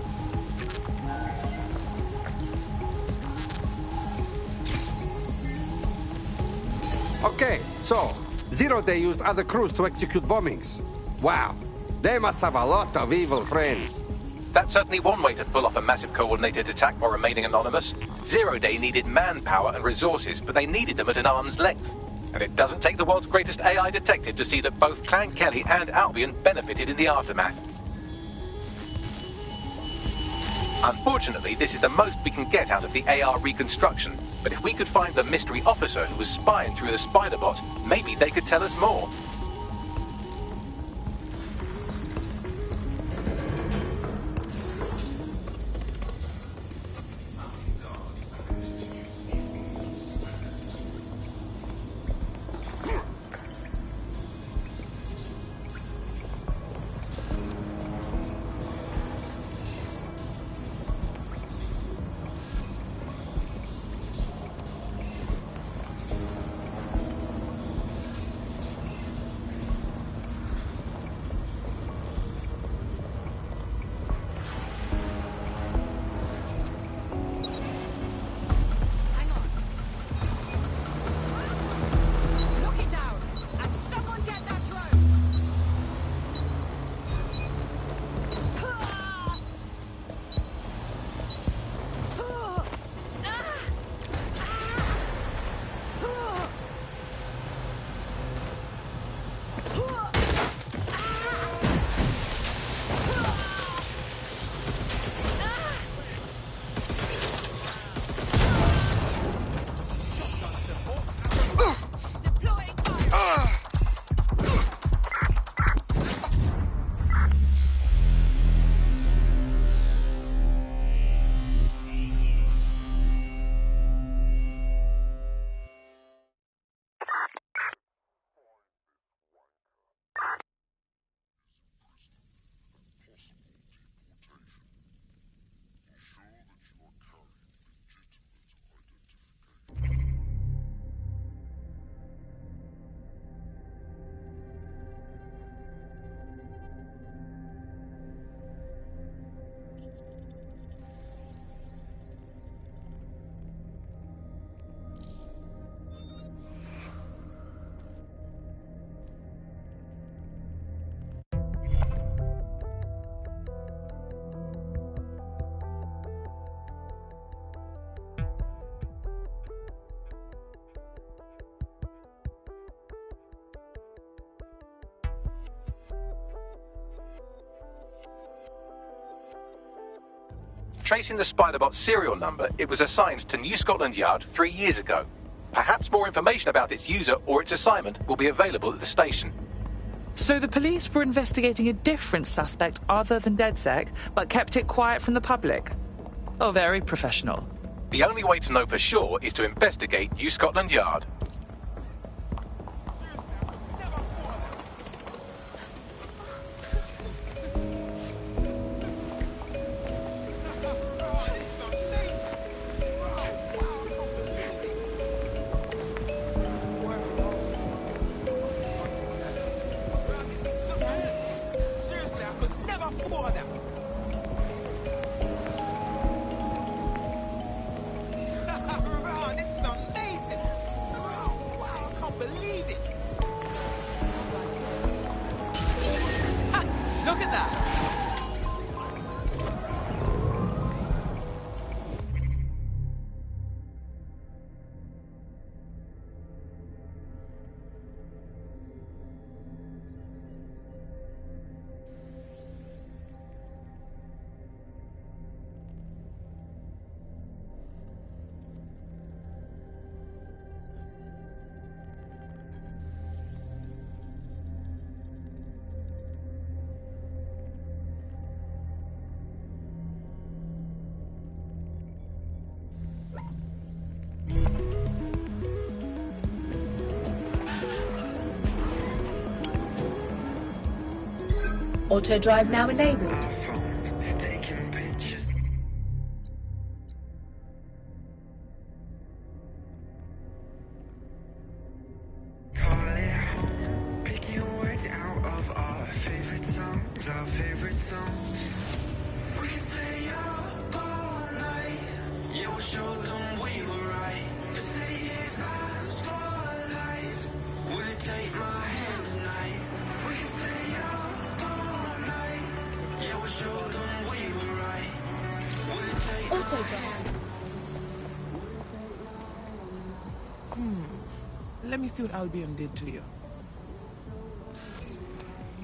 Okay, so Zero Day used other crews to execute bombings. Wow, they must have a lot of evil friends. That's certainly one way to pull off a massive coordinated attack while remaining anonymous. Zero Day needed manpower and resources, but they needed them at an arm's length. And it doesn't take the world's greatest AI detective to see that both Clan Kelly and Albion benefited in the aftermath. Unfortunately, this is the most we can get out of the AR reconstruction. But if we could find the mystery officer who was spying through the spider bot, maybe they could tell us more. Tracing the Spiderbot serial number, it was assigned to New Scotland Yard 3 years ago. Perhaps more information about its user or its assignment will be available at the station. So the police were investigating a different suspect other than DedSec, but kept it quiet from the public? Oh, very professional. The only way to know for sure is to investigate New Scotland Yard. Look at that! Auto drive now enabled. Take my Auto drive. Let me see what Albion did to you.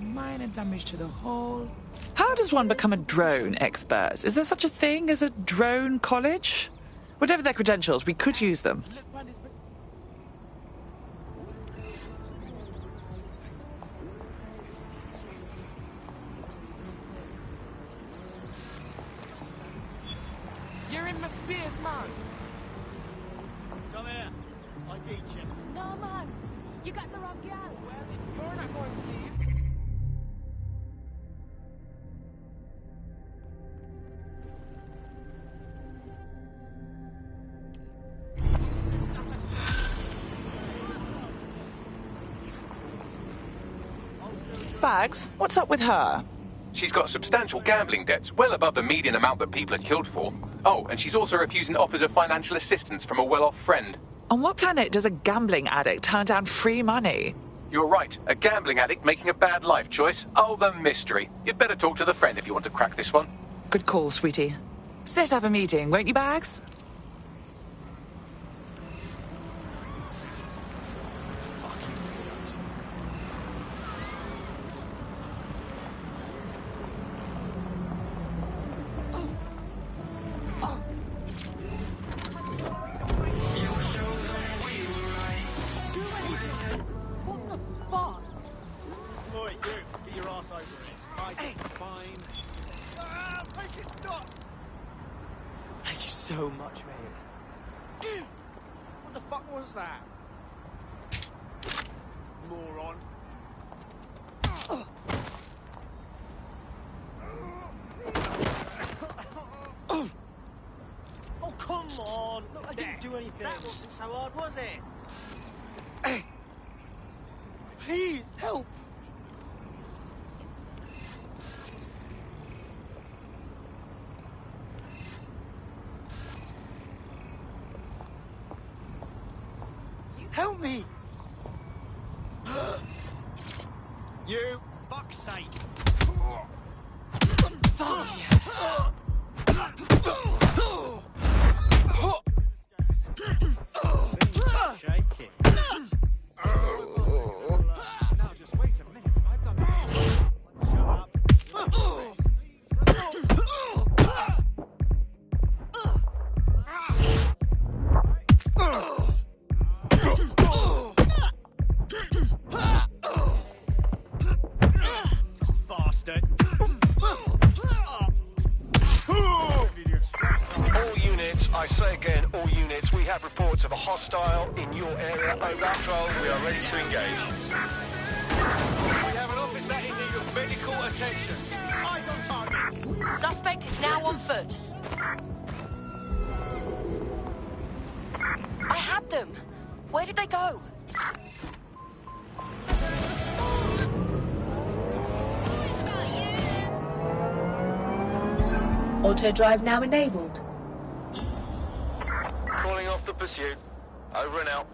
Minor damage to the hull. How does one become a drone expert? Is there such a thing as a drone college? Whatever their credentials, we could use them. You're in my space, man. Come here. I teach you. No, man. You got the wrong gal. Well, if you're not going to leave... Bags, what's up with her? She's got substantial gambling debts, well above the median amount that people are killed for. Oh, and she's also refusing offers of financial assistance from a well-off friend. On what planet does a gambling addict turn down free money? You're right, a gambling addict making a bad life choice. Oh, the mystery. You'd better talk to the friend if you want to crack this one. Good call, sweetie. Let's have a meeting, won't you, Bags? Thank you so much, mate. What the fuck was that? Moron. Oh, come on! Look, I didn't do anything. That wasn't so hard, was it? Please, help! Help me! You fuck's sake! Fuck yeah! Shake it. Now just wait a minute. I've done that. Shut up. Bastard. All units, I say again, all units, we have reports of a hostile in your area. Over. Control, we are ready to engage. We have an officer in need of medical attention. Eyes on targets. Suspect is now on foot. I had them. Where did they go? Auto drive now enabled. Calling off the pursuit. Over and out.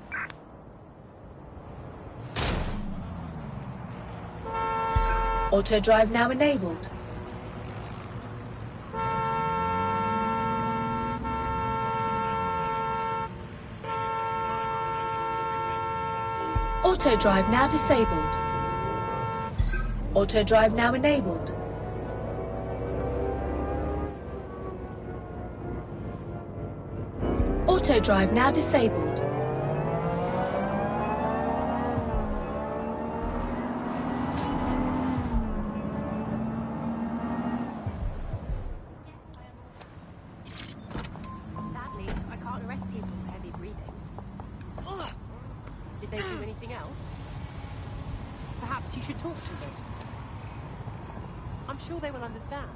Auto drive now enabled. Auto drive now disabled. Auto drive now enabled. Auto drive now disabled. Sadly, I can't arrest people for heavy breathing. Did they do anything else? Perhaps you should talk to them. I'm sure they will understand.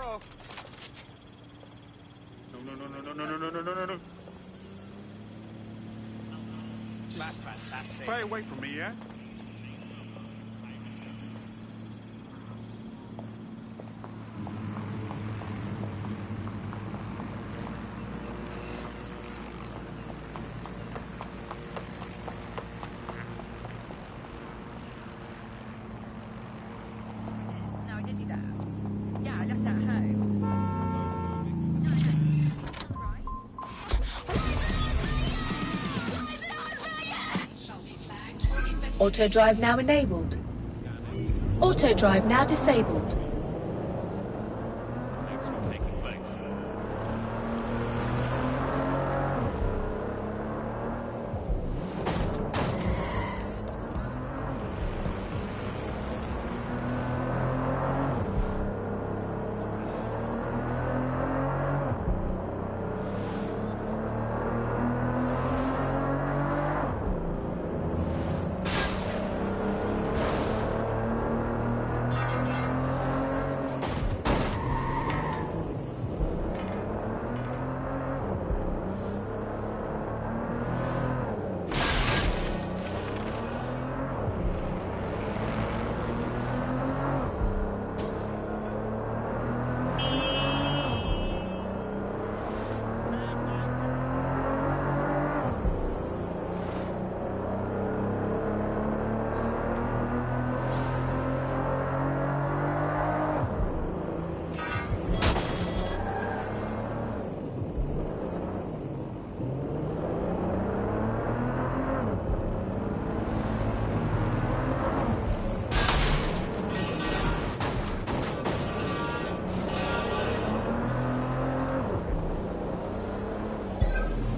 go. No. That's fantastic. Stay away from me, yeah? No, I did do that. Yeah, I left it at home. Auto drive now enabled. Auto drive now disabled. Thanks for taking place.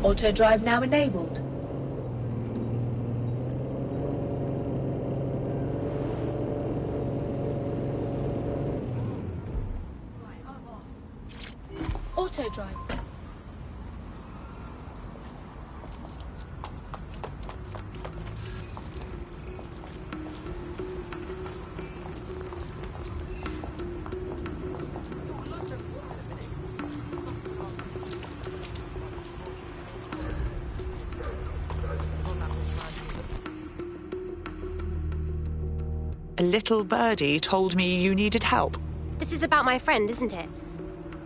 Auto drive now enabled. Auto drive. A little birdie told me you needed help. This is about my friend, isn't it?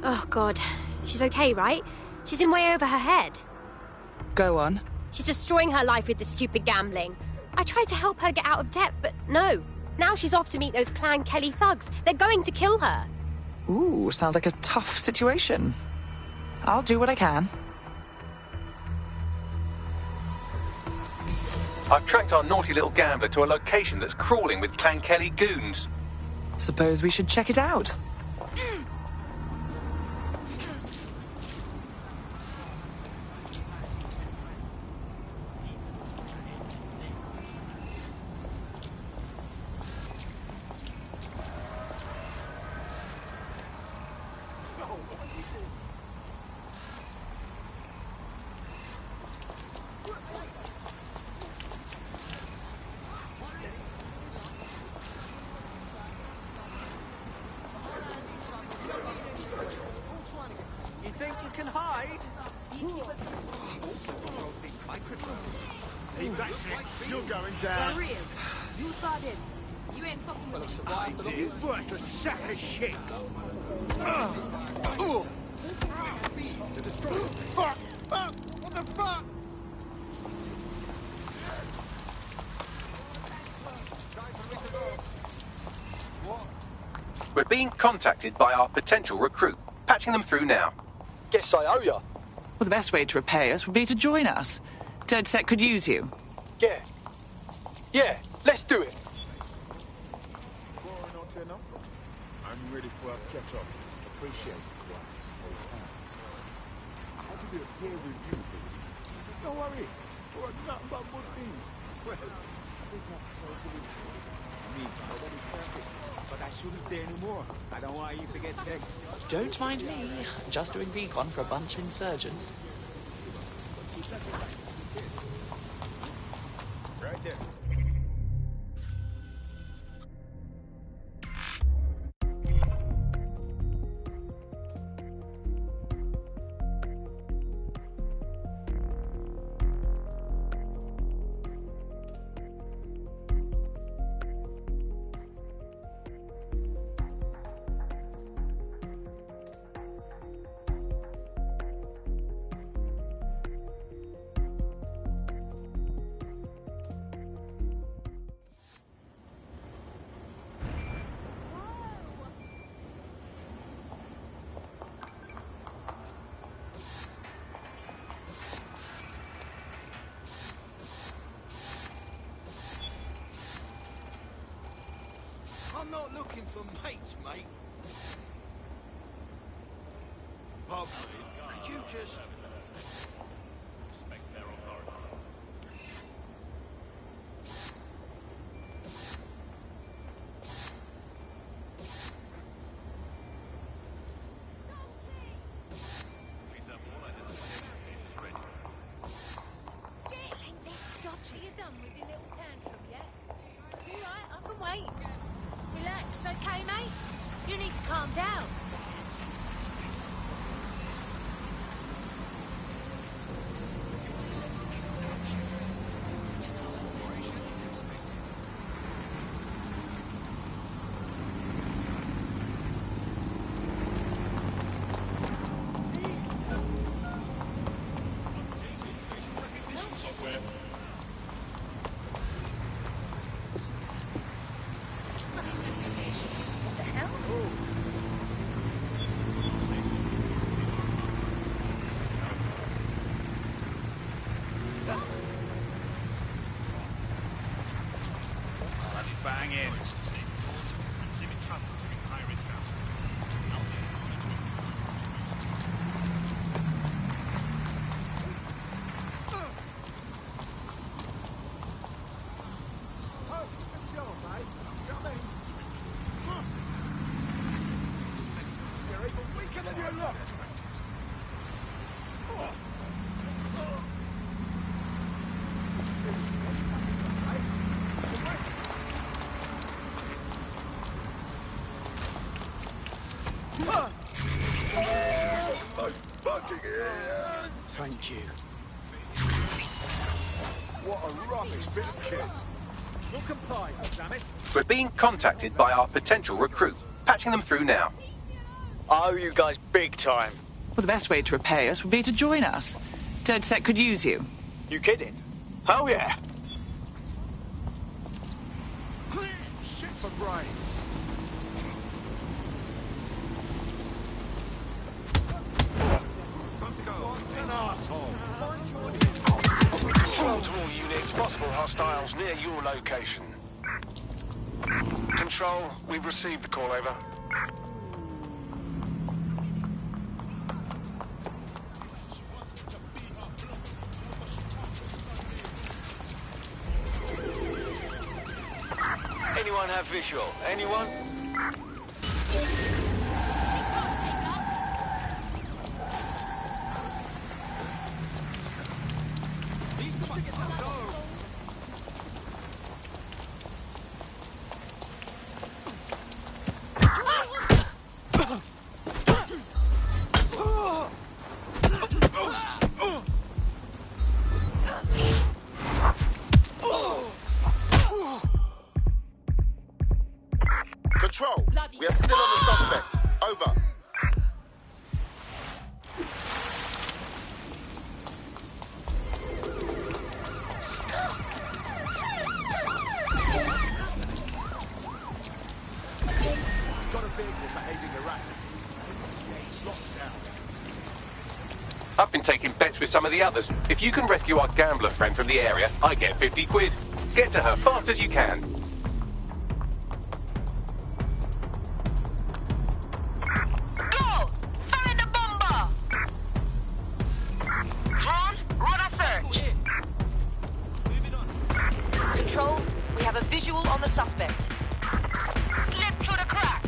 Oh, God. She's okay, right? She's in way over her head. Go on. She's destroying her life with this stupid gambling. I tried to help her get out of debt, but no. Now she's off to meet those Clan Kelly thugs. They're going to kill her. Ooh, sounds like a tough situation. I'll do what I can. I've tracked our naughty little gambler to a location that's crawling with Clan Kelly goons. Suppose we should check it out. That's it. You're going down. You saw this. You ain't fucking with me. I did. What a sack of shit. Fuck! What the fuck? We're being contacted by our potential recruit. Patching them through now. Guess I owe ya. Well, the best way to repay us would be to join us. Dead Set could use you. Yeah, let's do it. I'm ready for a catch-up. Appreciate the quiet. How to do a peer review for you? Don't worry. We're nothing but good things. Well, that is not totally true. I mean, nobody's perfect. But I shouldn't say any more. I don't want you to get vexed. Don't mind me. Just doing recon for a bunch of insurgents. Right there. I'm not looking for mates, mate. Pardon me, could you just... Respect their authority. Please have all identification papers ready. Are you done with your little tantrum yet? All right, I can wait. Relax, okay, mate? You need to calm down. Software. What the hell? That's banging. Limit travel during high-risk hours. Thank you. What a rubbish bit of kit. We'll comply, damn it. We're being contacted by our potential recruit. Patching them through now. I owe you guys big time. Well, the best way to repay us would be to join us. DedSec could use you. You kidding? Hell yeah. Shit for brains. What an asshole. Control to all units, possible hostiles near your location. Control, we've received the call, over. Anyone have visual? Anyone? Control, we are still on the suspect. Over. Got a vehicle behaving erratically. Locked down. I've been taking bets with some of the others. If you can rescue our gambler friend from the area, I get 50 quid. Get to her fast as you can. Go! Find the bomber! Drone, run a search. Control, we have a visual on the suspect. Slip through the cracks.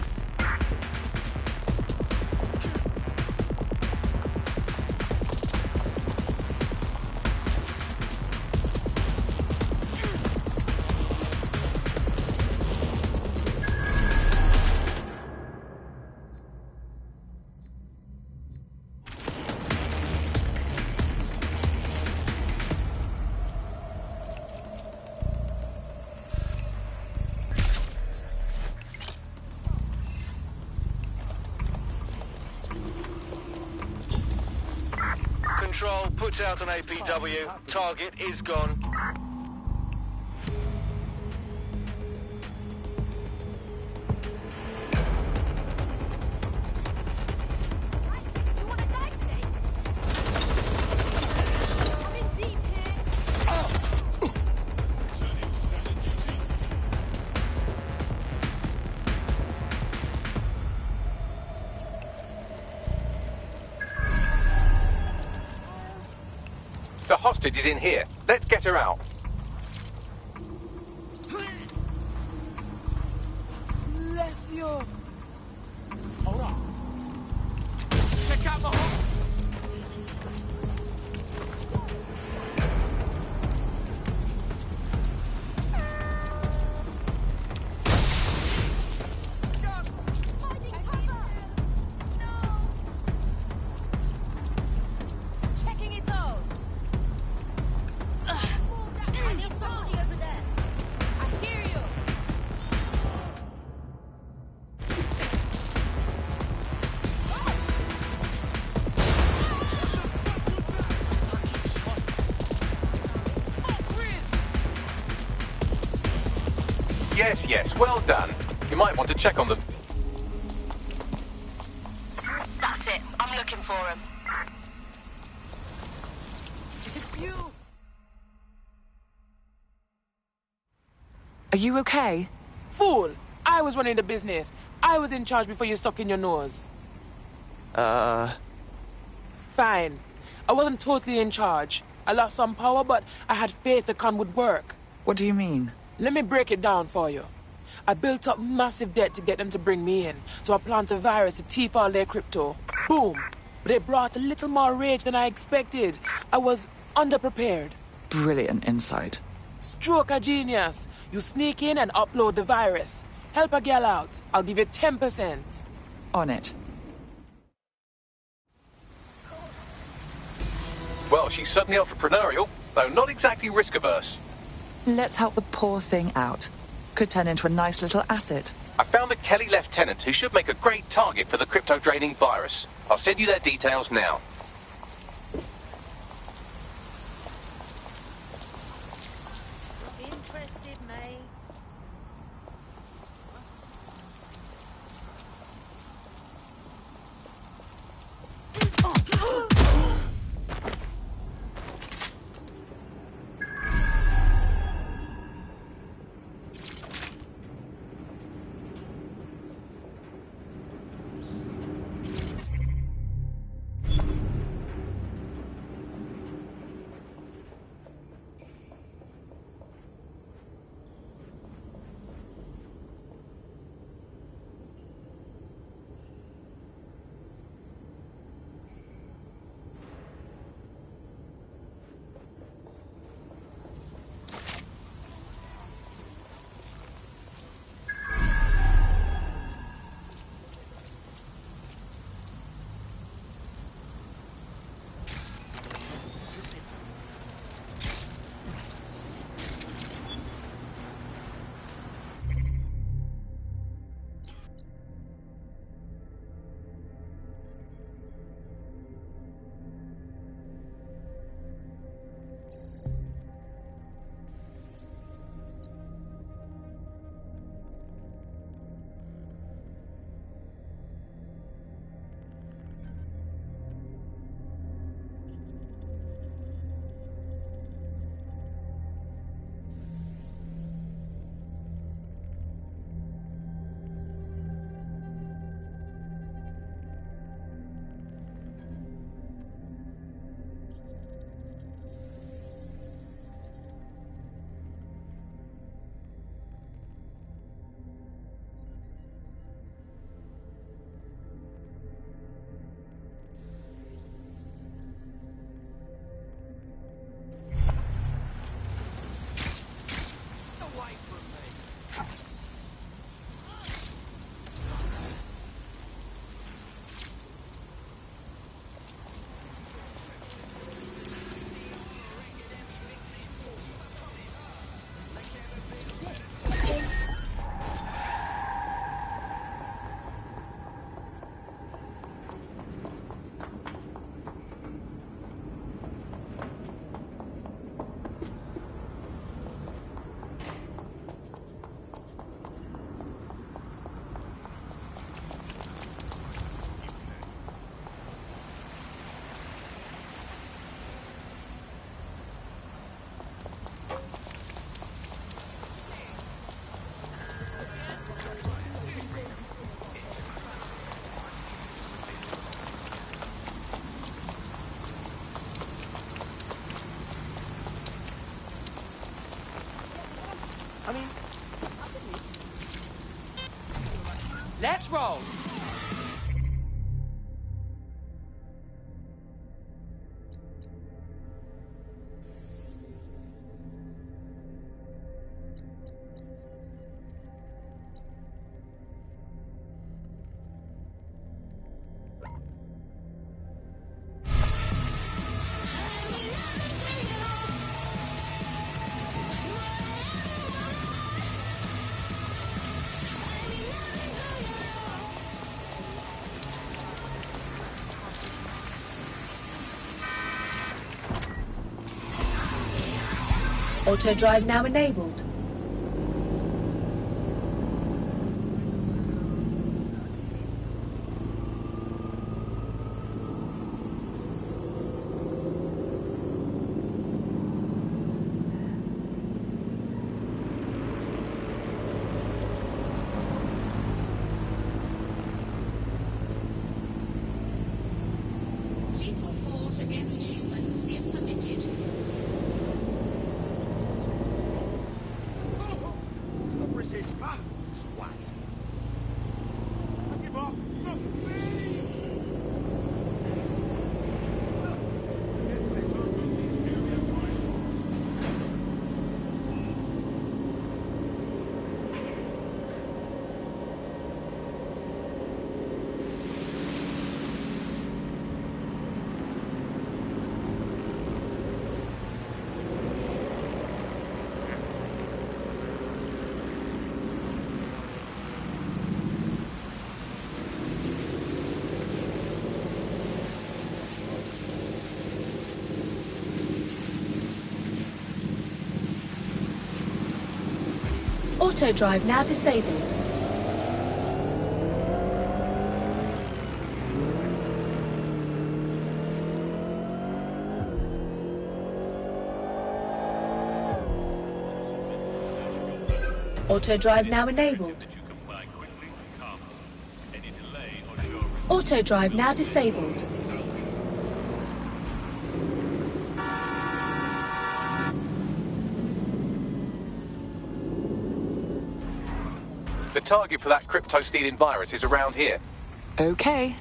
Control, put out an APW. Target is gone. hostage is in here. Let's get her out. Bless you. Hold on. Check out my home. Checking it out. I need somebody over there. I hear you. Yes, well done. You might want to check on them. That's it. I'm looking for him. It's you. Are you okay? Fool! I was running the business. I was in charge before you stuck in your nose. Fine. I wasn't totally in charge. I lost some power, but I had faith the con would work. What do you mean? Let me break it down for you. I built up massive debt to get them to bring me in, so I planted a virus to thief all their crypto. Boom! But it brought a little more rage than I expected. I was underprepared. Brilliant insight. Stroke of genius. You sneak in and upload the virus. Help a gal out. I'll give you 10%. On it. Well, she's certainly entrepreneurial, though not exactly risk-averse. Let's help the poor thing out. Could turn into a nice little asset. I found the Kelly lieutenant who should make a great target for the crypto-draining virus. I'll send you their details now. Interested, mate? Let's roll. Auto drive now enabled. Lethal force against humans is permitted. Stop resisting. Swat. Don't give up. Stop, please. Auto drive now disabled. Auto drive now enabled. Auto drive now disabled. The target for that crypto-stealing virus is around here. Okay.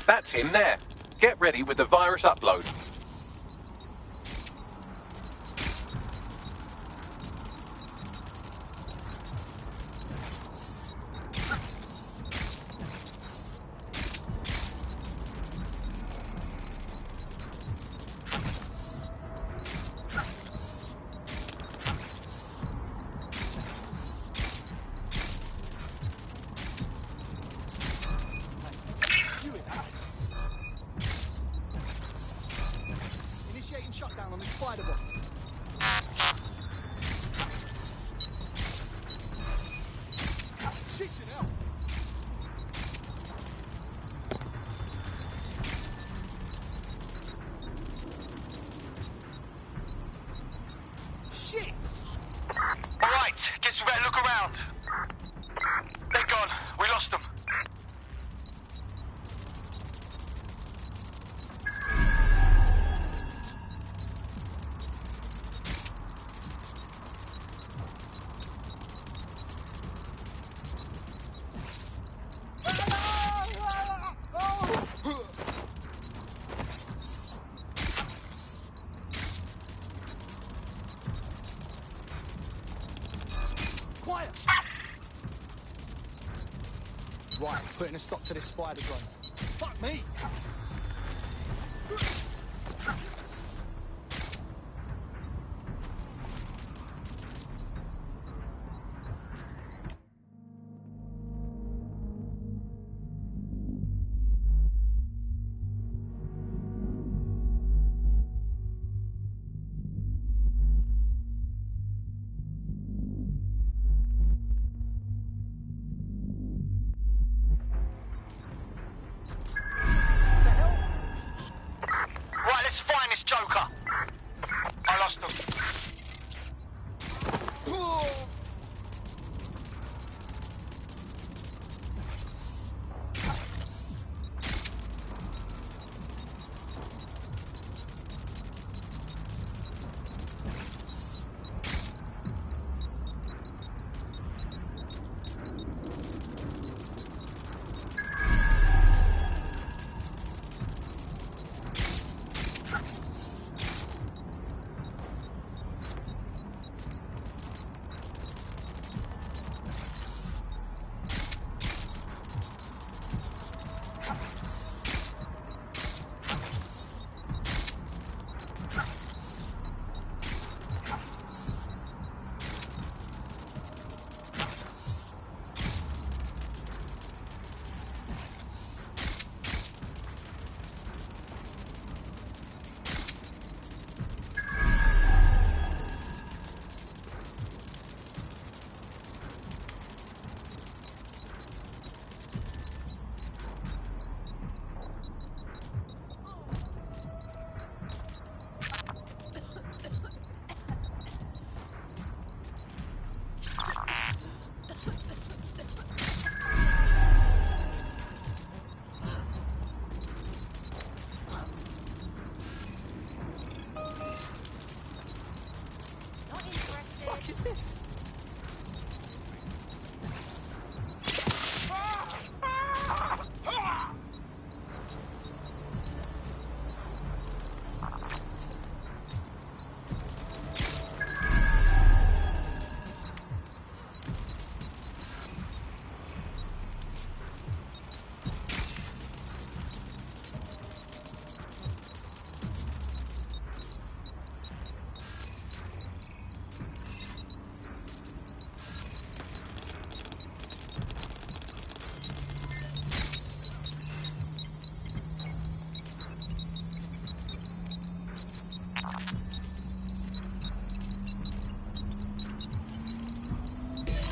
That's him there. Get ready with the virus upload. Initiating shutdown on the spider bot. Shit, hell. Shit! Alright, guess we better look around. They're gone. We lost them. Quiet! Right, putting a stop to this spider drone. Fuck me!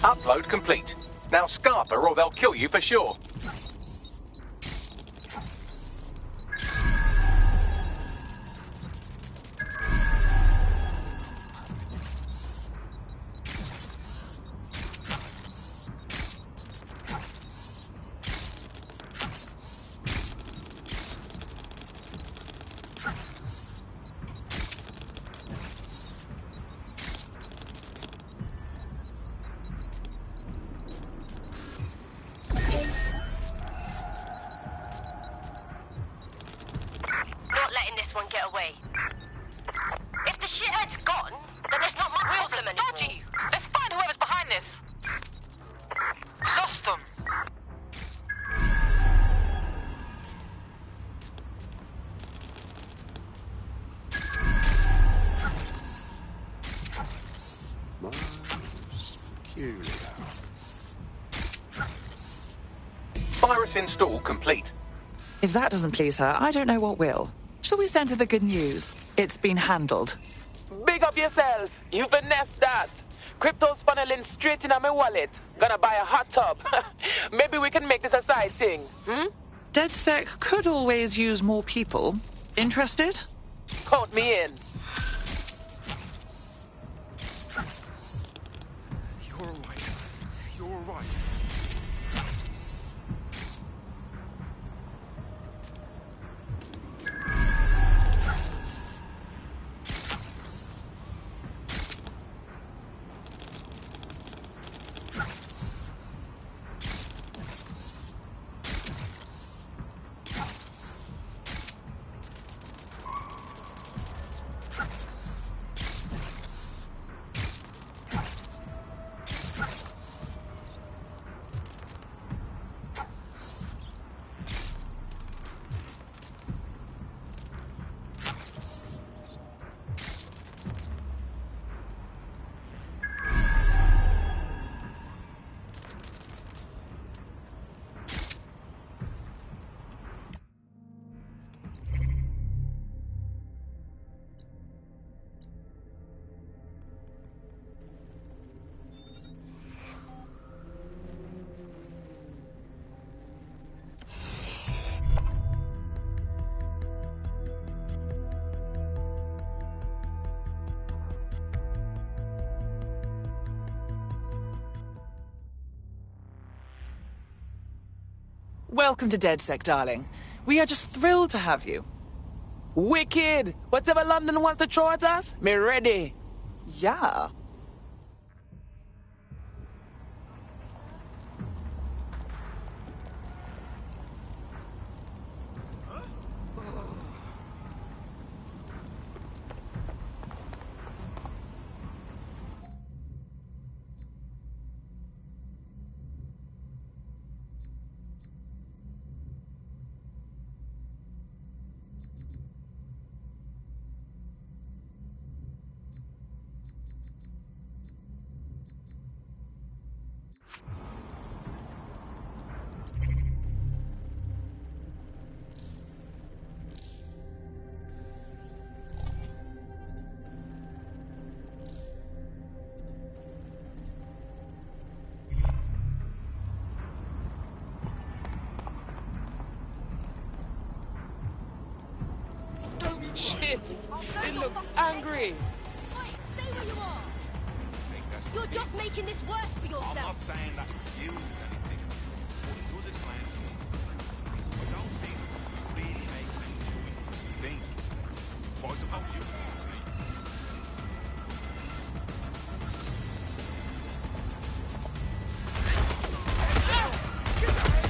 Upload complete. Now scarper or they'll kill you for sure. Not letting this one get away. If the shithead's gone, then there's not much problem anymore. Dodgy! Let's find whoever's behind this. Lost them. Most peculiar. Virus install complete. If that doesn't please her, I don't know what will. Shall we send her the good news? It's been handled. Big up yourself. You finessed that. Crypto's funneling straight in my wallet. Gonna buy a hot tub. Maybe we can make this a side thing. DedSec could always use more people. Interested? Count me in. You're all right. You're all right. Welcome to DedSec, darling. We are just thrilled to have you. Wicked! Whatever London wants to throw at us, me ready. Yeah. Shit! It looks angry. Stay where you are. You're just making this worse for yourself. I'm not saying that excuses anything. What it does explain to me. I don't think it really makes any choices as you think. But I suppose you can agree.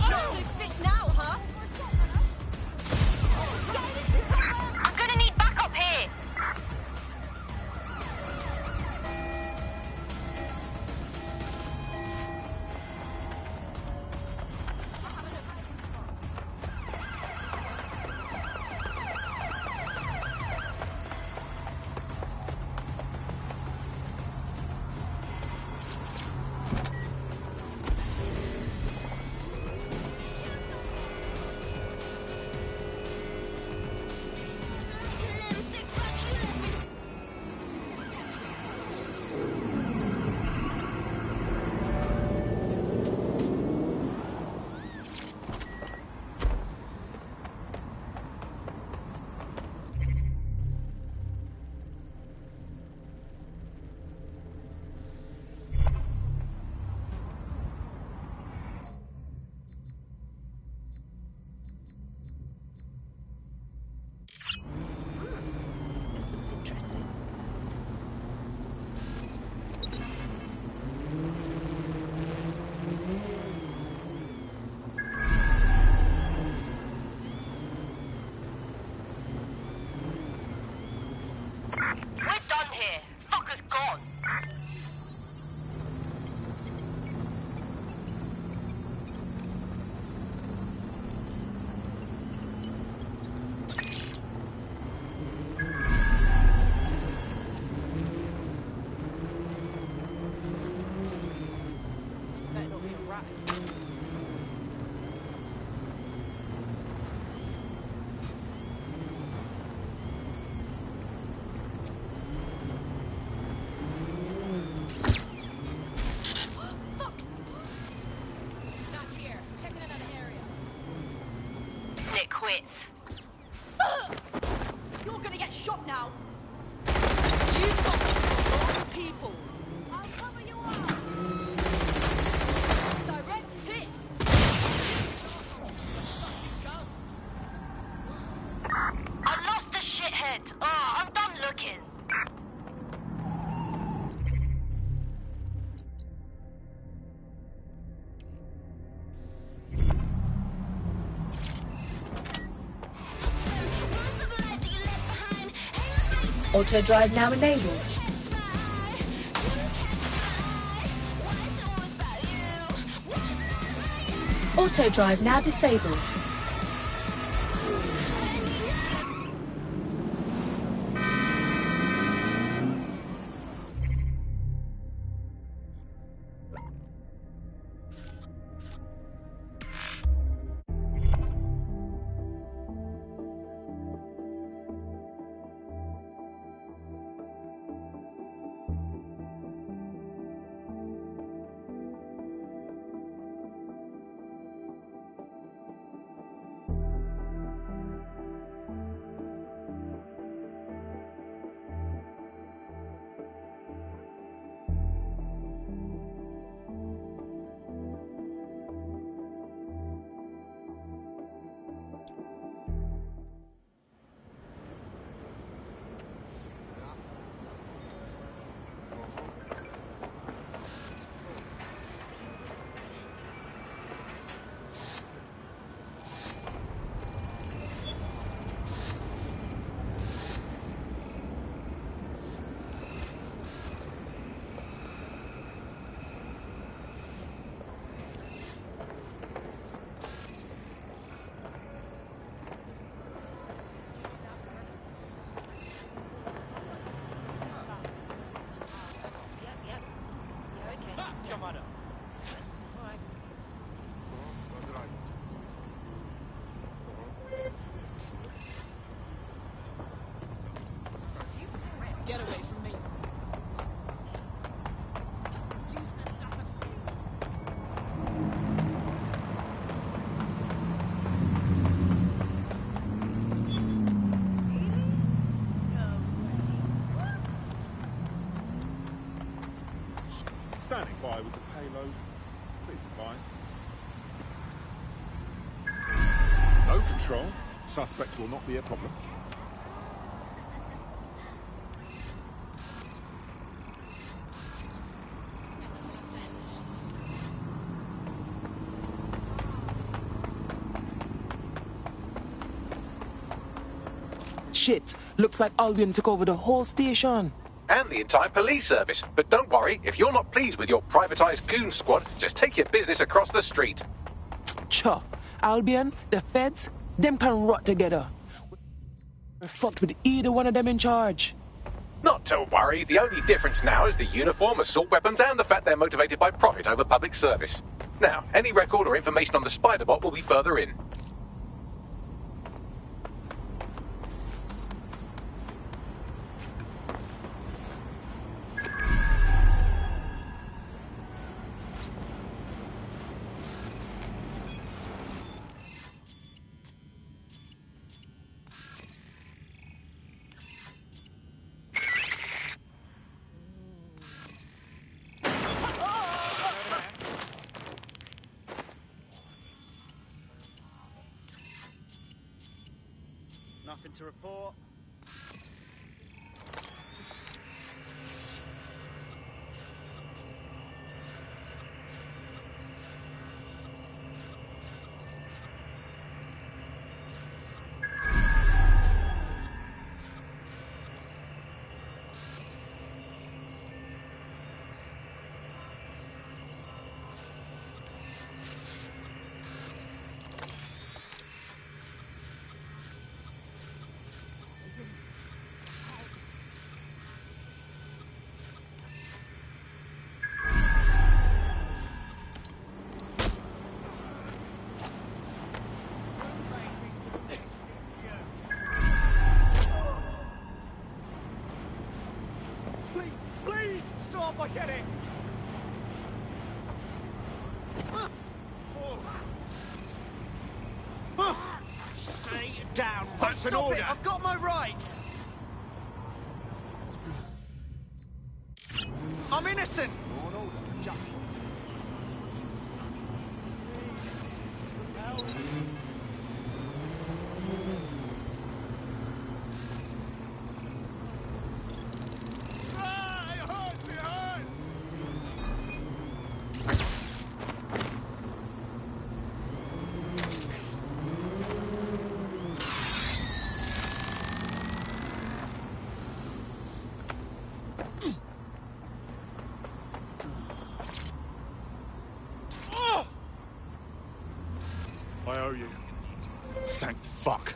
Not so fit now, huh? I'm gonna need backup here. width. You're gonna get shot now. You've got the wrong people. I'll cover you up. Direct hit. I lost the shithead. Oh, I'm done looking. Auto drive now enabled. Auto drive now disabled. Get away from me. Standing by with the payload. Please advise. No control. Suspect will not be a problem. Shit, looks like Albion took over the whole station. And the entire police service. But don't worry, if you're not pleased with your privatized goon squad, just take your business across the street. Cha, Albion, the feds, them can rot together. We're fucked with either one of them in charge. Not to worry, the only difference now is the uniform, assault weapons, and the fact they're motivated by profit over public service. Now, any record or information on the Spider-Bot will be further in. Nothing to report. down. Oh, That's an stop order. it! I've got my rights! I'm innocent! I owe you. Thank fuck.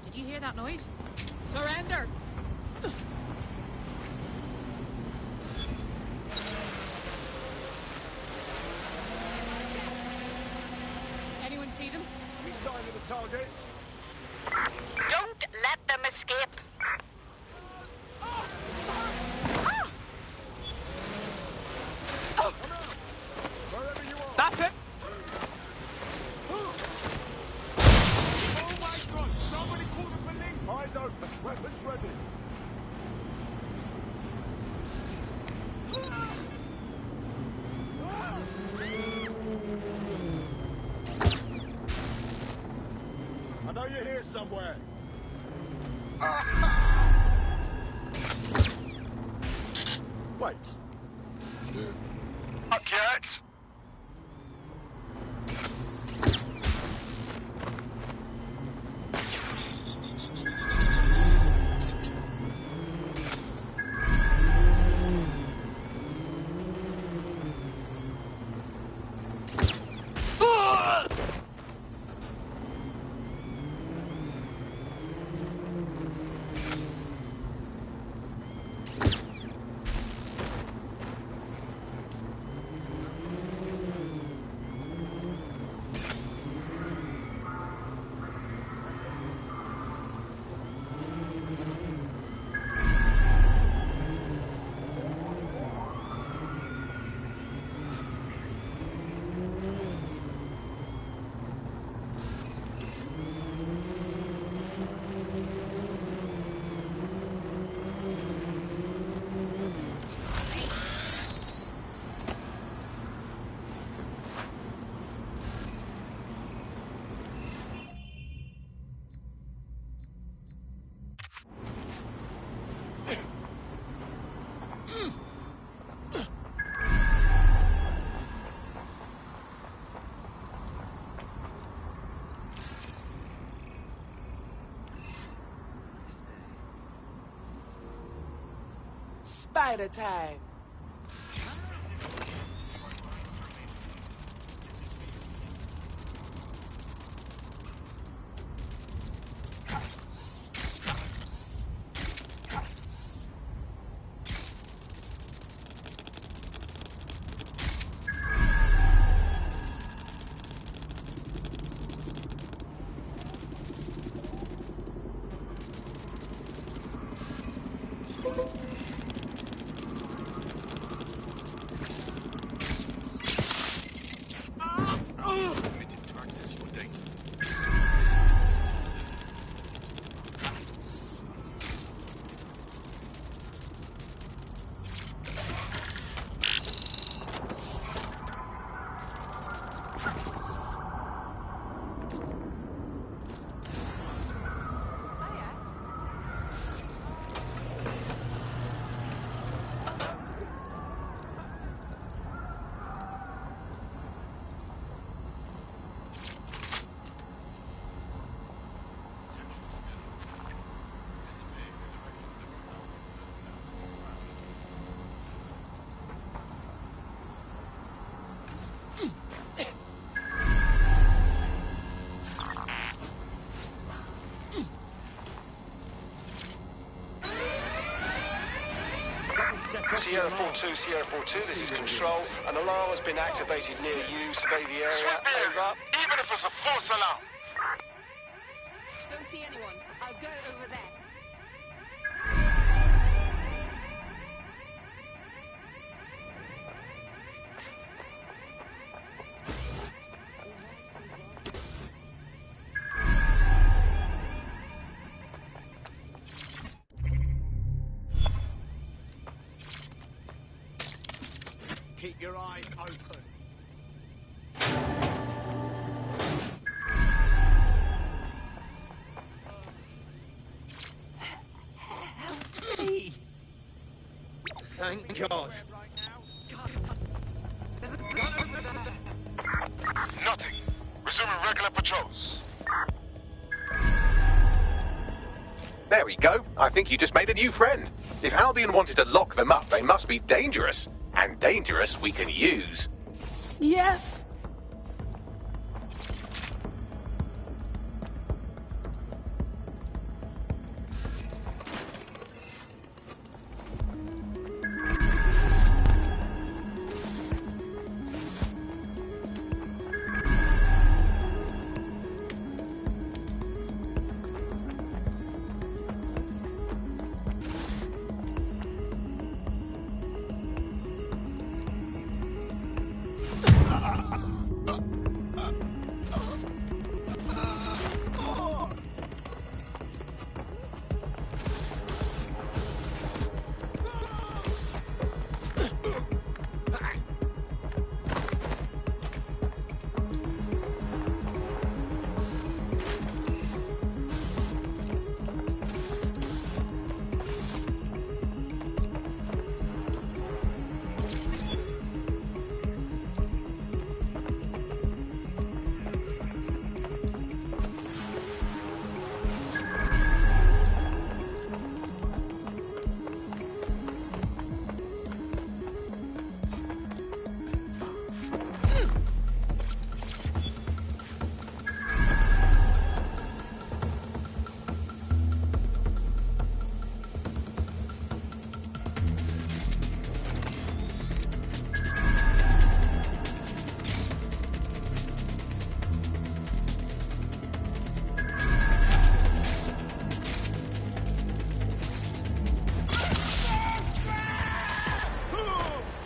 Did you hear that noise? Surrender! Anyone see them? Any sign of the target? Don't let them escape. That's it! Oh my god! Somebody call the police! Eyes open, weapons ready. I know you're here somewhere. Wait. Fuck yet. Spider time. Sierra 4-2, Sierra 4-2, this is Control. An alarm has been activated near you. Survey the area. Over. Even if it's a false alarm. Don't see anyone. I'll go over there. Keep your eyes open. Hey! Thank God. Nothing. Resuming regular patrols. There we go. I think you just made a new friend. If Albion wanted to lock them up, they must be dangerous. And dangerous we can use. Yes!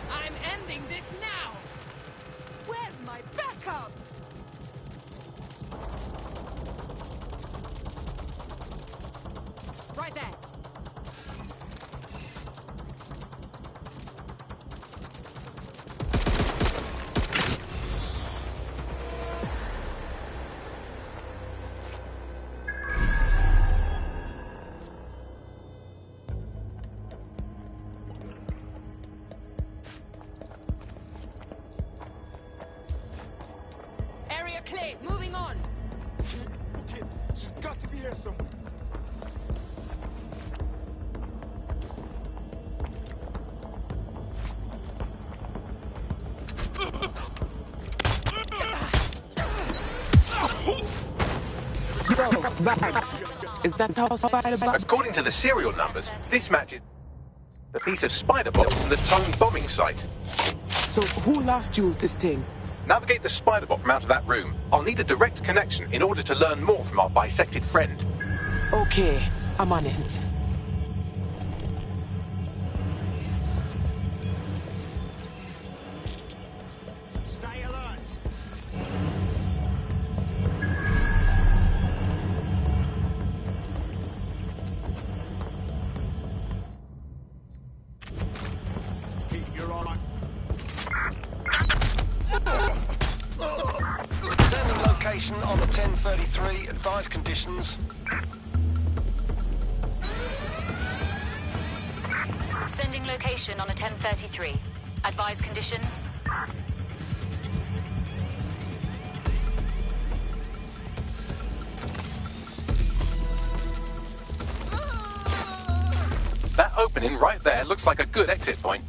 I'm ending this now! Where's my backup? Right there. Area clear. Moving on. Okay, she's got to be here somewhere. Yo, Max, is that how Spider-Man... According to the serial numbers, this matches a piece of spider bomb from the Tone bombing site. So who last used this thing? Navigate the spider bot from out of that room. I'll need a direct connection in order to learn more from our bisected friend. Okay, I'm on it. Stay alert. Keep your eye. Sending location on the 1033. Advised conditions. Sending location on a 1033. Advised conditions. That opening right there looks like a good exit point.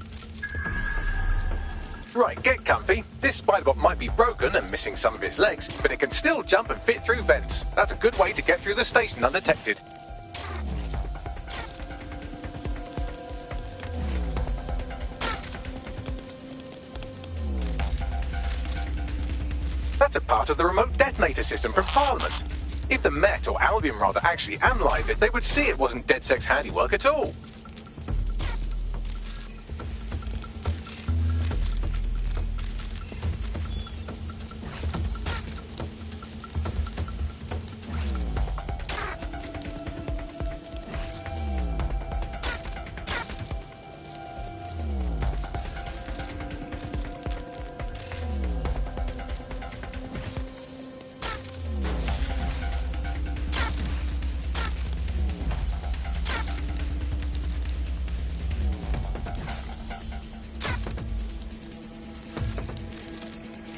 Right, get comfy. This spider bot might be broken and missing some of its legs, but it can still jump and fit through vents. That's a good way to get through the station undetected. That's a part of the remote detonator system from Parliament. If the Met, or Albion rather, actually analysed it, they would see it wasn't DedSec's handiwork at all.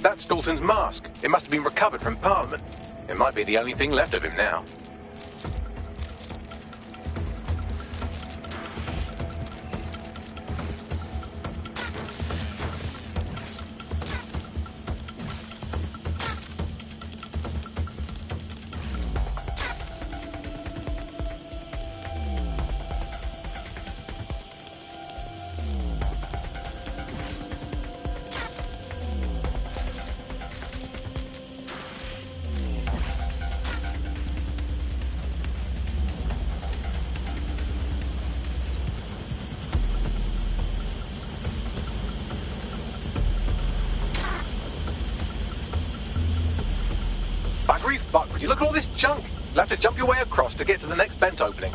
That's Dalton's mask. It must have been recovered from Parliament. It might be the only thing left of him now. Buggery fuck, would you look at all this junk? You'll have to jump your way across to get to the next vent opening.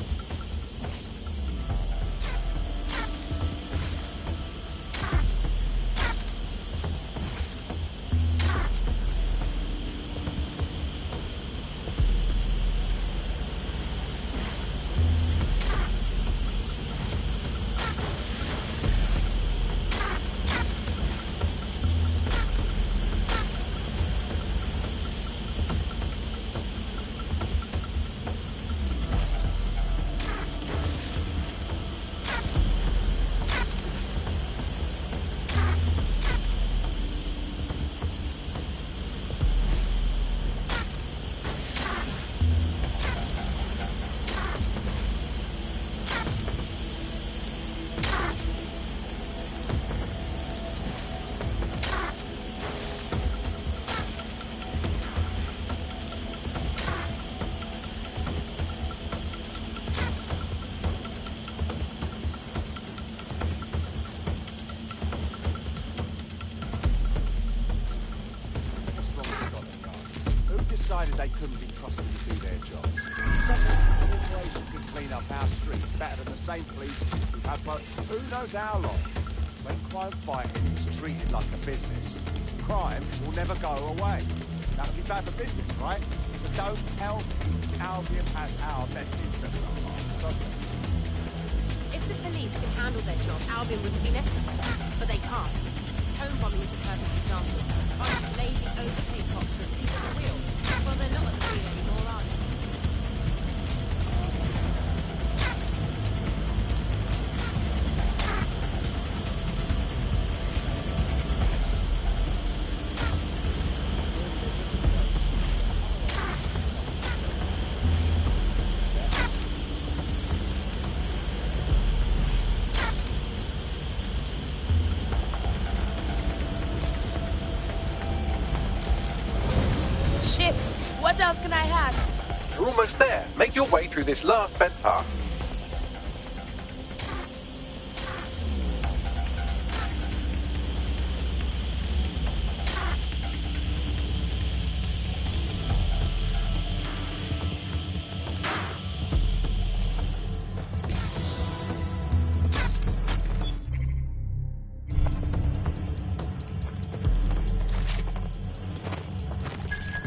Decided they couldn't be trusted to do their jobs. Such a corporation can clean up our streets better than the same police we've had for who knows how long. When crime fighting is treated like a business, crime will never go away. That would be bad for business, right? So don't tell me Albion has our best interests at heart. So If the police could handle their job, Albion wouldn't be necessary. But they can't. Home bombing is a perfect example. A bunch of lazy overtake cops for a seat at the wheel. Well, they're not at the wheel anymore, are they? Shit! What else can I have? You're almost there. Make your way through this last vent path.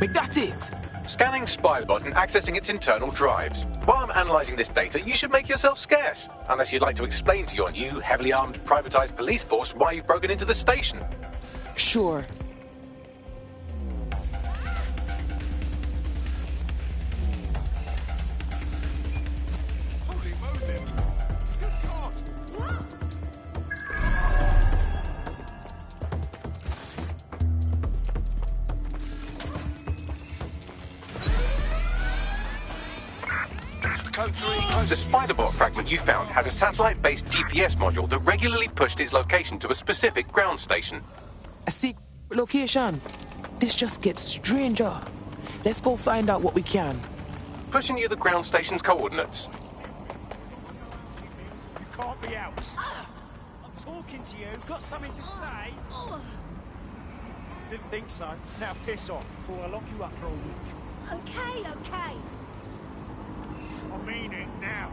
We got it! Scanning Spybot and accessing its internal drives. While I'm analysing this data, you should make yourself scarce. Unless you'd like to explain to your new, heavily armed, privatised police force why you've broken into the station. Sure. holy Moses! Good God! Code 3. The Spiderbot fragment you found has a satellite-based GPS module that regularly pushed its location to a specific ground station. A secret location. This just gets stranger. Let's go find out what we can. Pushing you the ground station's coordinates. You can't be out. I'm talking to you. Got something to say? Didn't think so. Now piss off before I lock you up for a week. Okay, okay. I mean it now.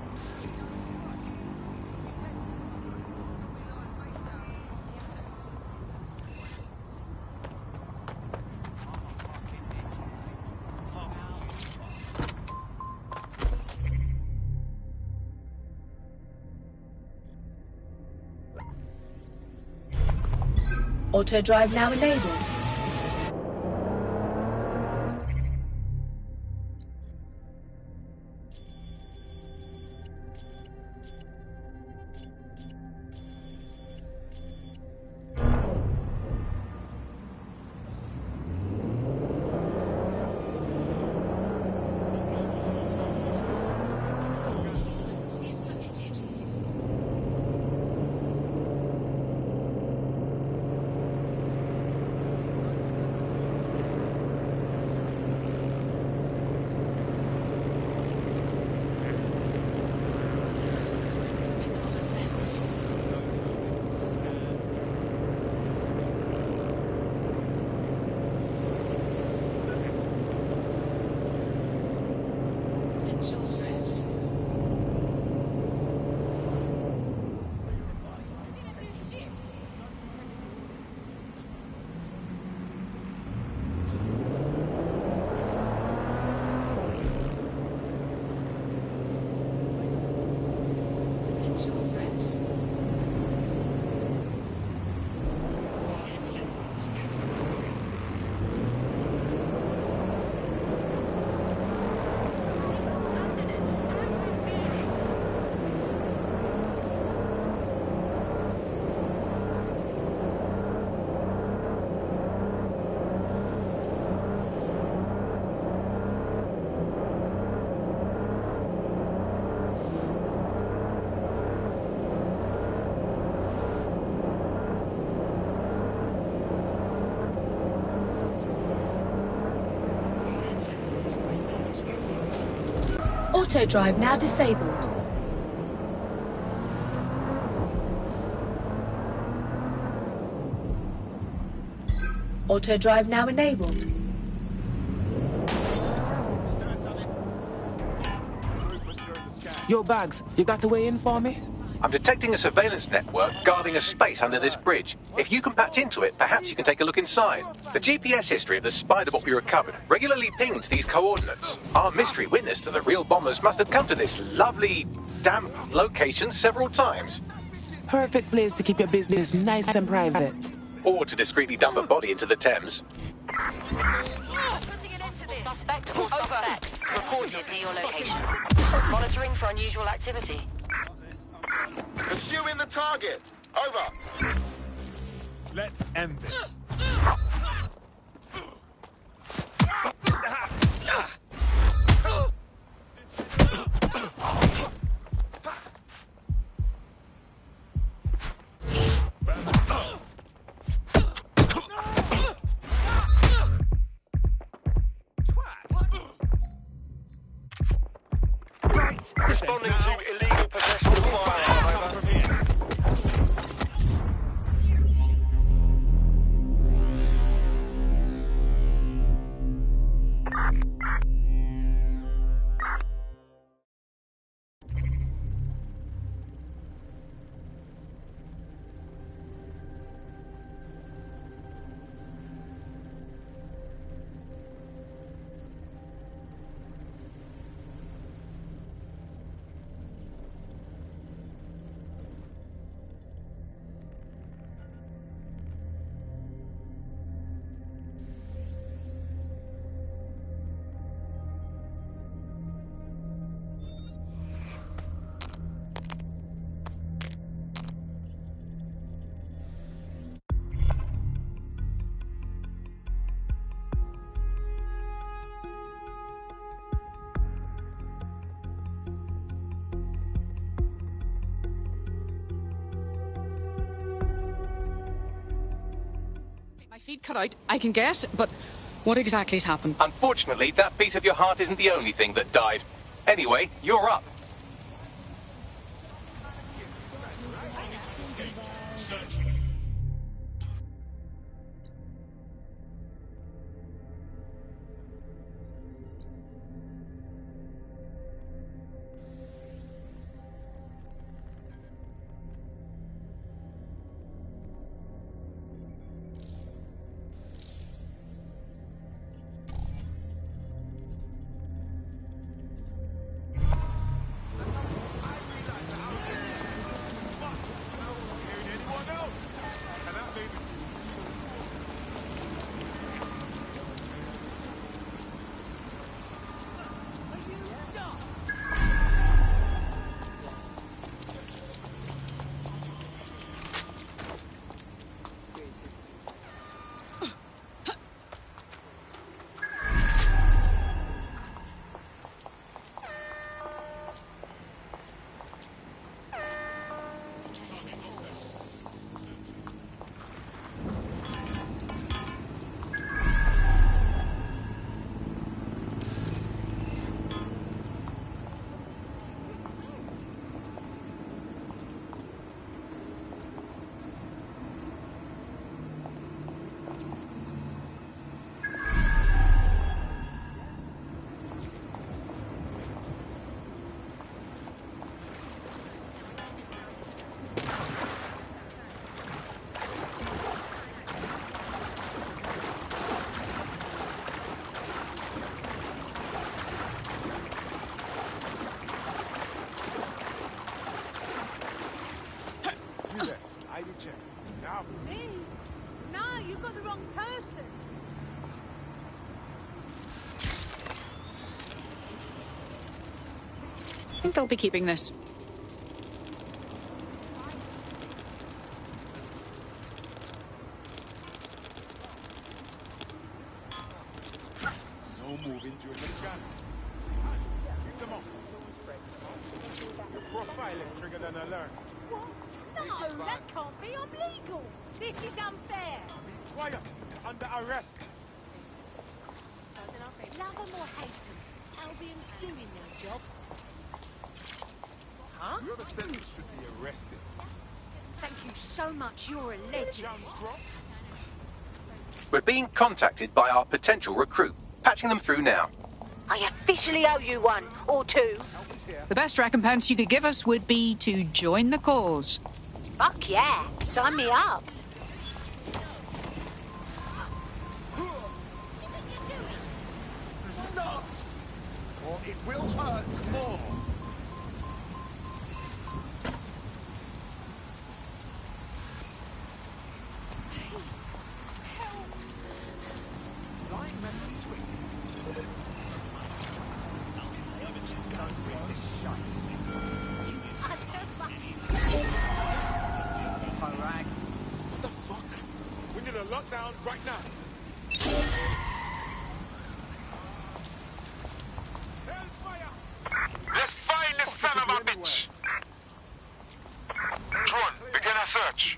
Auto drive now enabled. Auto drive now disabled. Auto drive now enabled. Yo, Bags, you got a way in for me? I'm detecting a surveillance network guarding a space under this bridge. If you can patch into it, perhaps you can take a look inside. The GPS history of the spider bot we recovered regularly pinged these coordinates. Our mystery witness to the real bombers must have come to this lovely, damp location several times. Perfect place to keep your business nice and private. Or to discreetly dump a body into the Thames. Suspect or suspects reported near your location. Monitoring for unusual activity. Pursuing the target. Over. Let's end this. Responding to illegal possession of firearm. Over. My feet cut out, I can guess, but what exactly has happened? Unfortunately, that piece of your heart isn't the only thing that died. Anyway, you're up. Me? No, you've got the wrong person. I think I'll be keeping this. No moving during the scan. Keep them up. Your profile is triggered an alert. What? No, that can't be. I'm legal. This is unfair. Be quiet. You're under arrest. Love them or hate them, Albion's doing their job. Huh? Whoever said this should be arrested. Thank you so much. You're a legend. We're being contacted by our potential recruit. Patching them through now. I officially owe you one, or two. The best recompense you could give us would be to join the cause. Fuck yeah. Sign me up. Stop! Or it will hurt more. Lying men on Twitter. Services don't read this shite. Iraq. What the fuck? We need a lockdown right now. Let's find this son of a bitch! Drone, begin a search.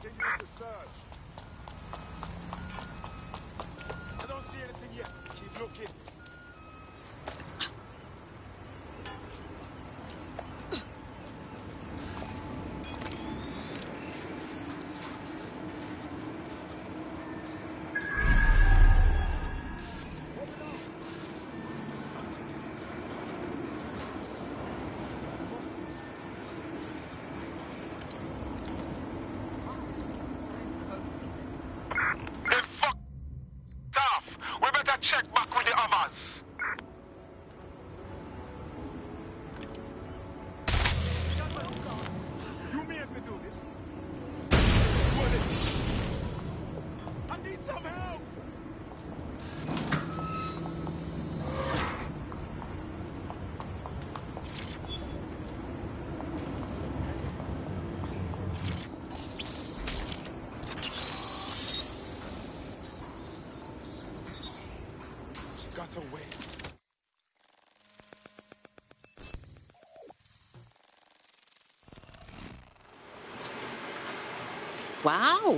I don't see anything yet. Keep looking. We better check back with the others. You made me do this. I need some help. Got away. Wow.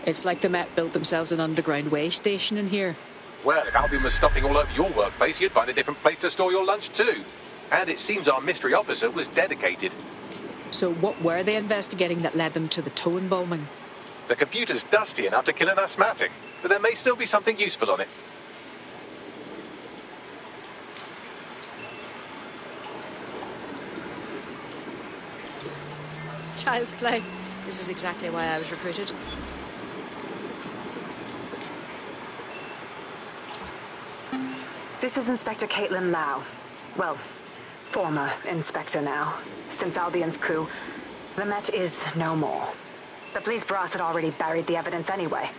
It's like the Met built themselves an underground way station in here. Well, if Albion was stopping all over your workplace, you'd find a different place to store your lunch too. And it seems our mystery officer was dedicated. So what were they investigating that led them to the towing bombing? The computer's dusty enough to kill an asthmatic, but there may still be something useful on it. Child's play. This is exactly why I was recruited. This is Inspector Caitlin Lau. Well, former inspector now. Since Albion's coup, the Met is no more. The police brass had already buried the evidence anyway.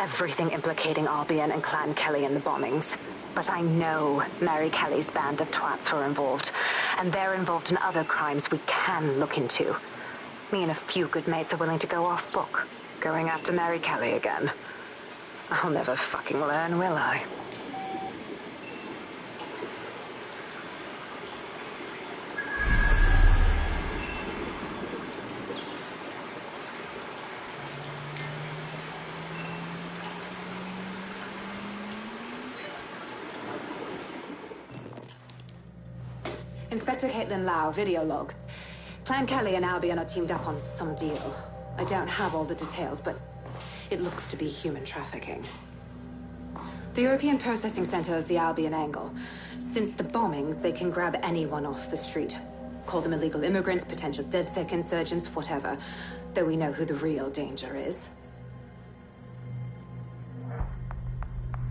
Everything implicating Albion and Clan Kelly in the bombings. But I know Mary Kelly's band of twats were involved, and they're involved in other crimes we can look into. Me and a few good mates are willing to go off book, going after Mary Kelly again. I'll never fucking learn, will I? Inspector Caitlin Lau, video log. Clan Kelly and Albion are teamed up on some deal. I don't have all the details, but it looks to be human trafficking. The European Processing Center is the Albion angle. Since the bombings, they can grab anyone off the street. Call them illegal immigrants, potential DedSec insurgents, whatever. Though we know who the real danger is.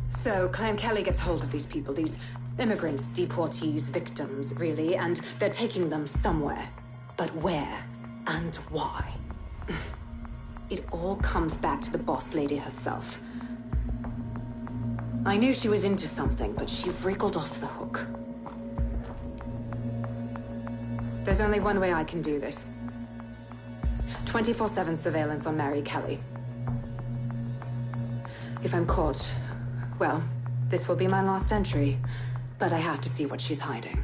So, Clan Kelly gets hold of these people, these immigrants, deportees, victims, really, and they're taking them somewhere. But where and why? It all comes back to the boss lady herself. I knew she was into something, but she wriggled off the hook. There's only one way I can do this. 24/7 surveillance on Mary Kelly. If I'm caught, well, this will be my last entry. But I have to see what she's hiding.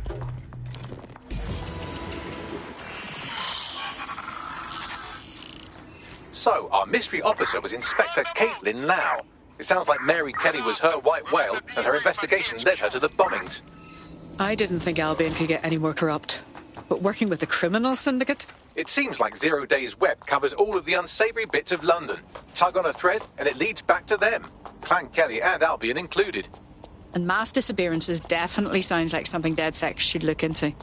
So, our mystery officer was Inspector Caitlin Lau. It sounds like Mary Kelly was her white whale, and her investigation led her to the bombings. I didn't think Albion could get any more corrupt. But working with the criminal syndicate? It seems like Zero Days Web covers all of the unsavoury bits of London. Tug on a thread, and it leads back to them. Clan Kelly and Albion included. And mass disappearances definitely sounds like something DedSec should look into.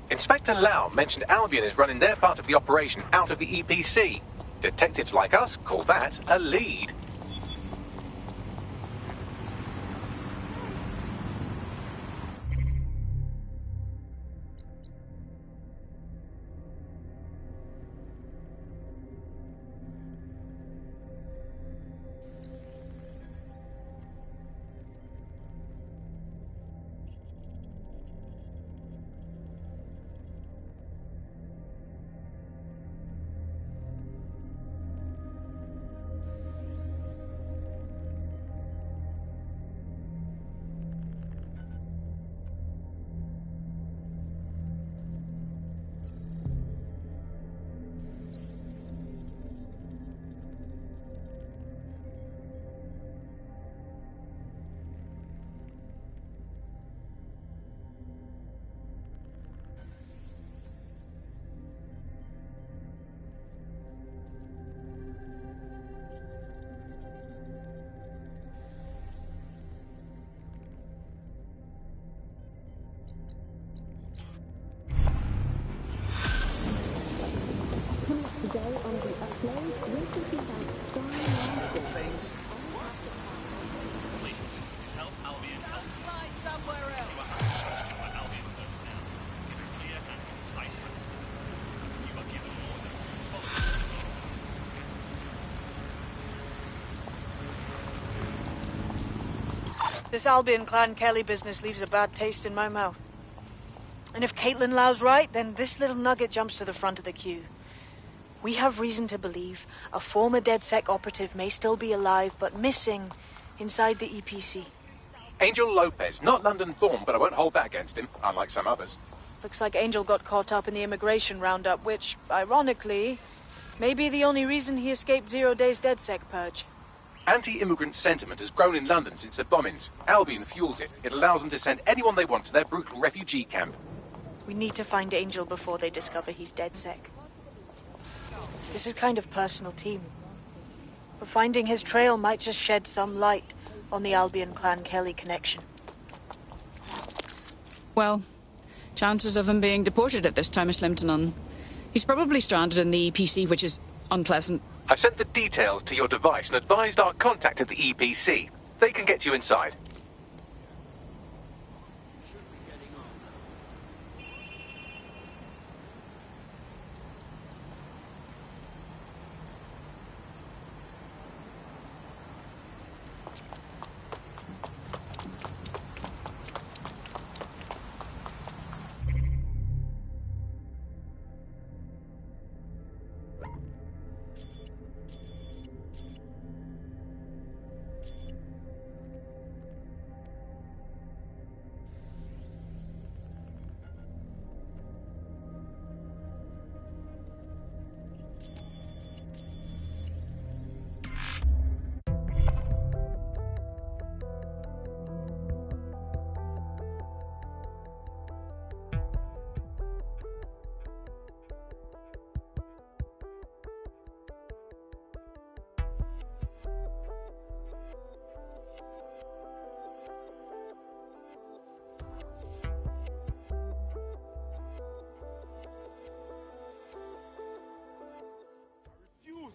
Inspector Lau mentioned Albion is running their part of the operation out of the EPC. Detectives like us call that a lead. This Albion Clan Kelly business leaves a bad taste in my mouth. And if Caitlin Lau's right, then this little nugget jumps to the front of the queue. We have reason to believe a former DedSec operative may still be alive, but missing inside the EPC. Angel Lopez, not London-born, but I won't hold that against him, unlike some others. Looks like Angel got caught up in the immigration roundup, which, ironically, may be the only reason he escaped 0 Days DedSec purge. Anti-immigrant sentiment has grown in London since the bombings. Albion fuels it. It allows them to send anyone they want to their brutal refugee camp. We need to find Angel before they discover he's DedSec. This is kind of personal team. But finding his trail might just shed some light on the Albion Clan Kelly connection. Well, chances of him being deported at this time are slim to none. He's probably stranded in the EPC, which is unpleasant. I've sent the details to your device and advised our contact at the EPC. They can get you inside.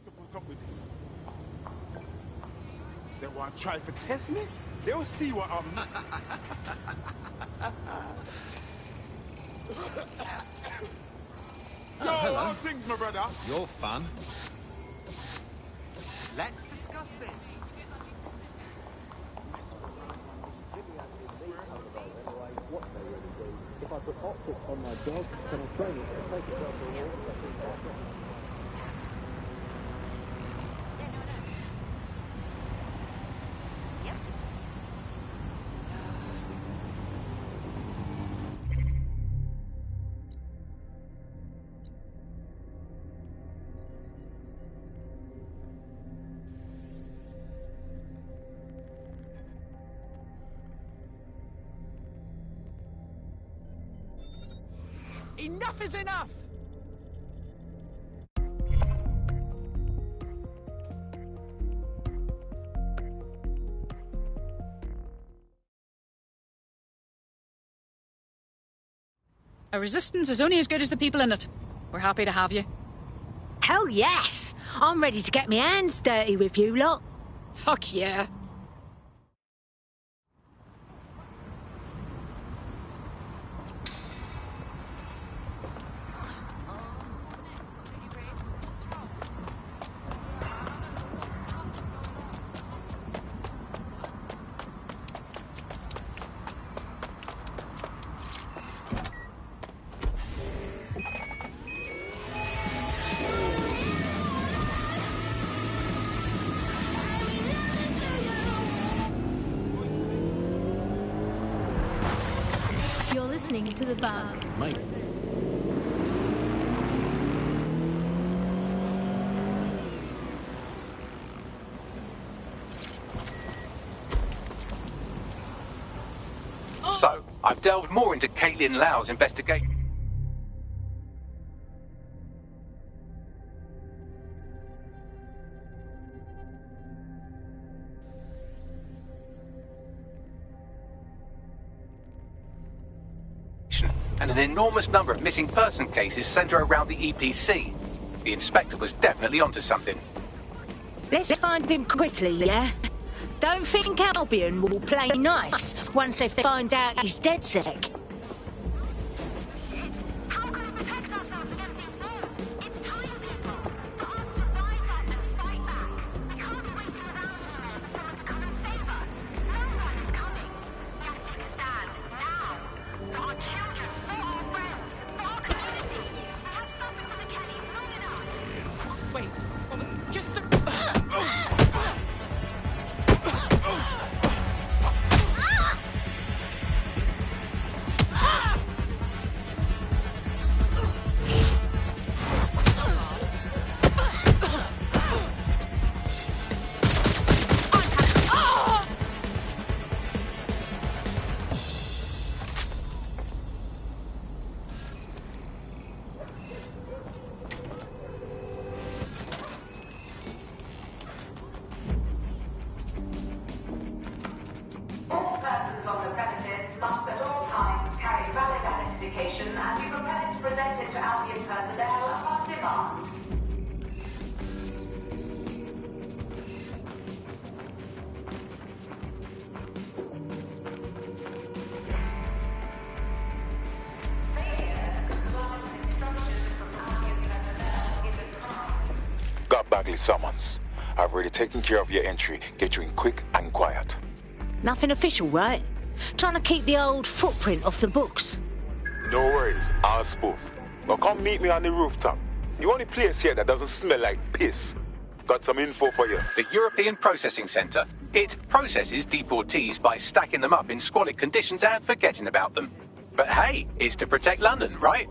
To put up with this. They want to try to test me? They'll see what I'm missing. Yo, hello. how things, my brother? You're fun. Let's discuss this. If I put optics on my dog, can I train it? Can I take it down to the wall? Enough is enough! A resistance is only as good as the people in it. We're happy to have you. Hell yes! I'm ready to get my hands dirty with you lot. Fuck yeah. You're listening to The Bug. Mate. So, I've delved more into Caitlin Lau's investigation. And an enormous number of missing person cases centre around the EPC. The inspector was definitely onto something. Let's find him quickly, yeah? Don't think Albion will play nice once they find out he's dead sick. Wait, what was just so... All persons on the premises must at all times carry valid identification and be prepared to present it to Albion personnel upon demand. Got Bagley summons. I've already taken care of your entry. Get you in quick and quiet. Nothing official, right? Trying to keep the old footprint off the books. No worries, I'll spoof. Now come meet me on the rooftop. The only place here that doesn't smell like piss. Got some info for you. The European Processing Centre. It processes deportees by stacking them up in squalid conditions and forgetting about them. But hey, it's to protect London, right?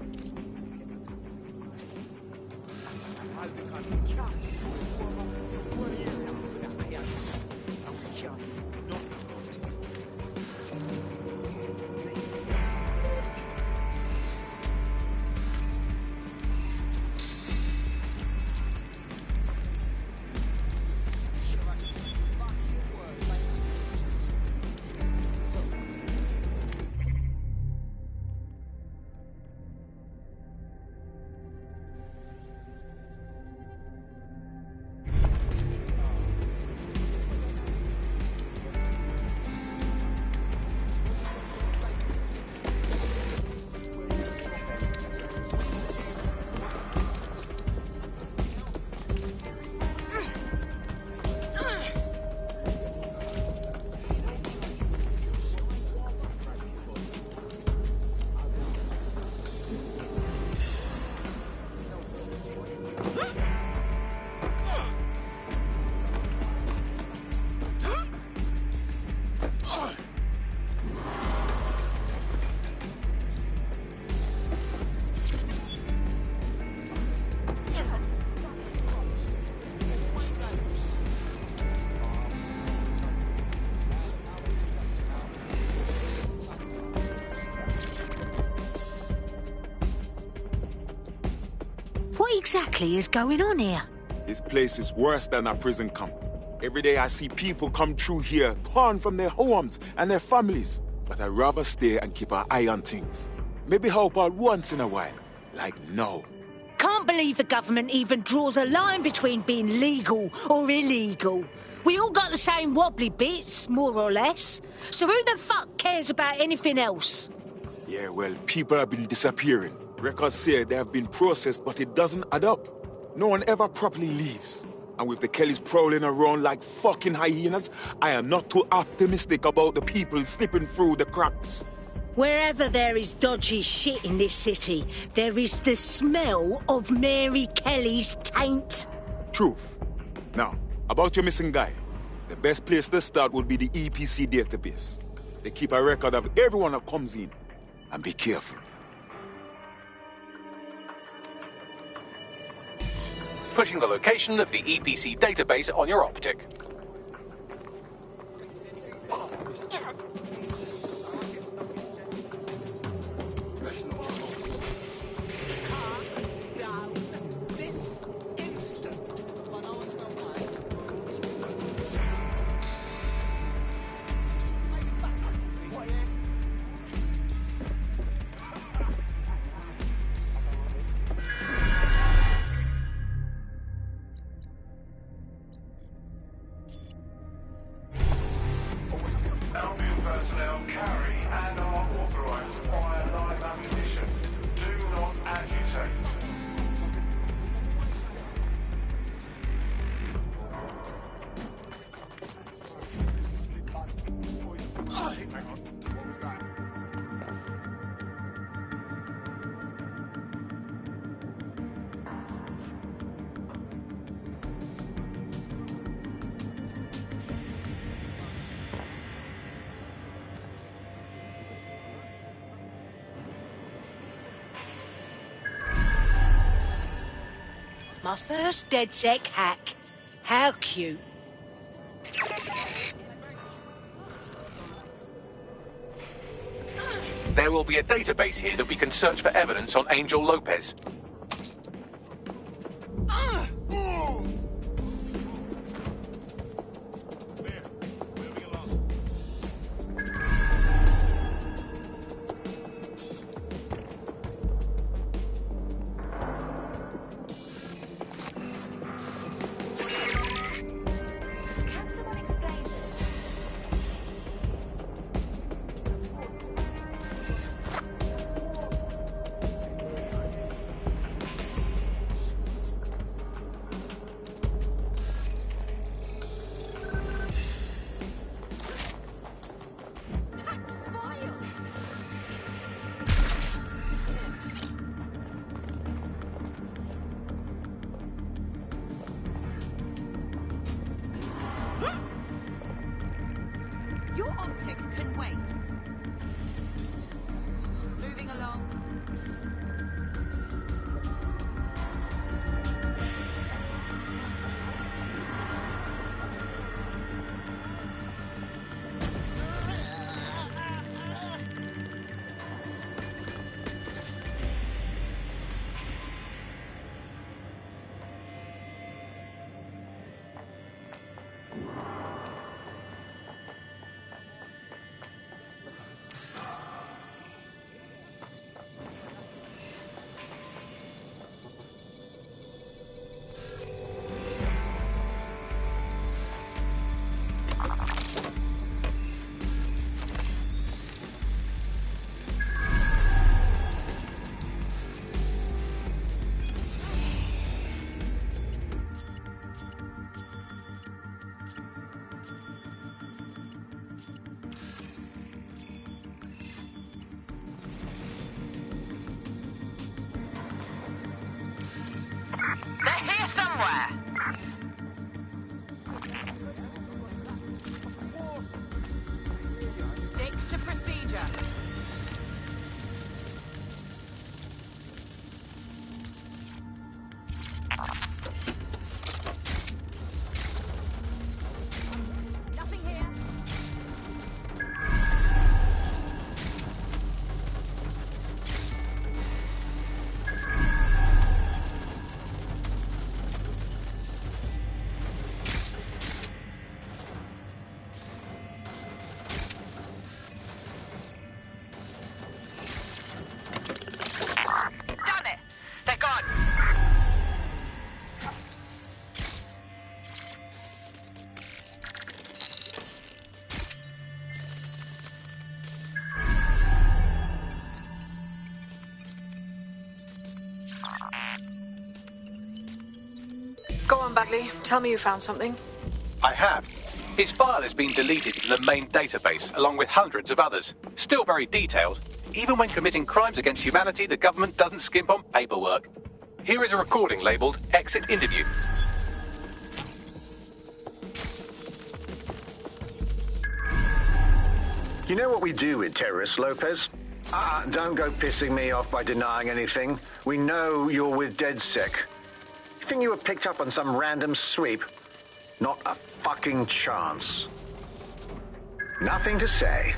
exactly is going on here? This place is worse than a prison camp. Every day I see people come through here, torn from their homes and their families. But I'd rather stay and keep an eye on things. Maybe help out once in a while. Like now. Can't believe the government even draws a line between being legal or illegal. We all got the same wobbly bits, more or less. So who the fuck cares about anything else? Yeah, well, people have been disappearing. Records say they have been processed, but it doesn't add up. No one ever properly leaves. And with the Kellys prowling around like fucking hyenas, I am not too optimistic about the people slipping through the cracks. Wherever there is dodgy shit in this city, there is the smell of Mary Kelly's taint. Truth. Now, about your missing guy, the best place to start would be the EPC database. They keep a record of everyone that comes in. And be careful. Pushing the location of the EPC database on your optic. My first DedSec hack. How cute. There will be a database here that we can search for evidence on Angel Lopez. Your optic can wait. Moving along. on, Bagley. Tell me you found something. I have. His file has been deleted from the main database, along with hundreds of others. Still very detailed. Even when committing crimes against humanity, the government doesn't skimp on paperwork. Here is a recording labelled Exit Interview. You know what we do with terrorists, Lopez? Don't go pissing me off by denying anything. We know you're with DedSec. You think you were picked up on some random sweep? Not a fucking chance. Nothing to say.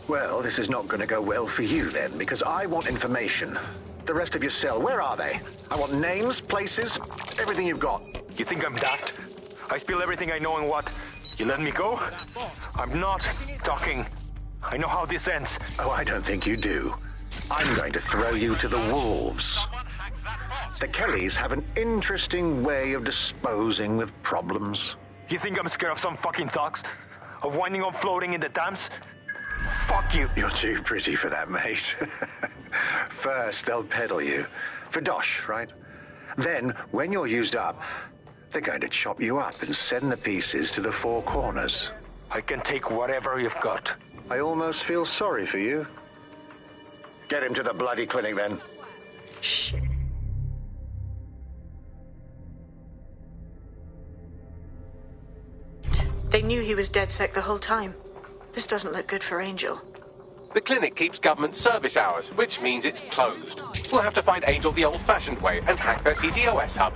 Well, this is not going to go well for you then, because I want information. The rest of your cell, where are they? I want names, places, everything you've got. You think I'm daft? I spill everything I know and what? You let me go? I'm not talking. I know how this ends. Oh, I don't think you do. I'm going to throw you to the wolves. The Kellys have an interesting way of disposing with problems. You think I'm scared of some fucking thugs? Of winding up floating in the Thames? Fuck you. You're too pretty for that, mate. First, they'll peddle you. For dosh, right? Then, when you're used up, they're going to chop you up and send the pieces to the four corners. I can take whatever you've got. I almost feel sorry for you. Get him to the bloody clinic, then. Shit. They knew he was DedSec the whole time. This doesn't look good for Angel. The clinic keeps government service hours, which means it's closed. We'll have to find Angel the old-fashioned way and hack their CTOS hub.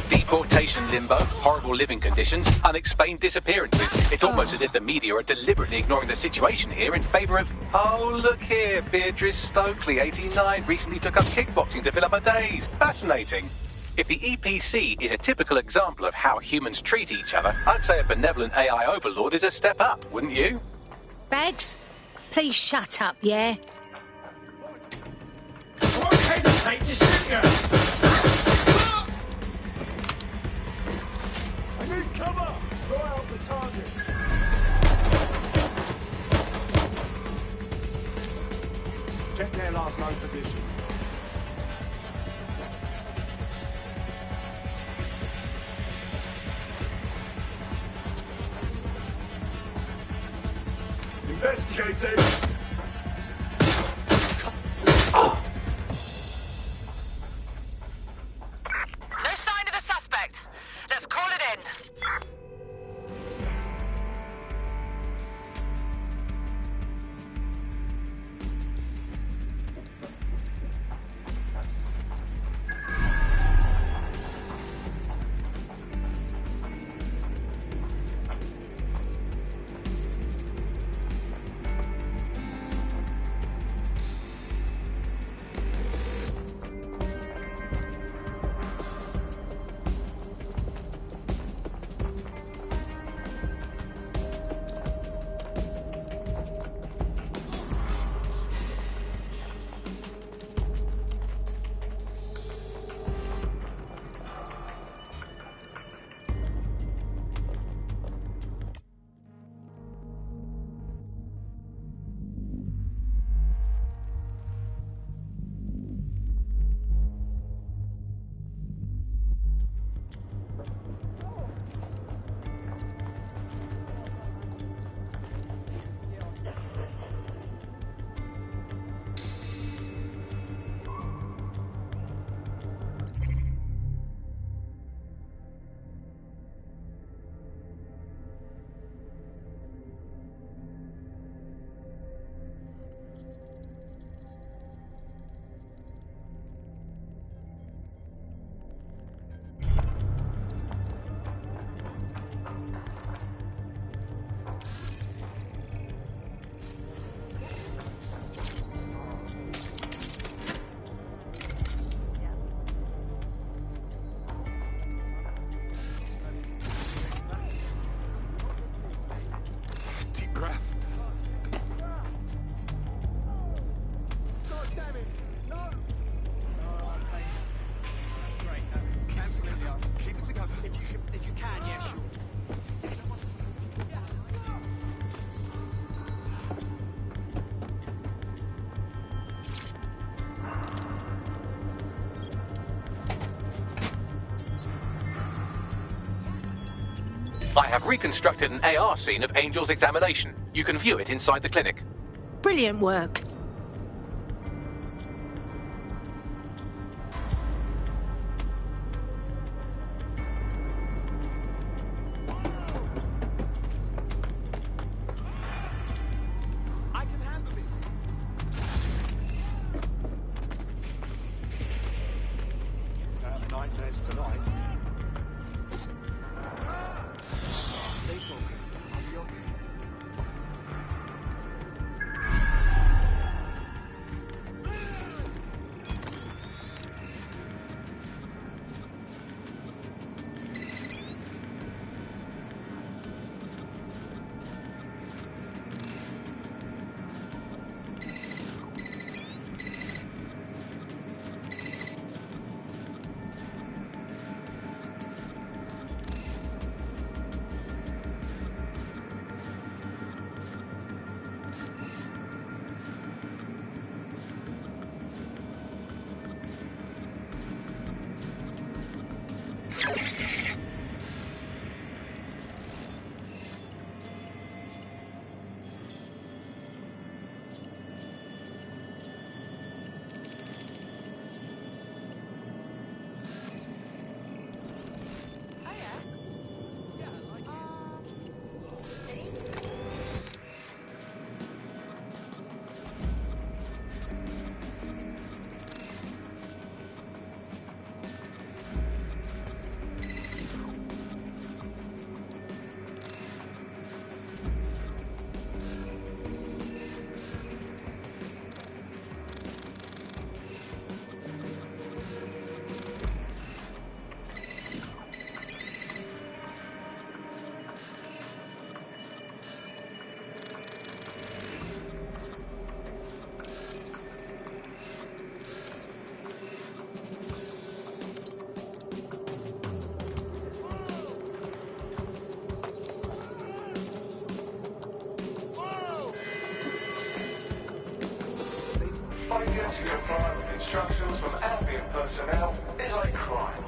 Deportation limbo, horrible living conditions, unexplained disappearances. It's almost as if the media are deliberately ignoring the situation here in favour of... Oh, look here, Beatrice Stokely, 89, recently took up kickboxing to fill up her days. Fascinating. If the EPC is a typical example of how humans treat each other, I'd say a benevolent AI overlord is a step up, wouldn't you? Bags, please shut up, yeah? I won't hesitate to shoot you! I need cover! Throw out the target! Check their last known position. Investigating! No sign of the suspect. Let's call it in. I have reconstructed an AR scene of Angel's examination. You can view it inside the clinic. Brilliant work. I can handle this. Nightmares tonight. Stay focused. I'll be okay. Failure to comply with instructions from ambient personnel is a crime.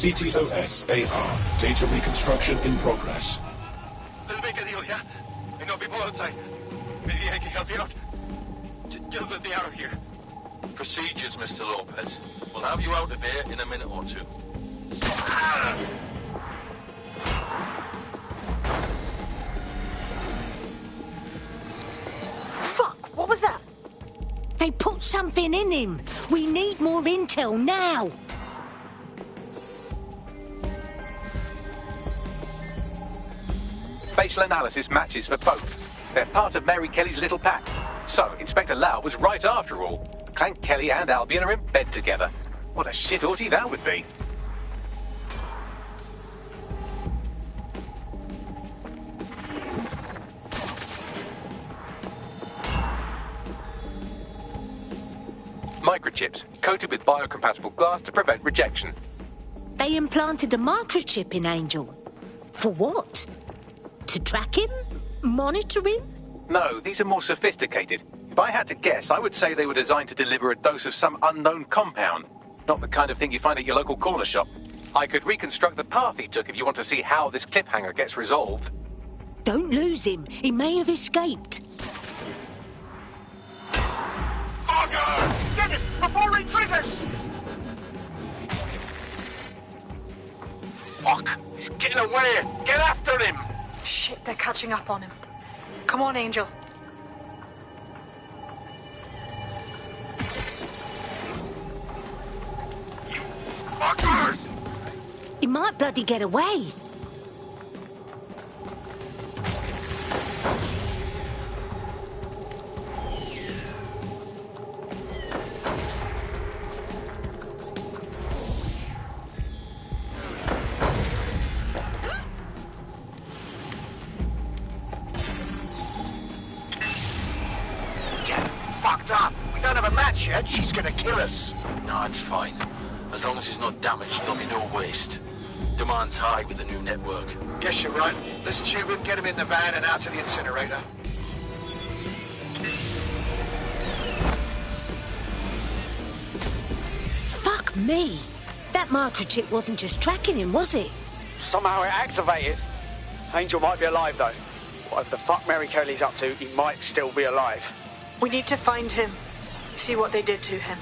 CTOS-AR. Data reconstruction in progress. Let's make a deal, yeah? I know people outside. Maybe I can help you out. Just let me out of here. Procedures, Mr. Lopez. We'll have you out of here in a minute or two. Fuck, what was that? They put something in him. We need more intel now. Facial analysis matches for both. They're part of Mary Kelly's little pack. So, Inspector Lau was right after all. Clan Kelly and Albion are in bed together. What a shit orgy that would be. Microchips, coated with biocompatible glass to prevent rejection. They implanted a microchip in Angel. For what? To track him? Monitor him? No, these are more sophisticated. If I had to guess, I would say they were designed to deliver a dose of some unknown compound. Not the kind of thing you find at your local corner shop. I could reconstruct the path he took if you want to see how this cliffhanger gets resolved. Don't lose him. He may have escaped. Fogger! Get him before he triggers! Fuck! He's getting away! Get after him! Shit, they're catching up on him. Come on, Angel. Fuckers! He might bloody get away. Yet, she's gonna kill us. No, it's fine. As long as he's not damaged, there'll be no waste. Demand's high with the new network. Guess you're right. Let's tube him, get him in the van and out to the incinerator. Fuck me. That microchip wasn't just tracking him, was it? Somehow it activated. Angel might be alive, though. Whatever the fuck Mary Kelly's up to, he might still be alive. We need to find him. See what they did to him.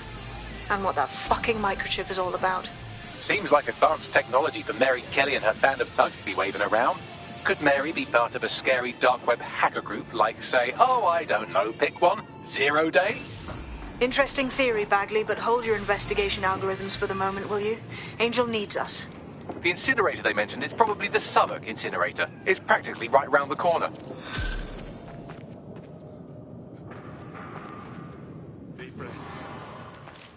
And what that fucking microchip is all about. Seems like advanced technology for Mary Kelly and her band of thugs to be waving around. Could Mary be part of a scary dark web hacker group like, say, oh, I don't know, pick one, 0 Day? Interesting theory, Bagley, but hold your investigation algorithms for the moment, will you? Angel needs us. The incinerator they mentioned is probably the Southwark incinerator. It's practically right round the corner.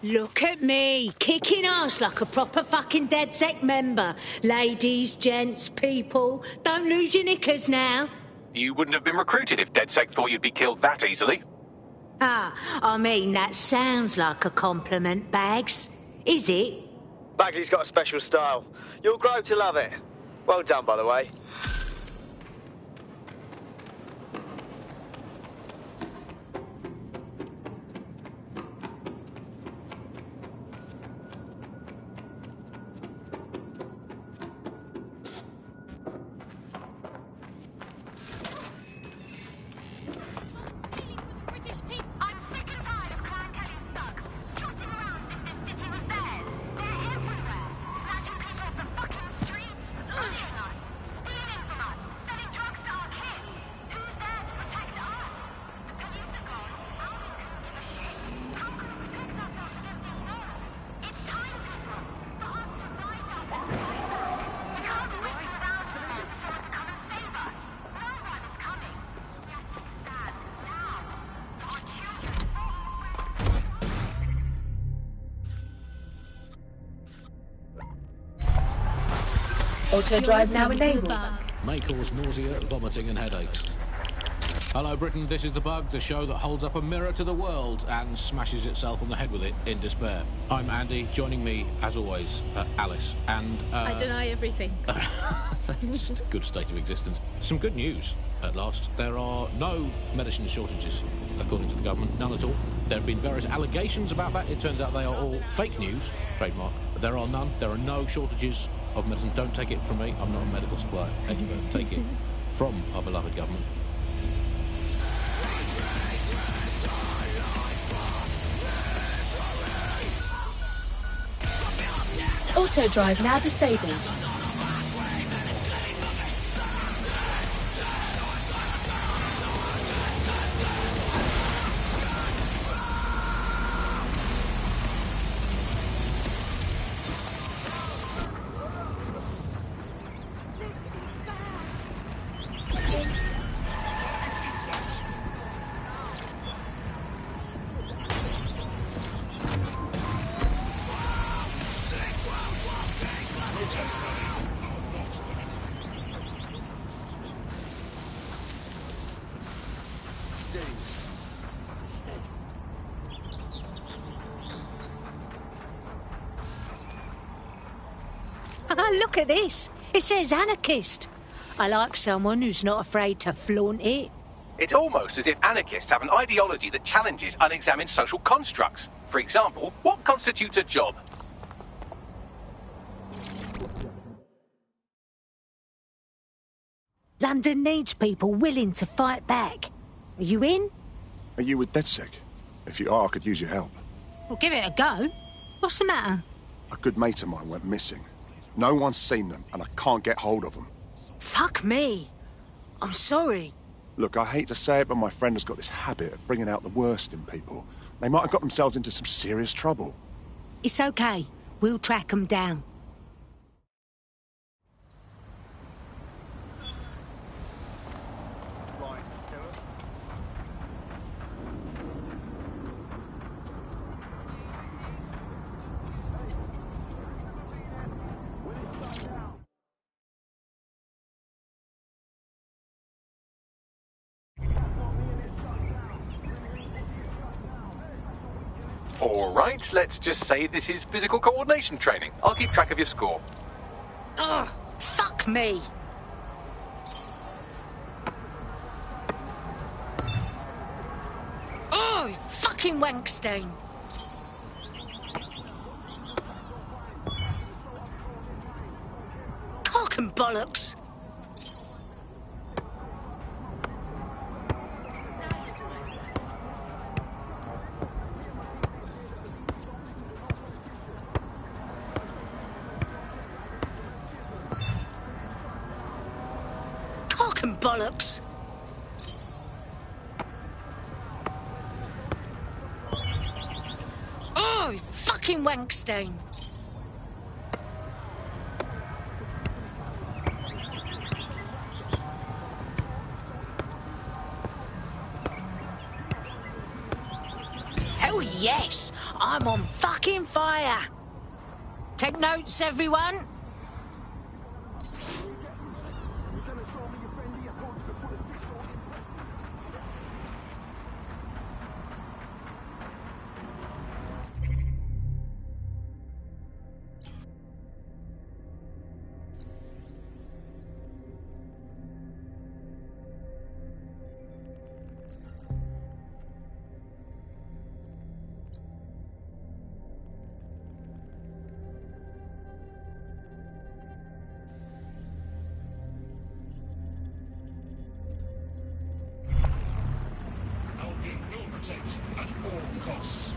Look at me, kicking ass like a proper fucking DedSec member. Ladies, gents, people, don't lose your knickers now. You wouldn't have been recruited if DedSec thought you'd be killed that easily. Ah, I mean, that sounds like a compliment, Bags. Is it? Bagley's got a special style. You'll grow to love it. Well done, by the way. Auto drive now enabled. May cause nausea, vomiting and headaches. Hello Britain, this is The Bug, the show that holds up a mirror to the world and smashes itself on the head with it in despair. I'm Andy, joining me, as always, Alice, and... I deny everything. It's just a good state of existence. Some good news, at last. There are no medicine shortages, according to the government, none at all. There have been various allegations about that. It turns out they are all fake news, trademark. There are none. There are no shortages of medicine. Don't take it from me. I'm not a medical supplier. Expert. Take it from our beloved government. Auto drive now disabled. Look at this. It says anarchist. I like someone who's not afraid to flaunt it. It's almost as if anarchists have an ideology that challenges unexamined social constructs. For example, what constitutes a job? London needs people willing to fight back. Are you in? Are you with DedSec? If you are, I could use your help. Well, give it a go. What's the matter? A good mate of mine went missing. No one's seen them, and I can't get hold of them. Fuck me. I'm sorry. Look, I hate to say it, but my friend has got this habit of bringing out the worst in people. They might have got themselves into some serious trouble. It's okay. We'll track them down. All right, let's just say this is physical coordination training. I'll keep track of your score. Ugh, fuck me. Oh, you fucking Wankstein. Cock and bollocks. Bollocks. Oh, you fucking Wankstein. Hell yes, I'm on fucking fire. Take notes, everyone. At all costs.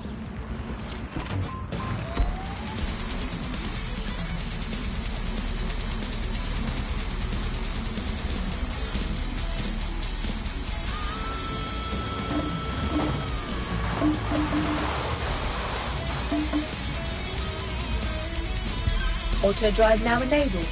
Auto drive now enabled.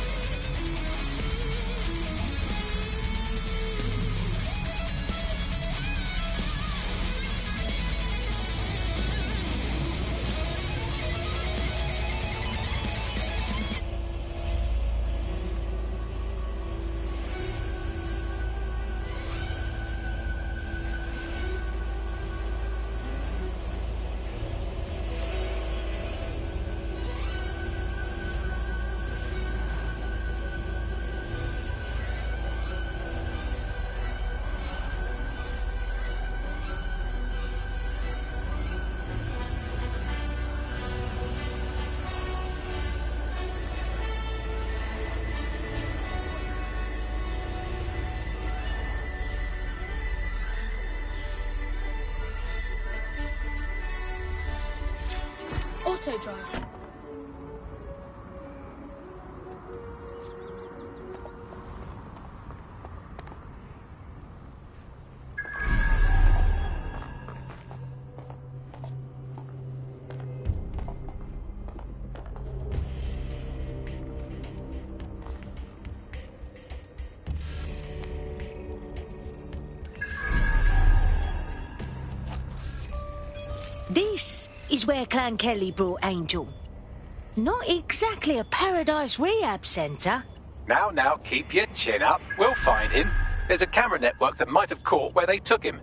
Auto drive. This is where Clan Kelly brought Angel. Not exactly a paradise rehab centre. Now, keep your chin up. We'll find him. There's a camera network that might have caught where they took him.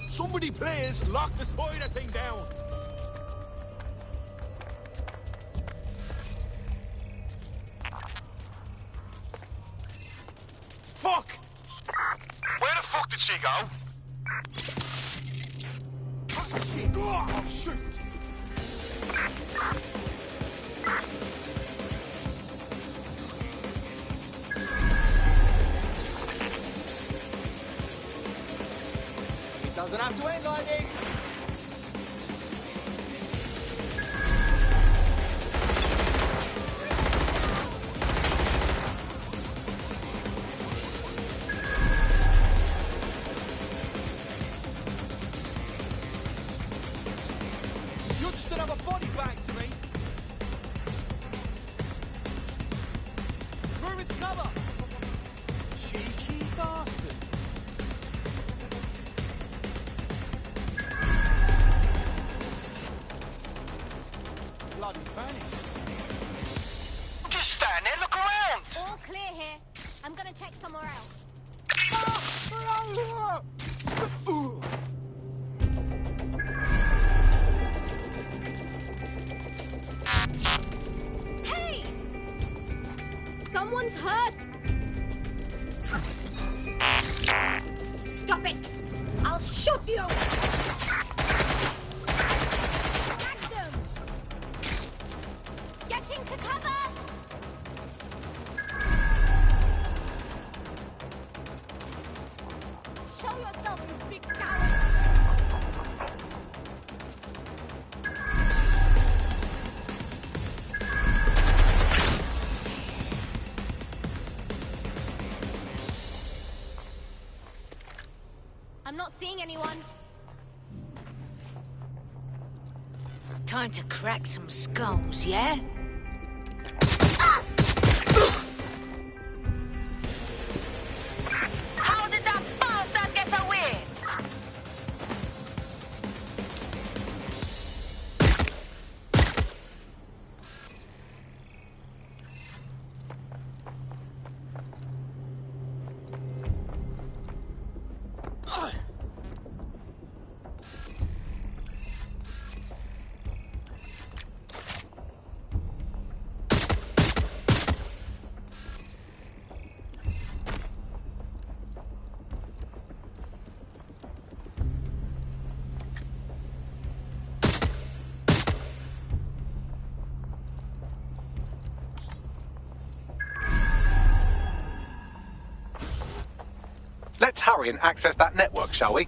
Somebody please lock the spider thing down. Fuck! Where the fuck did she go? Oh, shit! Oh, shoot! Doesn't have to end like this. You're just another body bag to me. Move into cover. Cheeky bastard. Just stand there, look around. All clear here. I'm gonna check somewhere else. Hey! Someone's hurt! Stop it! I'll shoot you! Get them! Get into cover! Show yourself, you big coward! I'm not seeing anyone. Time to crack some skulls, yeah? How did that bastard get away? hurry and access that network, shall we?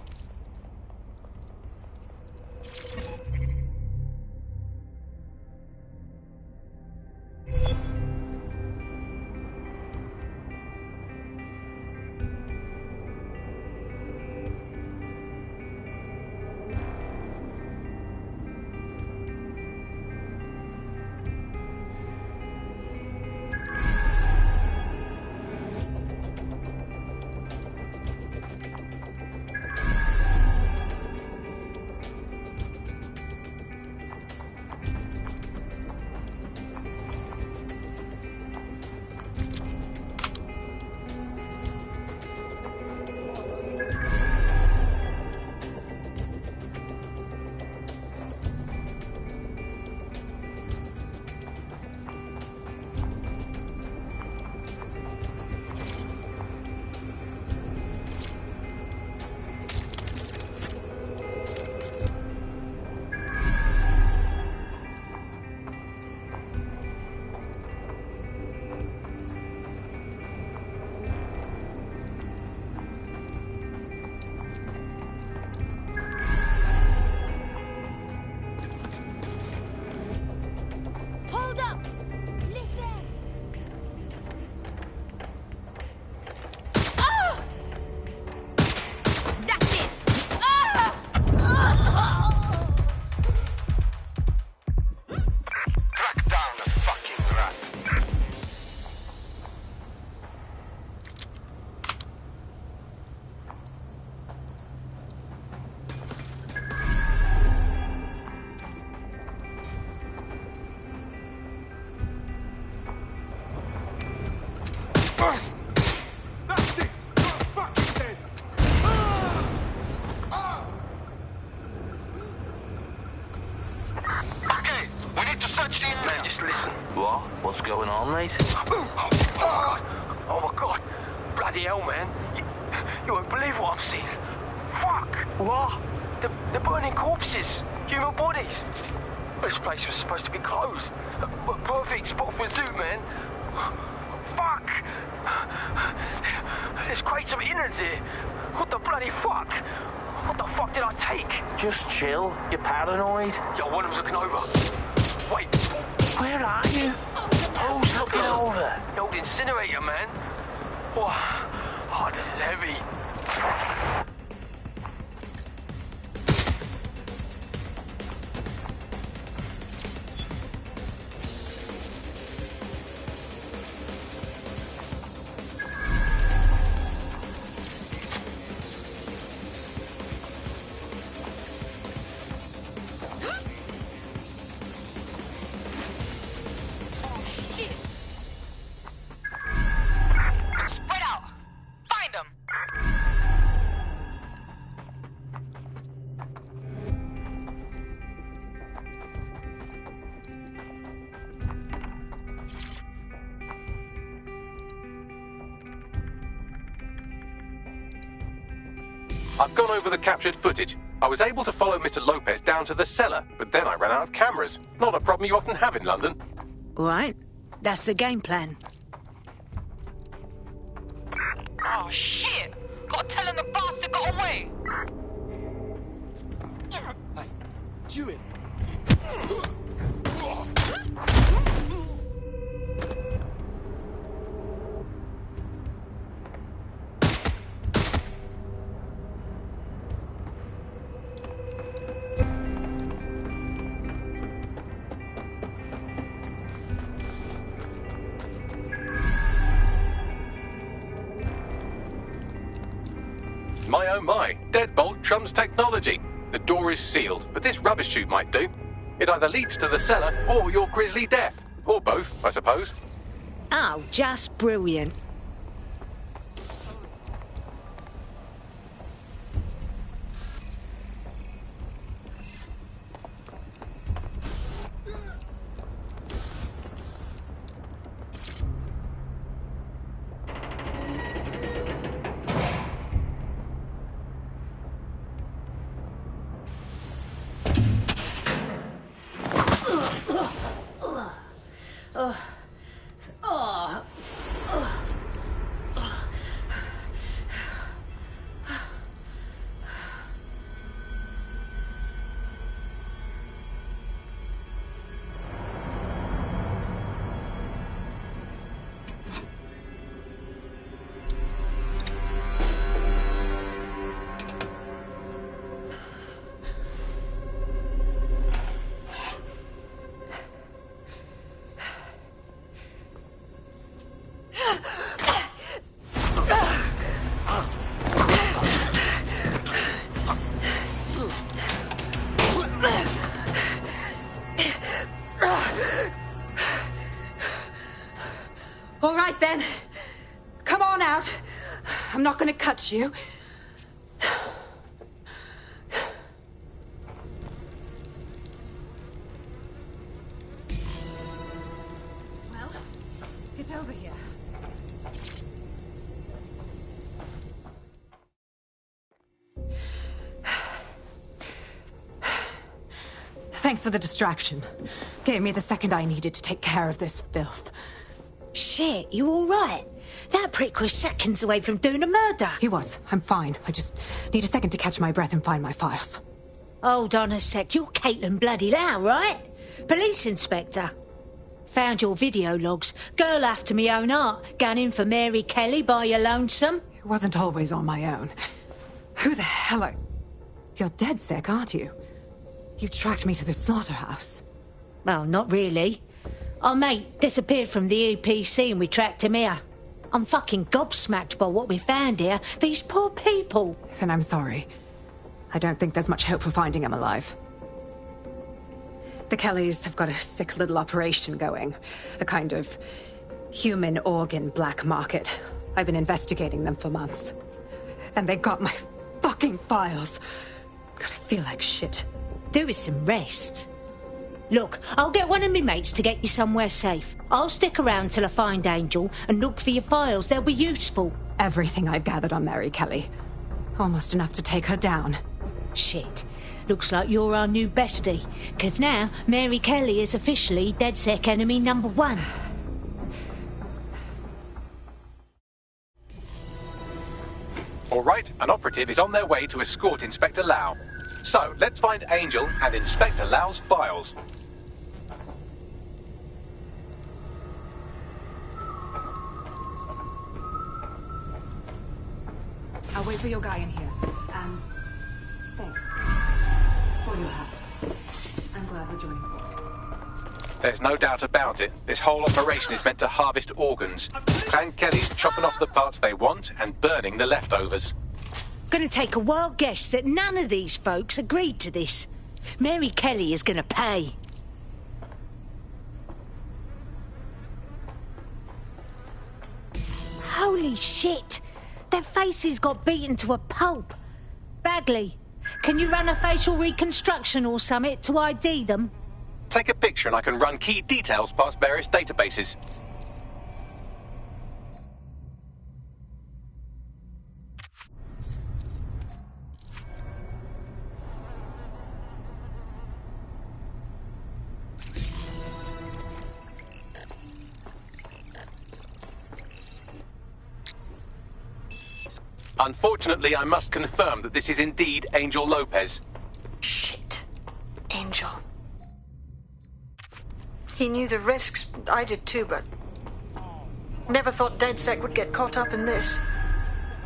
Hold up! Listen! Ah! That's it! Ah! Track down the fucking rat. That's it! You're fucking dead! Okay, we need to search the area. Man, just listen. What? What's going on, mate? Oh my god. Bloody hell, man. You won't believe what I'm seeing. Fuck! What? They're burning corpses. Human bodies. This place was supposed to be closed. A perfect spot for a zoo, man. Fuck! There's crates of innards here. What the bloody fuck? What the fuck did I take? Just chill. You're paranoid. Yo, one of them's looking over. Wait. Where are you? Who's looking over? The old incinerator, man. Oh, this is heavy. Spread out! Find them! I've gone over the captured footage. I was able to follow Mr. Lopez down to the cellar, but then I ran out of cameras. Not a problem you often have in London. Right. That's the game plan. Oh, shit! Gotta tell him the bastard got away! Hey, do it. My oh my, deadbolt trumps technology. The door is sealed, but this rubbish chute might do. It either leads to the cellar or your grisly death. Or both, I suppose. Oh, just brilliant. right then. Come on out. I'm not going to cut you. Well, get over here. Thanks for the distraction. Gave me the second I needed to take care of this filth. Shit, you all right? That prick was seconds away from doing a murder. He was. I'm fine. I just need a second to catch my breath and find my files. Hold on a sec. You're Caitlin Bloody Lau, right? Police inspector. Found your video logs. Girl after me own art. Gunning for Mary Kelly by your lonesome. It wasn't always on my own. Who the hell are... You're dead sick, aren't you? You tracked me to the slaughterhouse. Well, not really. Our mate disappeared from the EPC and we tracked him here. I'm fucking gobsmacked by what we found here. These poor people. Then I'm sorry. I don't think there's much hope for finding him alive. The Kellys have got a sick little operation going. A kind of human organ black market. I've been investigating them for months. And they got my fucking files. God, I feel like shit. Do with some rest. Look, I'll get one of me mates to get you somewhere safe. I'll stick around till I find Angel and look for your files. They'll be useful. Everything I've gathered on Mary Kelly. Almost enough to take her down. Shit. Looks like you're our new bestie. 'Cause now, Mary Kelly is officially DedSec enemy number 1. All right, an operative is on their way to escort Inspector Lau. So, let's find Angel and Inspector Lau's files. I'll wait for your guy in here. And thanks for your help. I'm glad we're joining forces. There's no doubt about it. This whole operation is meant to harvest organs. Clan Kelly's chopping off the parts they want and burning the leftovers. Gonna take a wild guess that none of these folks agreed to this. Mary Kelly is gonna pay. Holy shit! Their faces got beaten to a pulp. Bagley, can you run a facial reconstruction or something to ID them? Take a picture and I can run key details past various databases. Unfortunately, I must confirm that this is indeed Angel Lopez. Shit. Angel. He knew the risks. I did too, but... Never thought DedSec would get caught up in this.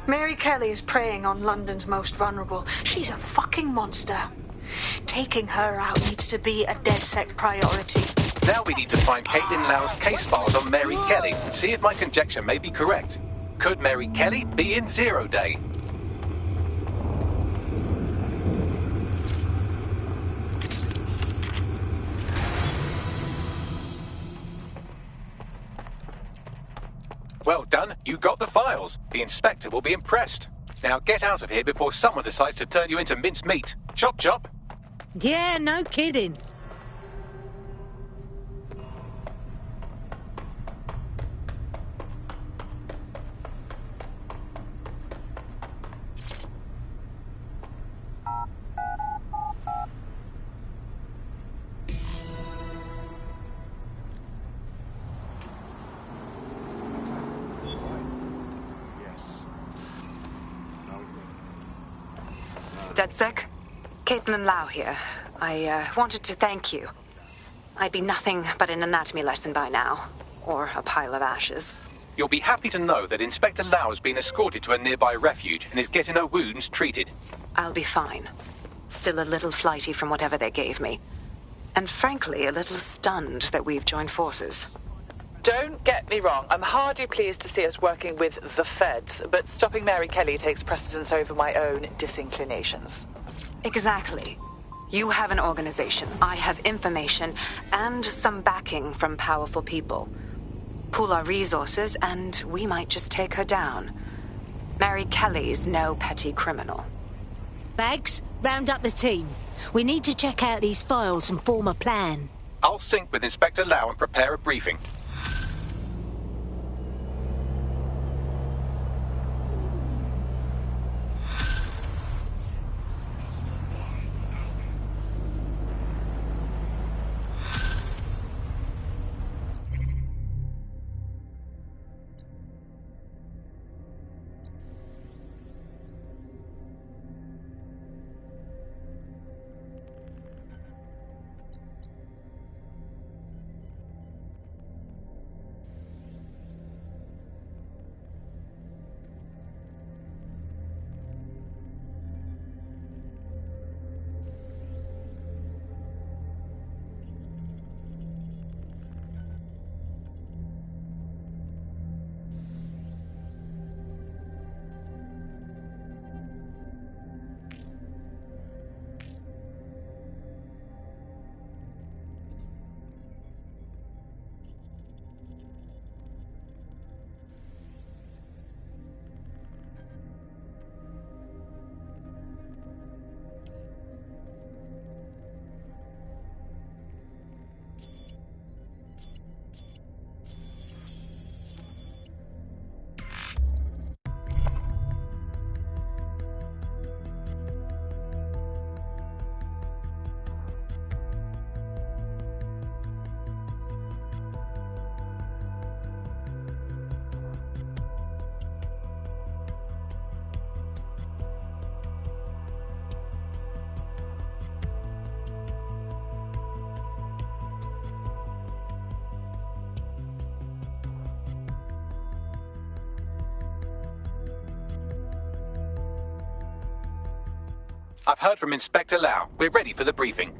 Mary Kelly is preying on London's most vulnerable. She's a fucking monster. Taking her out needs to be a DedSec priority. Now we need to find Caitlin Lau's case files on Mary Kelly and see if my conjecture may be correct. Could Mary Kelly be in Zero Day? Well done, you got the files. The inspector will be impressed. Now get out of here before someone decides to turn you into minced meat. Chop chop. Yeah, no kidding. DedSec? Caitlin Lau here. I wanted to thank you. I'd be nothing but an anatomy lesson by now. Or a pile of ashes. You'll be happy to know that Inspector Lau has been escorted to a nearby refuge and is getting her wounds treated. I'll be fine. Still a little flighty from whatever they gave me. And frankly, a little stunned that we've joined forces. Don't get me wrong, I'm hardly pleased to see us working with the feds, but stopping Mary Kelly takes precedence over my own disinclinations. Exactly. You have an organization, I have information, and some backing from powerful people. pool our resources, and we might just take her down. Mary Kelly's no petty criminal. Bags, round up the team. We need to check out these files and form a plan. I'll sync with Inspector Lau and prepare a briefing. I've heard from Inspector Lau. We're ready for the briefing.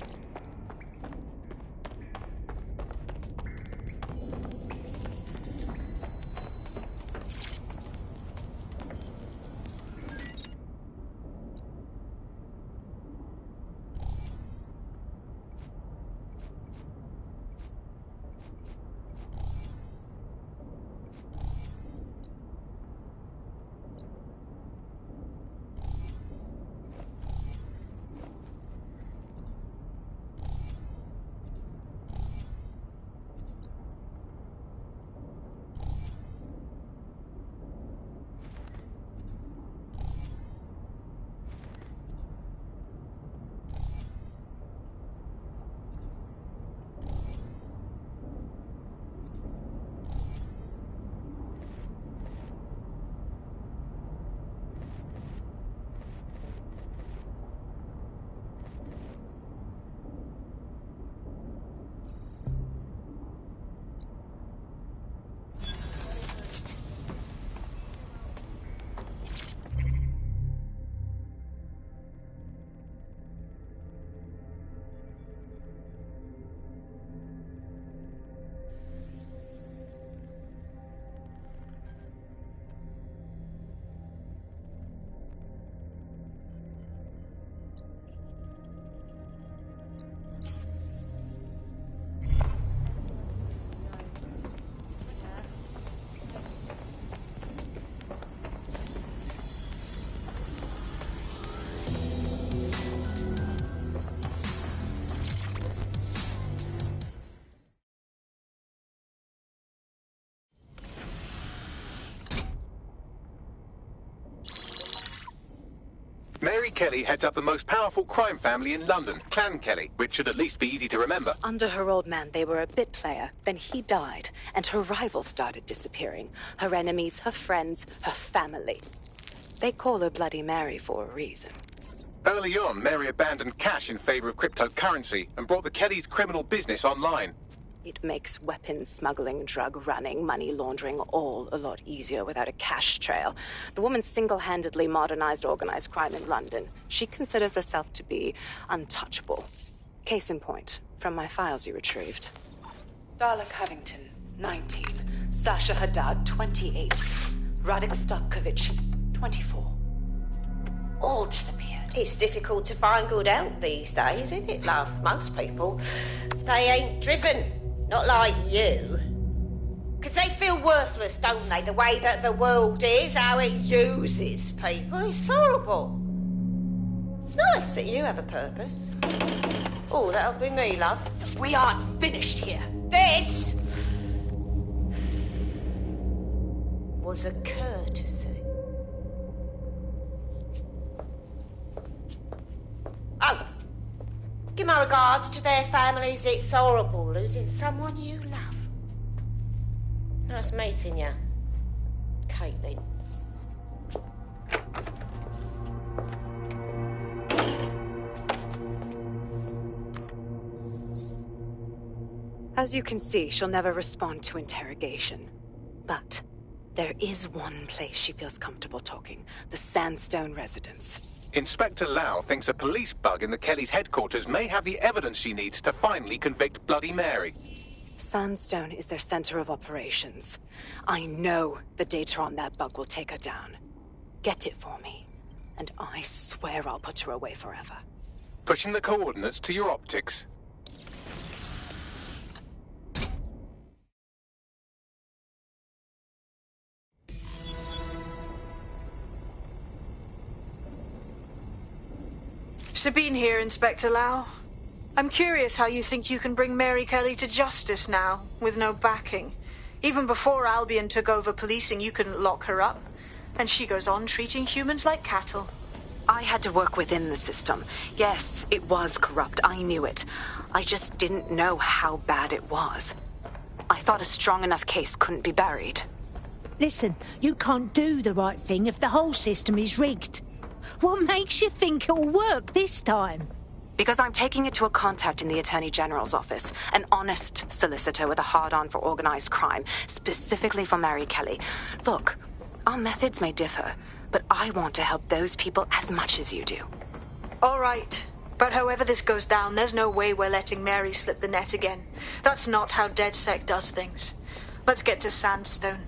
Mary Kelly heads up the most powerful crime family in London, Clan Kelly, which should at least be easy to remember. Under her old man, they were a bit player. Then he died, and her rivals started disappearing. Her enemies, her friends, her family. They call her Bloody Mary for a reason. Early on, Mary abandoned cash in favor of cryptocurrency and brought the Kellys' criminal business online. It makes weapons smuggling, drug running, money laundering all a lot easier without a cash trail. The woman single-handedly modernized organized crime in London. She considers herself to be untouchable. Case in point, from my files you retrieved. Darla Covington, 19. Sasha Haddad, 28. Radek Stavkovic, 24. All disappeared. It's difficult to find good help these days, isn't it, love? Most people, they ain't driven. Not like you. Because they feel worthless, don't they? The way that the world is, how it uses people. It's horrible. It's nice that you have a purpose. Oh, that'll be me, love. We aren't finished here. This was a courtesy. Oh, give my regards to their families. It's horrible losing someone you love. Nice meeting you, Caitlin. As you can see, she'll never respond to interrogation. But there is one place she feels comfortable talking, the Sandstone residence. Inspector Lau thinks a police bug in the Kellys' headquarters may have the evidence she needs to finally convict Bloody Mary. Sandstone is their center of operations. I know the data on that bug will take her down. Get it for me, and I swear I'll put her away forever. Pushing the coordinates to your optics. Sabine here, Inspector Lau. I'm curious how you think you can bring Mary Kelly to justice now, with no backing. Even before Albion took over policing, you couldn't lock her up. And she goes on treating humans like cattle. I had to work within the system. Yes, it was corrupt. I knew it. I just didn't know how bad it was. I thought a strong enough case couldn't be buried. Listen, you can't do the right thing if the whole system is rigged. What makes you think it'll work this time? Because I'm taking it to a contact in the Attorney General's office, an honest solicitor with a hard-on for organized crime, specifically for Mary Kelly. Look, our methods may differ, but I want to help those people as much as you do. All right. But however this goes down, there's no way we're letting Mary slip the net again. That's not how DedSec does things. Let's get to Sandstone.